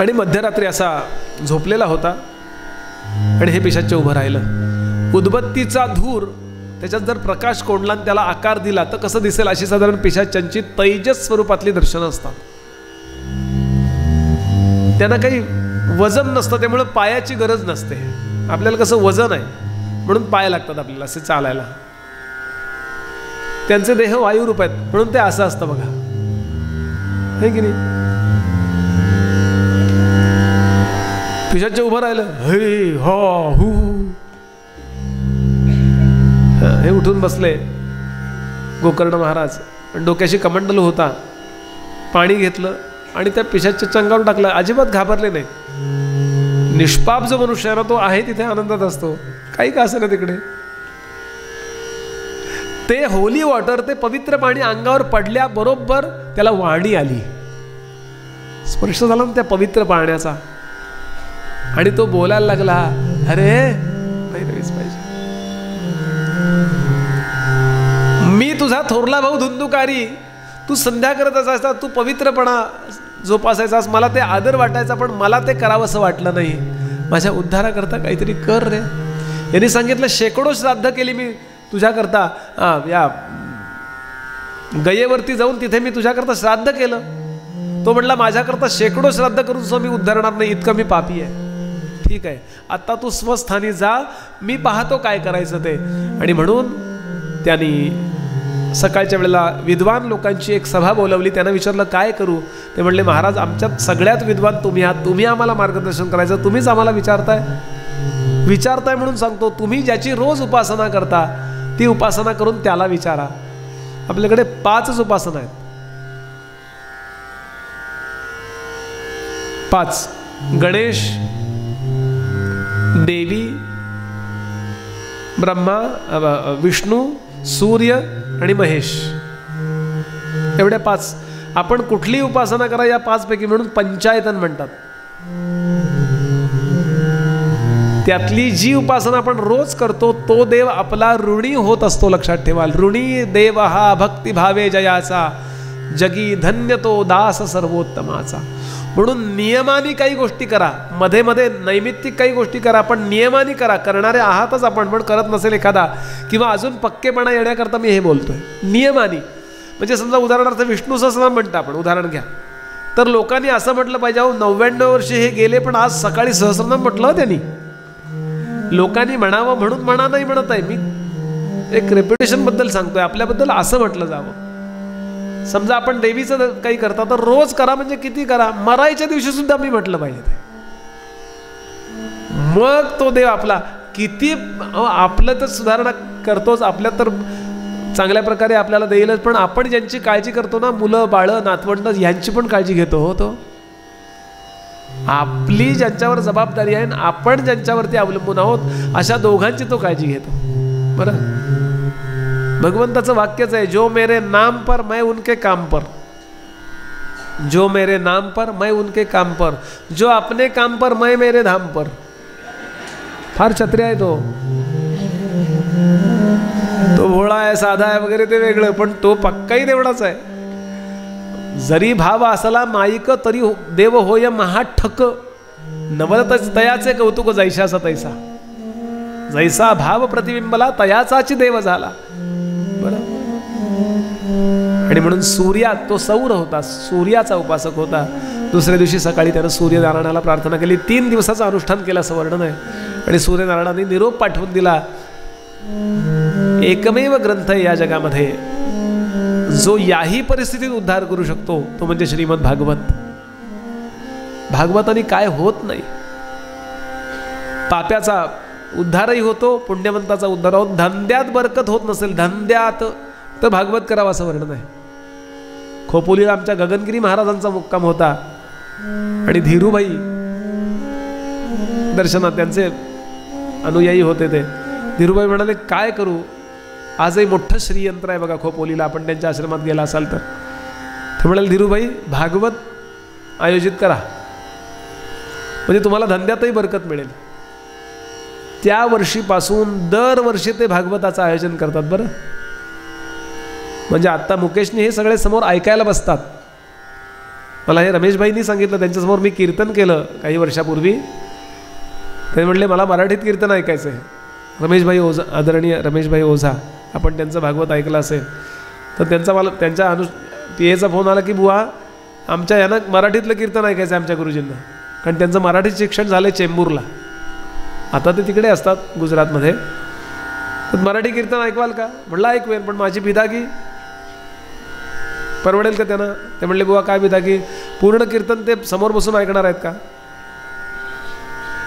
आणि मध्यरात्री असा झोपलेला होता आणि हे पिशाच्य उभं राहिलं. उदबत्तीचा धूर, त्याच्यात जर प्रकाश कोंडला आणि त्याला आकार दिला तर कसं दिसेल, अशी साधारण पिशाच्यांची तेजस स्वरूपातली दर्शनं असतात. त्यांना काही वजन नसतं, त्यामुळे पायाची गरज नसते. आपल्याला कसं वजन आहे म्हणून पाय लागतात आपल्याला असे चालायला. त्यांचे देह वायुरूप आहेत म्हणून ते असं असतं बघा, हे की नाही. पिशाच्य उभं राहिलं, हे हो हू, हे उठून बसले. गोकर्ण महाराज डोक्याशी कमंडलू होता, पाणी घेतलं आणि त्या पिशाच्च्या अंगावर टाकलं. अजिबात घाबरले नाही. निष्पाप जो मनुष्य आहे ना, तो आहे तिथे आनंदात असतो, काही का असे ना तिकडे. ते होली वॉटर, ते पवित्र पाणी अंगावर पडल्याबरोबर त्याला वाणी आली, स्पर्श झाला ना त्या पवित्र पाण्याचा, आणि तो बोलायला लागला, अरे भैरवीच पाहिजे, मी तुझा थोरला भाऊ धुंदुकारी, तू संध्या करत असायचा, तू पवित्रपणा जोपासायचास, मला ते आदर वाटायचा, पण मला ते करावंसं वाटलं नाही, माझ्या उद्धाराकरता काहीतरी कर रे. यांनी सांगितलं, शेकडो श्राद्ध केली मी तुझ्याकरता, या गयेवरती जाऊन तिथे मी तुझ्याकरता श्राद्ध केलं. तो म्हटला, माझ्याकरता शेकडो श्राद्ध करून सुद्धा मी उद्धारणार नाही, इतकं मी पापी आहे. ठीक आहे, आता तू स्वस्थानी जा, मी पाहतो काय करायचं ते. आणि म्हणून त्यांनी सकाळच्या वेळेला विद्वान लोकांची एक सभा बोलवली. त्यांना विचारलं, काय करू? ते म्हणले, महाराज, आमच्यात सगळ्यात विद्वान तुम्ही आहात, तुम्ही आम्हाला मार्गदर्शन करायचं, तुम्हीच आम्हाला विचारताय म्हणून सांगतो, तुम्ही ज्याची रोज उपासना करता ती उपासना करून त्याला विचारा. आपल्याकडे 5 उपासना आहेत, 5: गणेश, देवी, ब्रह्मा, विष्णू, सूर्य आणि महेश, एवढ्या 5. आपण कुठली उपासना करा या 5 पैकी, म्हणून पंचायतन म्हणतात. त्यातली जी उपासना आपण रोज करतो तो देव आपला ऋणी होत असतो, लक्षात ठेवा. ऋणी देव हा भक्तिभावे जयाचा, जगी धन्य तो दास सर्वोत्तमाचा. म्हणून नियमाने काही गोष्टी करा, मध्ये मध्ये नैमित्तिक काही गोष्टी करा, पण नियमाने करा. करणारे आहातच आपण, पण करत नसेल एखादा, किंवा अजून पक्केपणा येण्याकरता मी हे बोलतोय, नियमाने. म्हणजे समजा उदाहरणार्थ विष्णू सहस्रनाम म्हणता आपण, उदाहरण घ्या, तर लोकांनी असं म्हटलं पाहिजे, 99 वर्षे हे गेले पण आज सकाळी सहस्रनाम म्हटलं त्यांनी. लोकांनी म्हणावं म्हणून म्हणा नाही म्हणत आहे मी, एक रेप्युटेशन बद्दल सांगतोय, आपल्याबद्दल असं म्हटलं जावं. समजा आपण देवीचं काही करता तर रोज करा, म्हणजे किती करा, मरायच्या दिवशी सुद्धा मी म्हटलं पाहिजे ते. मग तो देव आपला किती, आपलं तर सुधारणा करतोच, आपल्या तर चांगल्या प्रकारे आपल्याला देईलच, पण आपण ज्यांची काळजी करतो ना, मुलं बाळं नातवंड, यांची पण काळजी घेतो. हो, तो आपली ज्यांच्यावर जबाबदारी आहे, आपण ज्यांच्यावरती अवलंबून आहोत, अशा दोघांची तो काळजी घेतो. बरं, भगवंताचं वाक्यच आहे, जो मेरे नाम पर मैं उनके काम पर, जो मेरे नाम पर मैं उनके काम पर, जो अपने काम पर मैं मेरे धाम पर. फार छत्री आहे तो भोळा आहे, साधा आहे वगैरे, ते वेगळं, पण तो पक्काही तेवढाच आहे. जरी भाव असला माईक तरी देव होय महाठक, नवलतच तयाचे कौतुक जैशाचा तैसा, जैसा भाव प्रतिबिंबला तयाचाची देव झाला. बरं, आणि म्हणून सूर्यात तो सौर होता, सूर्याचा उपासक होता. दुसऱ्या दिवशी सकाळी त्यानं सूर्यनारायणाला प्रार्थना केली, 3 दिवसाचं अनुष्ठान केलं असं वर्णन आहे. आणि सूर्यनारायणाने निरोप पाठवून दिला. एकमेव ग्रंथ आहे या जगामध्ये जो याही परिस्थितीत उद्धार करू शकतो, तो म्हणजे श्रीमद भागवत. भागवताने काय होत नाही, पाप्याचा उद्धारही होतो, पुण्यवंताचा उद्धार होतो. धंद्यात बरकत होत नसेल, धंद्यात, तर भागवत करावं असं वर्णन आहे. खोपोलीला आमच्या गगनगिरी महाराजांचा मुक्काम होता, आणि धीरूभाई दर्शनात त्यांचे अनुयायी होते. ते धीरूभाई म्हणाले, काय करू, आजही मोठं श्रीयंत्र आहे बघा खोपोलीला, आपण त्यांच्या आश्रमात गेला असाल तर. ते म्हणाले, धीरूभाई भागवत आयोजित करा, म्हणजे तुम्हाला धंद्यातही बरकत मिळेल. त्या वर्षीपासून दरवर्षी ते भागवताचं आयोजन करतात. बरं, म्हणजे आत्ता मुकेशने हे सगळे समोर ऐकायला बसतात. मला हे रमेशभाईंनी सांगितलं, त्यांच्यासमोर मी कीर्तन केलं काही वर्षापूर्वी. ते म्हणले, मला मराठीत कीर्तन ऐकायचं आहे. रमेशभाई ओझा, आदरणीय रमेशभाई ओझा, आपण त्यांचं भागवत ऐकलं असेल तर त्यांच्या PAचा फोन आला की, बुवा आमच्या यानं मराठीतलं कीर्तन ऐकायचं आहे आमच्या गुरुजींना, कारण त्यांचं मराठी शिक्षण झालं चेंबूरला, आता ते तिकडे असतात गुजरातमध्ये. तर मराठी कीर्तन ऐकवाल का? म्हटलं ऐकवेन, पण माझी बिदागी परवडेल का त्यांना? ते म्हणले, बुवा काय बिदागी, पूर्ण कीर्तन ते समोर बसून ऐकणार आहेत का?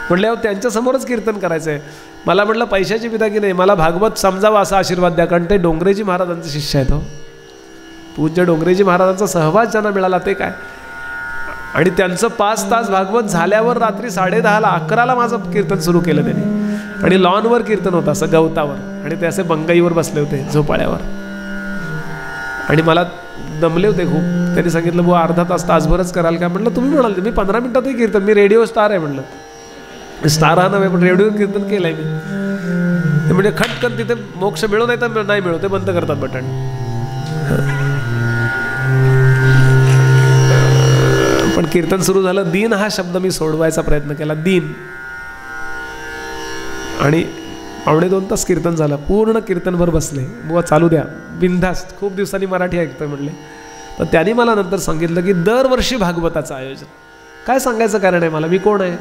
म्हटलं, त्यांच्या समोरच कीर्तन करायचं आहे. मला म्हटलं, पैशाची बिदागी नाही, मला भागवत समजावं असा आशीर्वाद द्या, कारण ते डोंगरेजी महाराजांचे शिष्य आहेत. हो, पूज्य डोंगरेजी महाराजांचा सहवास ज्यांना मिळाला ते काय. आणि त्यांचं 5 तास भागवत झाल्यावर रात्री 10:30ला 11ला माझं कीर्तन सुरू केलं त्यांनी. आणि लॉनवर कीर्तन होतं असं गवतावर, आणि ते असे बंगईवर बसले होते झोपाळ्यावर, आणि मला दमले होते खूप. त्यांनी सांगितलं बुवा अर्धा तास तासभरच कराल का? म्हटलं तुम्ही म्हणाल मी 15 मिनिटातही कीर्तन, मी रेडिओ स्टार आहे म्हटलं. स्टार हा नव्हे पण रेडिओ कीर्तन केलंय मी. ते म्हणजे खटकन तिथे मोक्ष मिळू नाही तर नाही मिळू, ते बंद करतात बटन. पण कीर्तन सुरू झालं, दीन हा शब्द मी सोडवायचा प्रयत्न केला, दीन. आणि 1.5-2 तास कीर्तन झालं, पूर्ण कीर्तनभर बसले. बुवा चालू द्या बिनधास्त, खूप दिवसांनी मराठी ऐकतोय म्हणले. तर त्यांनी मला नंतर सांगितलं की दरवर्षी भागवताचं आयोजन. काय सांगायचं कारण आहे मला, मी कोण आहे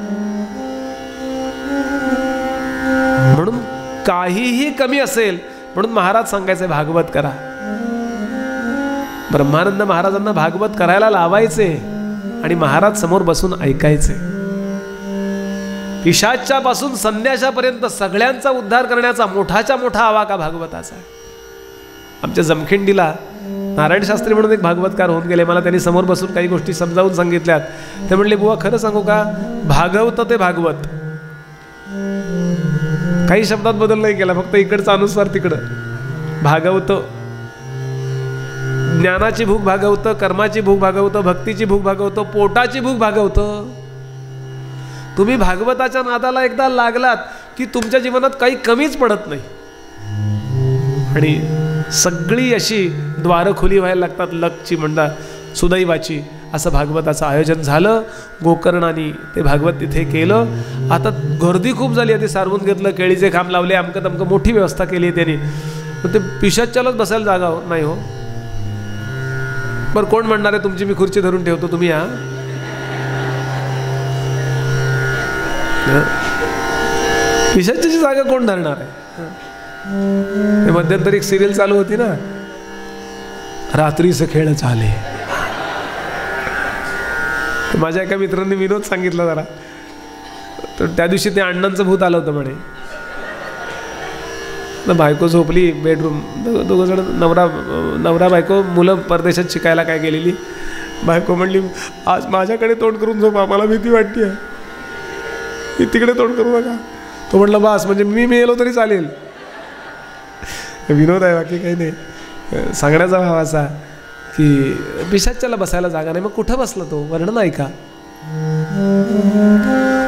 म्हणून काहीही कमी असेल म्हणून महाराज सांगायचे भागवत करा. ब्रह्मानंद महाराजांना भागवत करायला लावायचे आणि महाराज समोर बसून ऐकायचे. पिशाच्यापासून संन्याशापर्यंत सगळ्यांचा उद्धार करण्याचा मोठाच्या मोठा आवाका भागवताचा. आमच्या जमखिंडीला नारायण शास्त्री म्हणून एक भागवतकार होऊन गेले. मला त्यांनी समोर बसून काही गोष्टी समजावून सांगितल्यात. ते म्हणले बुवा खरं सांगू का, भागवत ते भागवत काही शब्दात बदल नाही केला, फक्त इकडचा अनुस्वार तिकडं. भागवत ज्ञानाची भूक भागवतं, कर्माची भूक भागवतं, भक्तीची भूक भागवतं, पोटाची भूक भागवतं. तुम्ही भागवताच्या नादाला एकदा लागलात की तुमच्या जीवनात काही कमीच पडत नाही आणि सगळी अशी द्वारं खुली व्हायला लागतात, लकची म्हणता सुदैवाची. असं भागवताचं आयोजन झालं. गोकर्णाने ते भागवत तिथे केलं. आता गर्दी खूप झाली, आधी सारवून घेतलं, केळीचे खांब लावले, अमकं तमकं मोठी व्यवस्था केली त्यांनी. पण ते पिशाच्यालाच बसायला जागा नाही हो. बरं कोण म्हणणार आहे तुमची मी खुर्ची धरून ठेवतो, तुम्ही या. पिशाच्याची जागा कोण धरणार आहे? मध्यंतरी एक सिरियल चालू होती ना, रात्रीचे खेळ झाले. माझ्या एका मित्रांनी विनोद सांगितला जरा. तर त्या दिवशी ते अण्णांचं भूत आलं होतं म्हणे. बायको झोपली बेडरूम, दोघं जण नवरा बायको, मुलं परदेशात शिकायला काय गेलेली. बायको म्हणली आज माझ्याकडे तोंड करून झोपा, मला भीती वाटते, तिकडे तोंड करू नका. तो म्हटलं बास, म्हणजे मी मेलो तरी चालेल. विनोद आहे, बाकी काही नाही. सांगण्याचा भाव असा की पिशाच्याला बसायला जागा नाही. मग कुठं बसला तो, वर्णन ऐका.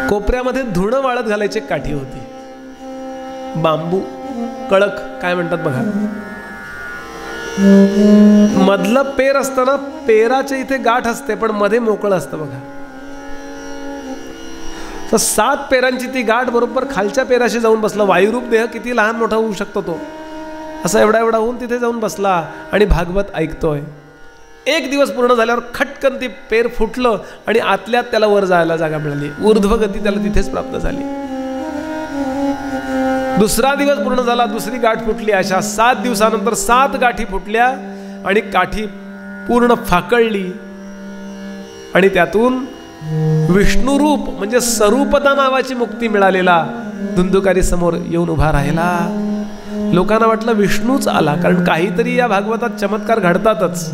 कोपऱ्यामध्ये धुणं वाळत घालायची एक काठी होती, बांबू कळक काय म्हणतात बघा. मधलं पेर असताना पेराच्या इथे गाठ असते पण मध्ये मोकळं असतं बघा. तर 7 पेरांची ती गाठ बरोबर खालच्या पेराशी जाऊन बसला. वायुरूप देह किती लहान मोठा होऊ शकतो तो, असा एवढा एवढा होऊन तिथे जाऊन बसला आणि भागवत ऐकतोय. 1 दिवस पूर्ण झाल्यावर खटकन ती पेर फुटलं आणि आतल्यात त्याला वर जायला जागा मिळाली. ऊर्ध्वगती त्याला तिथेच प्राप्त झाली. दुसरा दिवस पूर्ण झाला, दुसरी गाठ फुटली. अशा 7 दिवसानंतर 7 गाठी फुटल्या आणि काठी पूर्ण फाकळली आणि त्यातून विष्णुरूप म्हणजे स्वरूपता नावाची मुक्ती मिळालेला धुंदुकारी समोर येऊन उभा राहिला. लोकांना वाटलं विष्णूच आला, कारण काहीतरी या भागवतात चमत्कार घडतातच,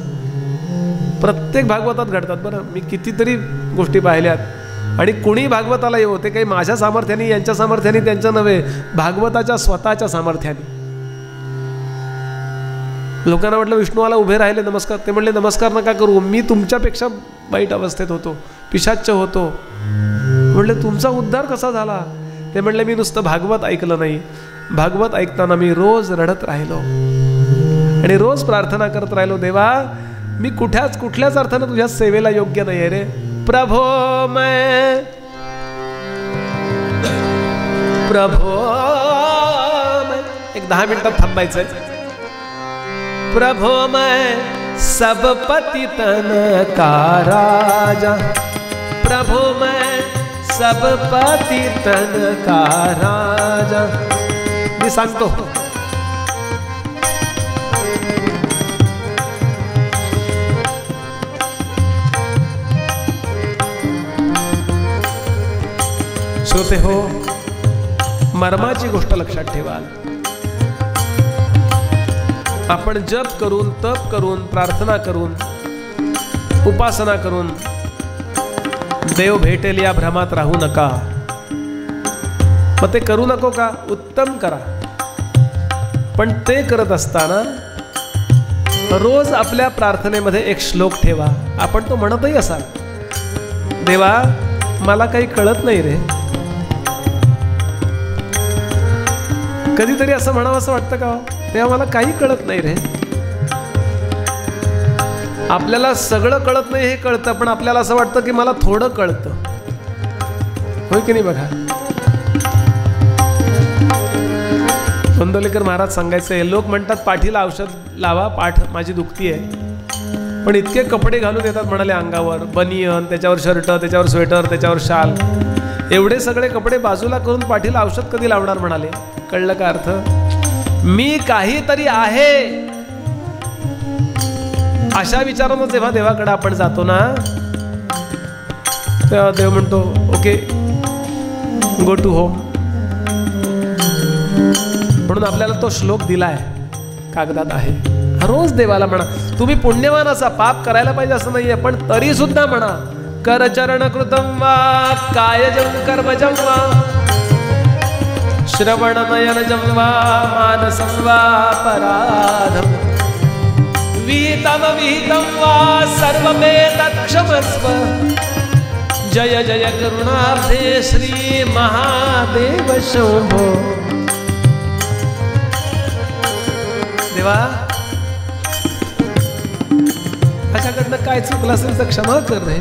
प्रत्येक भागवतात घडतात. बरं मी कितीतरी गोष्टी पाहिल्यात आणि कुणी भागवताला येऊ, ते काही माझ्या सामर्थ्याने यांच्या सामर्थ्याने त्यांच्या नव्हे, भागवताच्या स्वतःच्या सामर्थ्याने. लोकांना वाटलं विष्णूला उभे राहिले नमस्कार, ते म्हणले नमस्कार नका करू, मी तुमच्यापेक्षा वाईट अवस्थेत होतो, पिशाच्य होतो. म्हणले तुमचा उद्धार कसा झाला? ते म्हणले मी नुसतं भागवत ऐकलं नाही, भागवत ऐकताना मी रोज रडत राहिलो आणि रोज प्रार्थना करत राहिलो, देवा मी कुठल्याच अर्थानं तुझ्या सेवेला योग्य नाही आहे रे प्रभो. मैं एक 10 मिनिटात थांबायचंय. प्रभो मैं सब पतितन का राजा, प्रभो मैं सब पतितन का राजा. मी सांगतो श्रोते हो, मर्माची गोष्ट लक्षात ठेवाल. आपण जप करून, तप करून, प्रार्थना करून, उपासना करून देव भेटेल या भ्रमात राहू नका. मग ते करू नको का? उत्तम करा, पण ते करत असताना रोज आपल्या प्रार्थनेमध्ये एक श्लोक ठेवा. आपण तो म्हणतही असाल, देवा मला काही कळत नाही रे. कधीतरी असं म्हणावं असं वाटतं का? तेव्हा मला काही कळत नाही रे. आपल्याला सगळं कळत नाही हे कळतं, पण आपल्याला असं वाटतं की मला थोडं कळतं. होय की नाही? बघा, गोंदवलेकर महाराज सांगायचे, लोक म्हणतात पाठीला औषध लावा, पाठ माझी दुखती आहे, पण इतके कपडे घालून येतात म्हणाले अंगावर, बनियन, त्याच्यावर शर्ट, त्याच्यावर स्वेटर, त्याच्यावर शाल, एवढे सगळे कपडे बाजूला करून पाठीला औषध कधी लावणार म्हणाले. कळलं का अर्थ? मी काहीतरी आहे अशा विचारानं जेव्हा देवाकडे आपण जातो ना, तेव्हा देव म्हणतो ओके गो टू होम. म्हणून आपल्याला तो श्लोक दिलाय, कागदात आहे. रोज देवाला म्हणा. तुम्ही पुण्यवान असा, पाप करायला पाहिजे असं नाहीये, पण तरी सुद्धा म्हणा, कर चरण कृतम वा कायजं कर्मजं वा श्रवण नयनजं वा मानसं वा पराधं विहितं विहितं वा सर्वमेतत् क्षमस्व. जय जय करुणाब्धे श्री महादेव शंभो. देवा माझ्याकडनं काय चुकलं असेल तर क्षमा कर रे.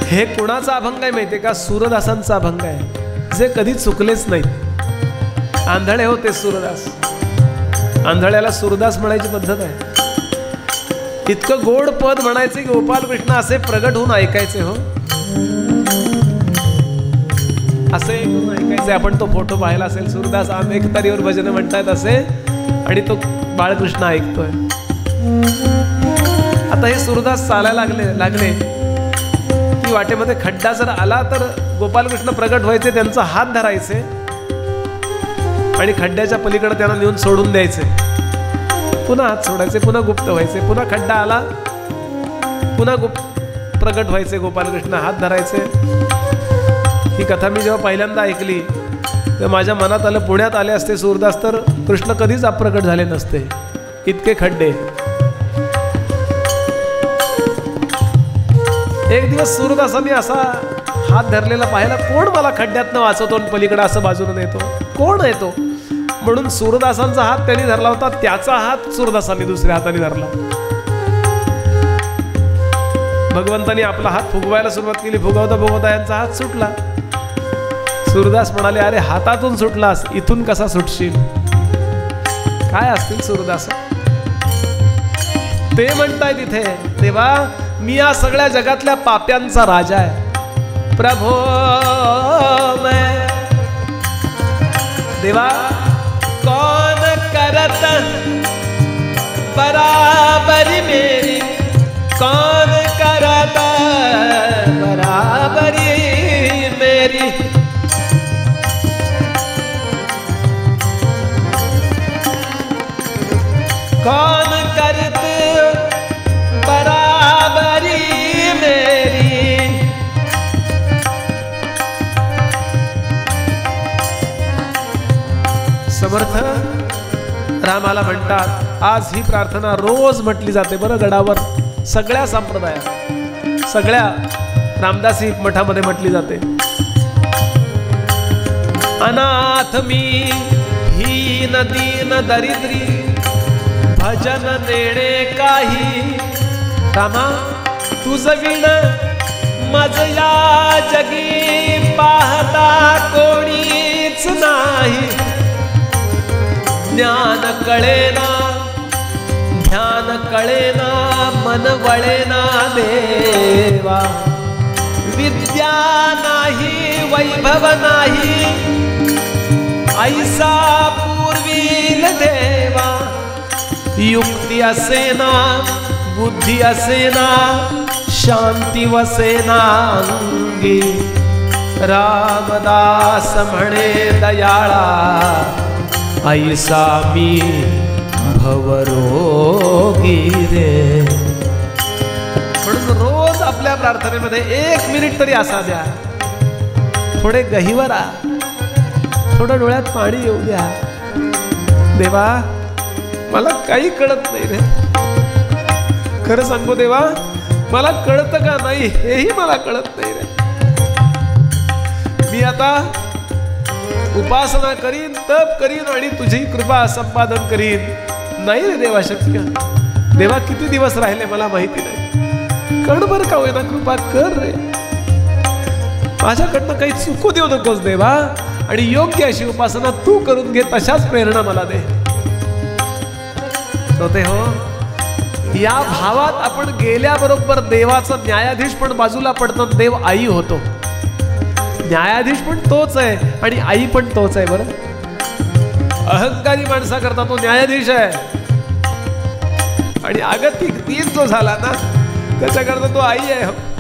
हे कोणाचा अभंग आहे माहितीये का? सूरदासांचा अभंग आहे, जे कधी चुकलेच नाहीत. आंधळे होते सूरदास, आंधळ्याला सूरदास म्हणायची पद्धत आहे. इतकं गोड पद म्हणायचे की गोपाल कृष्ण असे प्रगट होऊन ऐकायचे. हो, असे ऐकायचे. आपण तो फोटो पाहिला असेल, सूरदास एकतारीवर भजन म्हणतायत असे, आणि तो बाळकृष्ण ऐकतोय. आता हे सूरदास चालायला लागले की वाटेमध्ये खड्डा जर आला तर गोपालकृष्ण प्रगट व्हायचे, त्यांचा हात धरायचे आणि खड्ड्याच्या पलीकडे त्यांना नेऊन सोडून द्यायचे. पुन्हा हात सोडायचे, पुन्हा गुप्त व्हायचे, पुन्हा खड्डा आला, पुन्हा प्रगट व्हायचे गोपालकृष्ण, हात धरायचे. ही कथा मी जेव्हा पहिल्यांदा ऐकली तर माझ्या मनात आलं, पुण्यात आले असते सूरदास तर कृष्ण कधीच अप्रगट झाले नसते. इतके खड्डे. एक दिवस सूरदासांनी असा हात धरलेला पाहिला, कोण मला खड्ड्यातनं वाचवतो आणि पलीकडे असं बाजूने नेतो, कोण आहे तो? म्हणून सूरदासांचा हात त्यांनी धरला होता, त्याचा हात सूरदासांनी दुसऱ्या हाताने धरला. भगवंतांनी आपला हात फुगवायला सुरुवात केली. फुगवता फुगवता यांचा हात सुटला. सूरदास म्हणाले, अरे हातातून सुटलास, इथून कसा सुटशील? काय असतील सूरदास? ते म्हणताय तिथे, देवा मी या सगळ्या जगातल्या पाप्यांचा राजा आहे. प्रभो मैं देवा कौन करत बराबरी मेरी, कौन करत बराबरी मेरी. कौन करत बराबरी मेरी. समर्थ रामाला म्हणतात, आज ही प्रार्थना रोज म्हटली जाते बरं गडावर, सगळ्या संप्रदायात, सगळ्या रामदासी मठामध्ये म्हटली जाते. अनाथ मी हीन दीन दरिद्री भजन नेणे काही. रामा तुझ विण मज या जगी पाहता कोणीच नाही. ज्ञान कळेना ध्यान कळेना मन वळेना देवा. विद्या नाही वैभव नाही ऐसा पूर्वील देवा. युक्ती असेना बुद्धी असेना शांती वसेना अंगी. रामदास म्हणे दयाळा ऐसा मी भवरोगी रे. म्हणून रोज आपल्या प्रार्थनेमध्ये 1 मिनिट तरी असा द्या, थोडे गहिवर आ, थोडं डोळ्यात पाणी येऊ द्या. देवा मला काही कळत नाही रे, खरं सांगू देवा, मला कळतं का नाही हेही मला कळत नाही रे. मी आता उपासना करीन, तप करीन आणि तुझी कृपा संपादन करीन. नाही रे देवा शक्य. देवा किती दिवस राहिले मला माहिती नाही, कणभर का होईना कृपा कर रे. माझ्याकडनं काही चुकू देऊ नकोस देवा, आणि योग्य अशी उपासना तू करून घे, तशाच प्रेरणा मला दे. होते हो. या भावात आपण गेल्याबरोबर देवाचा न्यायाधीश पण बाजूला पडतो, देव आई होतो. न्यायाधीश पण तोच आहे आणि आई पण तोच आहे. बरं, अहंकारी माणसा करता तो न्यायाधीश आहे, आणि आगतिक तीन जो झाला ना त्याच्याकरता तो आई आहे.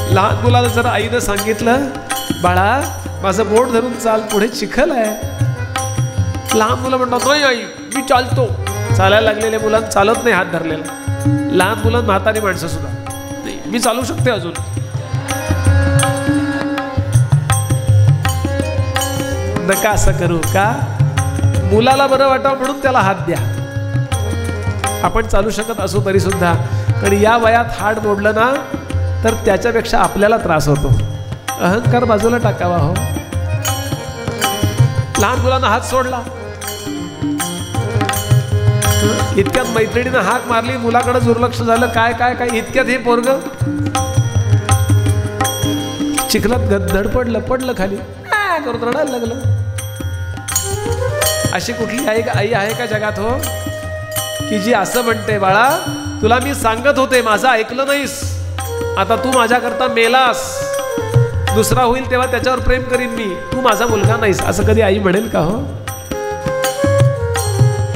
लहान मुलाला जर आईनं सांगितलं, बाळा माझं बोट धरून चाल, पुढे चिखल आहे. लहान मुलं म्हणतात, नाही आई मी चालतो. चालायला लागलेल्या मुलांना चालत नाही हात धरलेला. लहान मुलं, म्हातारी माणसं सुद्धा, नाही मी चालू शकते अजून. नका असं करू. का? मुलाला बरं वाटावं म्हणून त्याला हात द्या. आपण चालू शकत असू तरी सुद्धा, कारण या वयात हाड मोडलं ना तर त्याच्यापेक्षा आपल्याला त्रास होतो. अहंकार बाजूला टाकावा हो. लहान मुलांना हात सोडला, इतक्यात मैत्रिणीनं हाक मारली, मुलाकडे दुर्लक्ष झालं. काय काय काय इतक्यात हे पोरग चिखलात धडपडलं, पडलं खाली, करून रडायला लागलं. अशी कुठली आई आहे का जगात हो की जी असं म्हणते, बाळा तुला मी सांगत होते, माझं ऐकलं नाहीस, आता तू माझ्याकरता मेलास, दुसरा होईल तेव्हा त्याच्यावर प्रेम करीन मी, तू माझा मुलगा नाहीस. असं कधी आई म्हणेल का हो?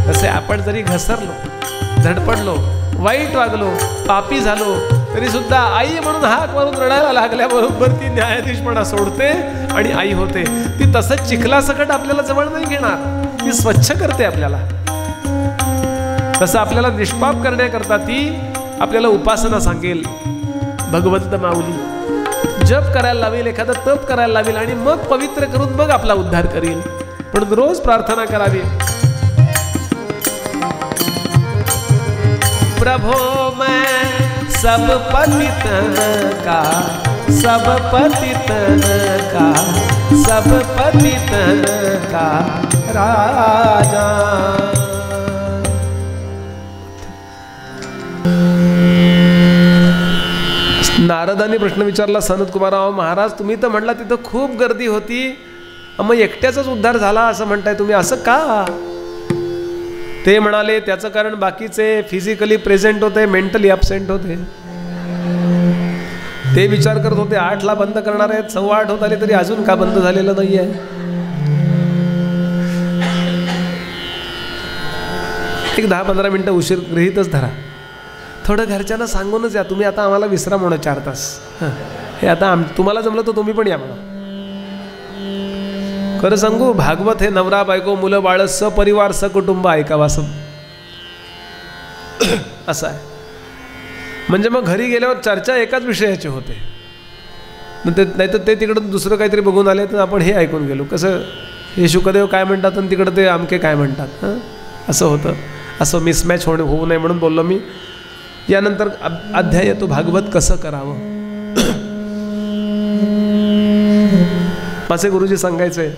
तसे आपण जरी घसरलो, धडपडलो, वाईट वागलो, पापी झालो, तरी सुद्धा आई म्हणून हाक मारून रडायला लागल्याबरोबर ती न्यायाधीशपणा सोडते आणि आई होते. ती तसंच चिखलासकट आपल्याला जवळ नाही घेणार, ती स्वच्छ करते आपल्याला. तसं आपल्याला निष्पाप करण्याकरता ती आपल्याला उपासना सांगेल, भगवंत माऊली जप करायला लावेल, एखादं तप करायला लावेल, आणि मग पवित्र करून मग आपला उद्धार करेल. पण रोज प्रार्थना करावी, प्रभो मैं सब पतितन का, सब पतितन का, सब पतितन का राजा. नारदांनी प्रश्न विचारला, सनत कुमारराव महाराज तुम्ही तर म्हणला तिथं खूप गर्दी होती, मग एकट्याचाच उद्धार झाला असं म्हणताय तुम्ही, असं का? ते म्हणाले त्याचं कारण बाकीचे फिजिकली प्रेझेंट होते, मेंटली ॲबसेंट होते. ते विचार करत होते 8ला बंद करणार आहेत, 8:15 होत आले तरी अजून का बंद झालेलं नाही आहे. एक 10-15 मिनिटं उशीर गृहीतच धरा. थोडं घरच्यांना सांगूनच या, तुम्ही आता आम्हाला विश्राम म्हणा 4 तास. हे आता तुम्हाला जमलं तर तुम्ही पण या म्हणा. खरं सांगू, भागवत हे नवरा बायको मुलं बाळ सपरिवार सकुटुंब ऐकावं असं आहे. म्हणजे मग घरी गेल्यावर चर्चा एकाच विषयाची होते, नाही तर ते तिकडं दुसरं काहीतरी बघून आले तर आपण हे ऐकून गेलो. कसं हे शुकदेव काय म्हणतात आणि तिकडं ते आमके काय म्हणतात, असं होतं. असं मिसमॅच होऊ नये म्हणून बोललो मी. यानंतर अध्याय येतो भागवत कसं करावं. माझे गुरुजी सांगायचे,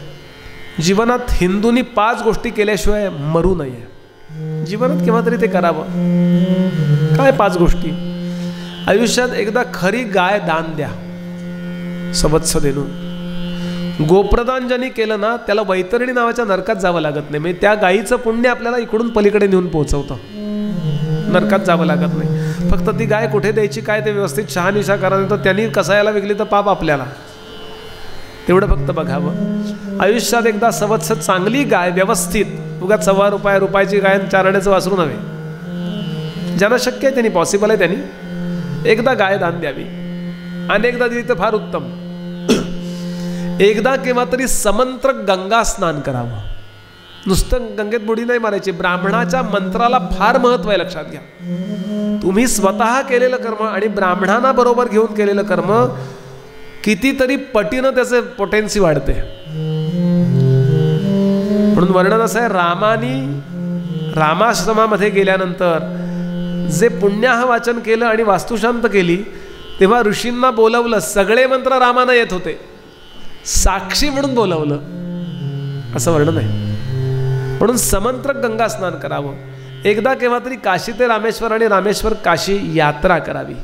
जीवनात हिंदूंनी 5 गोष्टी केल्याशिवाय मरू नये. जीवनात केव्हा तरी ते करावं. काय 5 गोष्टी? आयुष्यात एकदा खरी गाय दान द्या, सवत्स देणून. गोप्रदान ज्यांनी केलं ना त्याला वैतरणी नावाच्या नरकात जावं लागत नाही. म्हणजे त्या गायीचं पुण्य आपल्याला इकडून पलीकडे नेऊन पोहोचवतं, नरकात जावं लागत नाही. फक्त ती गाय कुठे द्यायची काय ते व्यवस्थित शहानिशा करा, नाही तर त्यांनी कसायला विकली तर पाप आपल्याला. तेवढं फक्त बघावं. आयुष्यात एकदा सवत्स चांगली गाय व्यवस्थित, उगाच ₹1.25 रुपयाची गाय 4 आण्याचं वासरू नव्हे, ज्यांना शक्य आहे त्यांनी, पॉसिबल आहे त्यांनी एकदा गाय दान द्यावी. अनेकदा दिली तर फार उत्तम. एकदा केव्हा तरी समंत्र गंगा स्नान करावं. नुसतं गंगेत बुडी नाही मारायची, ब्राह्मणाच्या मंत्राला फार महत्त्व आहे, लक्षात घ्या. तुम्ही स्वतः केलेलं कर्म आणि ब्राह्मणांना बरोबर घेऊन केलेलं कर्म कितीतरी पटीनं त्याचे पोटेन्सी वाढते. म्हणून वर्णन असं आहे, रामाश्रमामध्ये गेल्यानंतर जे पुण्याह वाचन केलं आणि वास्तुशांत केली तेव्हा ऋषींना बोलवलं. सगळे मंत्र रामानं येत होते, साक्षी म्हणून बोलवलं असं वर्णन आहे. म्हणून समंत्रक गंगा स्नान करावं. एकदा केव्हा तरी काशी ते रामेश्वर आणि रामेश्वर काशी यात्रा करावी.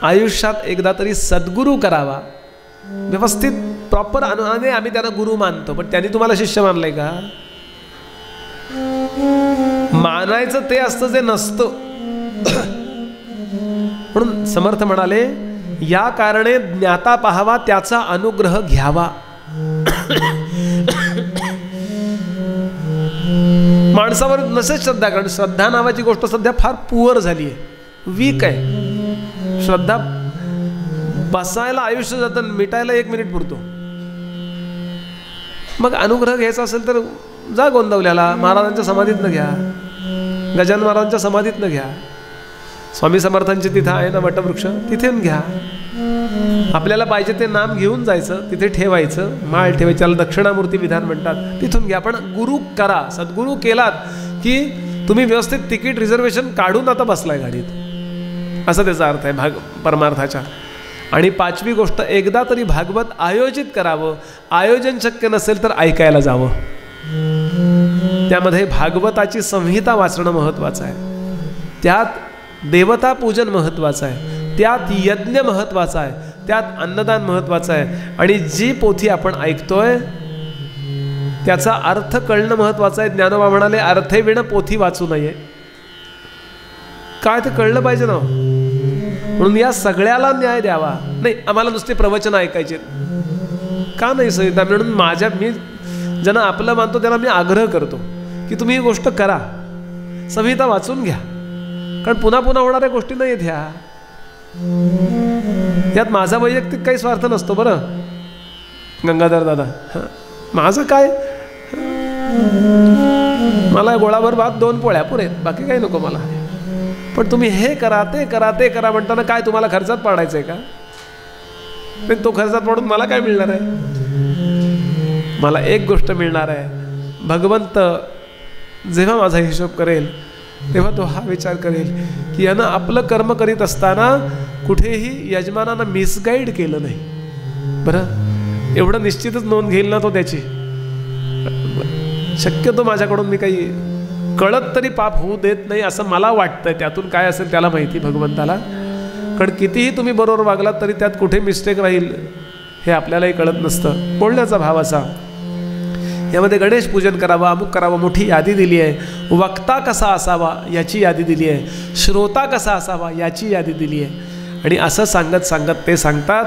आयुष्यात एकदा तरी सद्गुरू करावा व्यवस्थित प्रॉपर. आणि आम्ही त्यांना गुरु मानतो, पण त्यांनी तुम्हाला शिष्य मानलंय का? मानायचं ते असतं जे नसतं. म्हणून समर्थ म्हणाले, या कारणे ज्ञाता पाहावा त्याचा अनुग्रह घ्यावा. माणसावर नसेल श्रद्धा, कारण श्रद्धा नावाची गोष्ट सध्या फार पुअर झाली आहे, वीक आहे. श्रद्धा बसायला आयुष्य जातं, मिटायला 1 मिनिट पुरतो. मग अनुग्रह घ्यायचा असेल तर जा गोंदवल्याला, महाराजांच्या समाधीतनं घ्या, गजानन महाराजांच्या समाधीतनं घ्या, स्वामी समर्थांची तिथं आहे ना वटवृक्ष, तिथे घ्या. आपल्याला पाहिजे ते नाम घेऊन जायचं, तिथे ठेवायचं, माळ ठेवायची, त्याला दक्षिणामूर्ती विधान म्हणतात, तिथून घ्या. पण गुरु करा. सद्गुरू केलात की तुम्ही व्यवस्थित तिकीट रिझर्वेशन काढून आता बसलाय गाडीत, असं त्याचा अर्थ आहे परमार्थाच्या. आणि 5वी गोष्ट, एकदा तरी भागवत आयोजित करावं. आयोजन शक्य नसेल तर ऐकायला जावं. त्यामध्ये भागवताची संहिता वाचणं महत्त्वाचं आहे, त्यात देवता पूजन महत्त्वाचं आहे, त्यात यज्ञ महत्त्वाचा आहे, त्यात अन्नदान महत्त्वाचं आहे. आणि जी पोथी आपण ऐकतोय त्याचा अर्थ कळणं महत्त्वाचं आहे. ज्ञानोबा म्हणाले, अर्थेविण पोथी वाचू नये. काय ते कळलं पाहिजे ना. म्हणून या सगळ्याला न्याय द्यावा. नाही आम्हाला नुसते प्रवचन ऐकायचे का नाही संहिता. म्हणून मी ज्यांना आपलं मानतो त्यांना मी आग्रह करतो की तुम्ही ही गोष्ट करा, संहिता वाचून घ्या, कारण पुन्हा पुन्हा होणाऱ्या गोष्टी नाही आहेत ह्या. यात माझा वैयक्तिक काही स्वार्थ नसतो बरं गंगाधर दादा. माझं काय, मला गोळाभर भात 2 पोळ्या पुरेत, बाकी काही नको मला. पण तुम्ही हे करा ते करा ते करा म्हणताना काय तुम्हाला खर्चात पाडायचं आहे का? पण तो खर्चात पाडून मला काय मिळणार आहे? मला एक गोष्ट मिळणार आहे, भगवंत जेव्हा माझा हिशोब करेल तेव्हा तो हा विचार करेल की यानं आपलं कर्म करीत असताना कुठेही यजमानांना मिसगाईड केलं नाही. बरं एवढं निश्चितच नोंद घेईल ना तो त्याची. शक्यतो माझ्याकडून मी काही कळत तरी पाप होऊ देत नाही असं मला वाटतंय. त्यातून काय असेल त्याला माहिती भगवंताला. कारण कितीही तुम्ही बरोबर वागलात तरी त्यात कुठे मिस्टेक राहील हे आपल्यालाही कळत नसतं. बोलण्याचा भाव असा. यामध्ये गणेश पूजन करावं, अमुक करावं, मोठी यादी दिली आहे. वक्ता कसा असावा याची यादी दिली आहे, श्रोता कसा असावा याची यादी दिली आहे. आणि असं सांगत सांगत ते सांगतात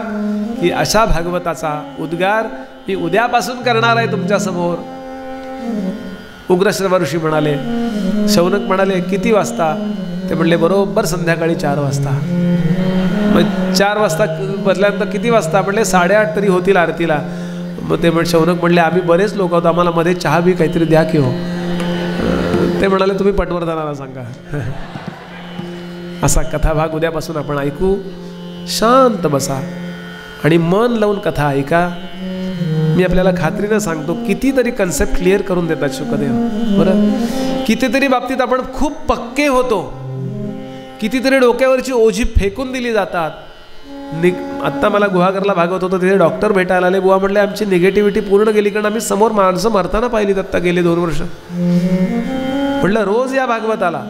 की अशा भागवताचा उद्गार मी उद्यापासून करणार आहे तुमच्यासमोर. उग्रश्रवा ऋषी म्हणाले, शौनक म्हणाले किती वाजता? ते म्हणले बरोबर संध्याकाळी 4 वाजता. मग 4 वाजता बदल्यानंतर किती वाजता? म्हणले 8:30 तरी होतील आरतीला. मग ते शौनक म्हणले आम्ही बरेच लोक आहोत, आम्हाला मध्ये चहा बी काहीतरी द्या की हो. ते म्हणाले तुम्ही पटवर्धनाला सांगा. असा कथाभाग उद्यापासून आपण ऐकू. शांत बसा आणि मन लावून कथा ऐका. मी आपल्याला खात्रीनं सांगतो कितीतरी कन्सेप्ट क्लिअर करून देतात शुकदेव. बरं कितीतरी बाबतीत आपण खूप पक्के होतो, कितीतरी डोक्यावरची ओझी फेकून दिली जातात. आत्ता मला गुहागरला भागवत होतं, तिथे डॉक्टर भेटायला आले. बुवा म्हणले आमची निगेटिव्हिटी पूर्ण गेली, कारण आम्ही समोर माणसं मरताना पाहिलीत आत्ता गेले 2 वर्ष. म्हटलं रोज या भागवताला.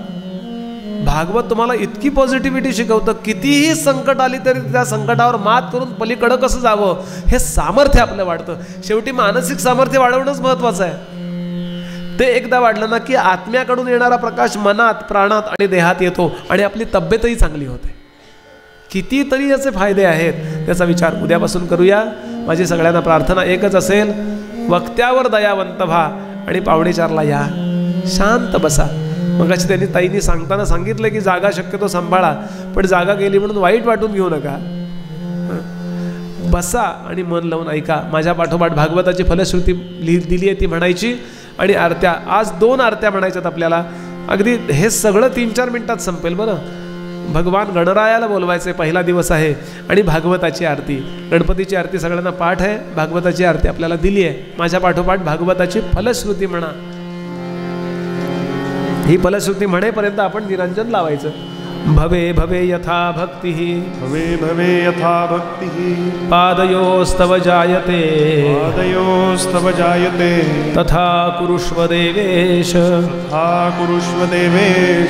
भागवत तुम्हाला इतकी पॉझिटिव्हिटी शिकवतं, कितीही संकट आली तरी त्या संकटावर मात करून पलीकडं कसं जावं हे सामर्थ्य आपलं वाढतं. शेवटी मानसिक सामर्थ्य वाढवणंच महत्त्वाचं आहे. ते एकदा वाढलं ना की आत्म्याकडून येणारा प्रकाश मनात, प्राणात आणि देहात येतो आणि आपली तब्येतही चांगली होते. कितीतरी याचे फायदे आहेत, त्याचा विचार उद्यापासून करूया. माझी सगळ्यांना प्रार्थना एकच असेल, वक्त्यावर दयावंत व्हा आणि 4:45ला या. शांत बसा. मगाशी त्यांनी ताईंनी सांगताना सांगितलं की जागा शक्यतो सांभाळा, पण जागा गेली म्हणून वाईट वाटून घेऊ नका. बसा आणि मन लावून ऐका. माझ्या पाठोपाठ भागवताची फलश्रुती दिली आहे ती म्हणायची आणि आरत्या. आज 2 आरत्या म्हणायच्यात आपल्याला. अगदी हे सगळं 3-4 मिनिटात संपेल बरं. भगवान गणरायाला बोलवायचे, पहिला दिवस आहे आणि भागवताची आरती. गणपतीची आरती सगळ्यांना पाठ आहे, भागवताची आरती आपल्याला दिली आहे. माझ्या पाठोपाठ भागवताची फलश्रुती म्हणा. ही फलश्रुती म्हणेपर्यंत आपण निरंजन लावायचं. भवे भवे यथा भक्ति, भवे भवे यथा भक्तिः, पादयोस्तव जायते, पादयोस्तव जायते, तथा कुरुष्व देवेश, तथा कुरुष्व देवेश.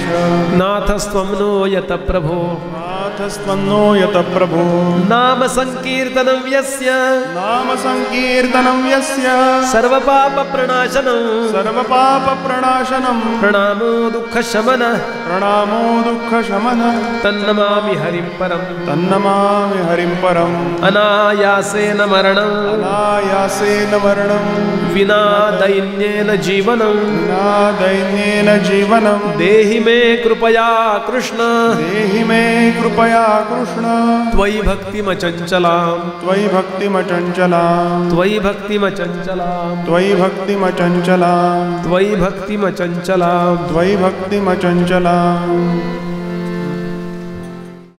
नाथस्त्वं नो यत प्रभो, नाथस्त्वन्नो यत प्रभो. नाम संकीर्तनं यस्य, नाम संकीर्तनं यस्य, सर्वपाप प्रणाशनं, सर्वपाप प्रणाशनं, प्रणामो दुःखशमनः, प्रणामो दुःखशमनः, तन्नमामि हरिं परं, तन्नमामि हरिं परम्. अनायासेन मरणं, अनायासेन मरणं, विना दैन्येन जीवनं, विना दैन्येन जीवनं. देहि मे कृपया कृष्ण, देहि मे कृपया कृष्ण. त्वयि भक्तिमचञ्चलां, त्वयि भक्तिमचञ्चलां, त्वयि भक्तिमचञ्चलां, त्वयि भक्तिमचञ्चलां, त्वयि भक्तिमचञ्चलां. त्वयि भक्तिमचञ्चलां.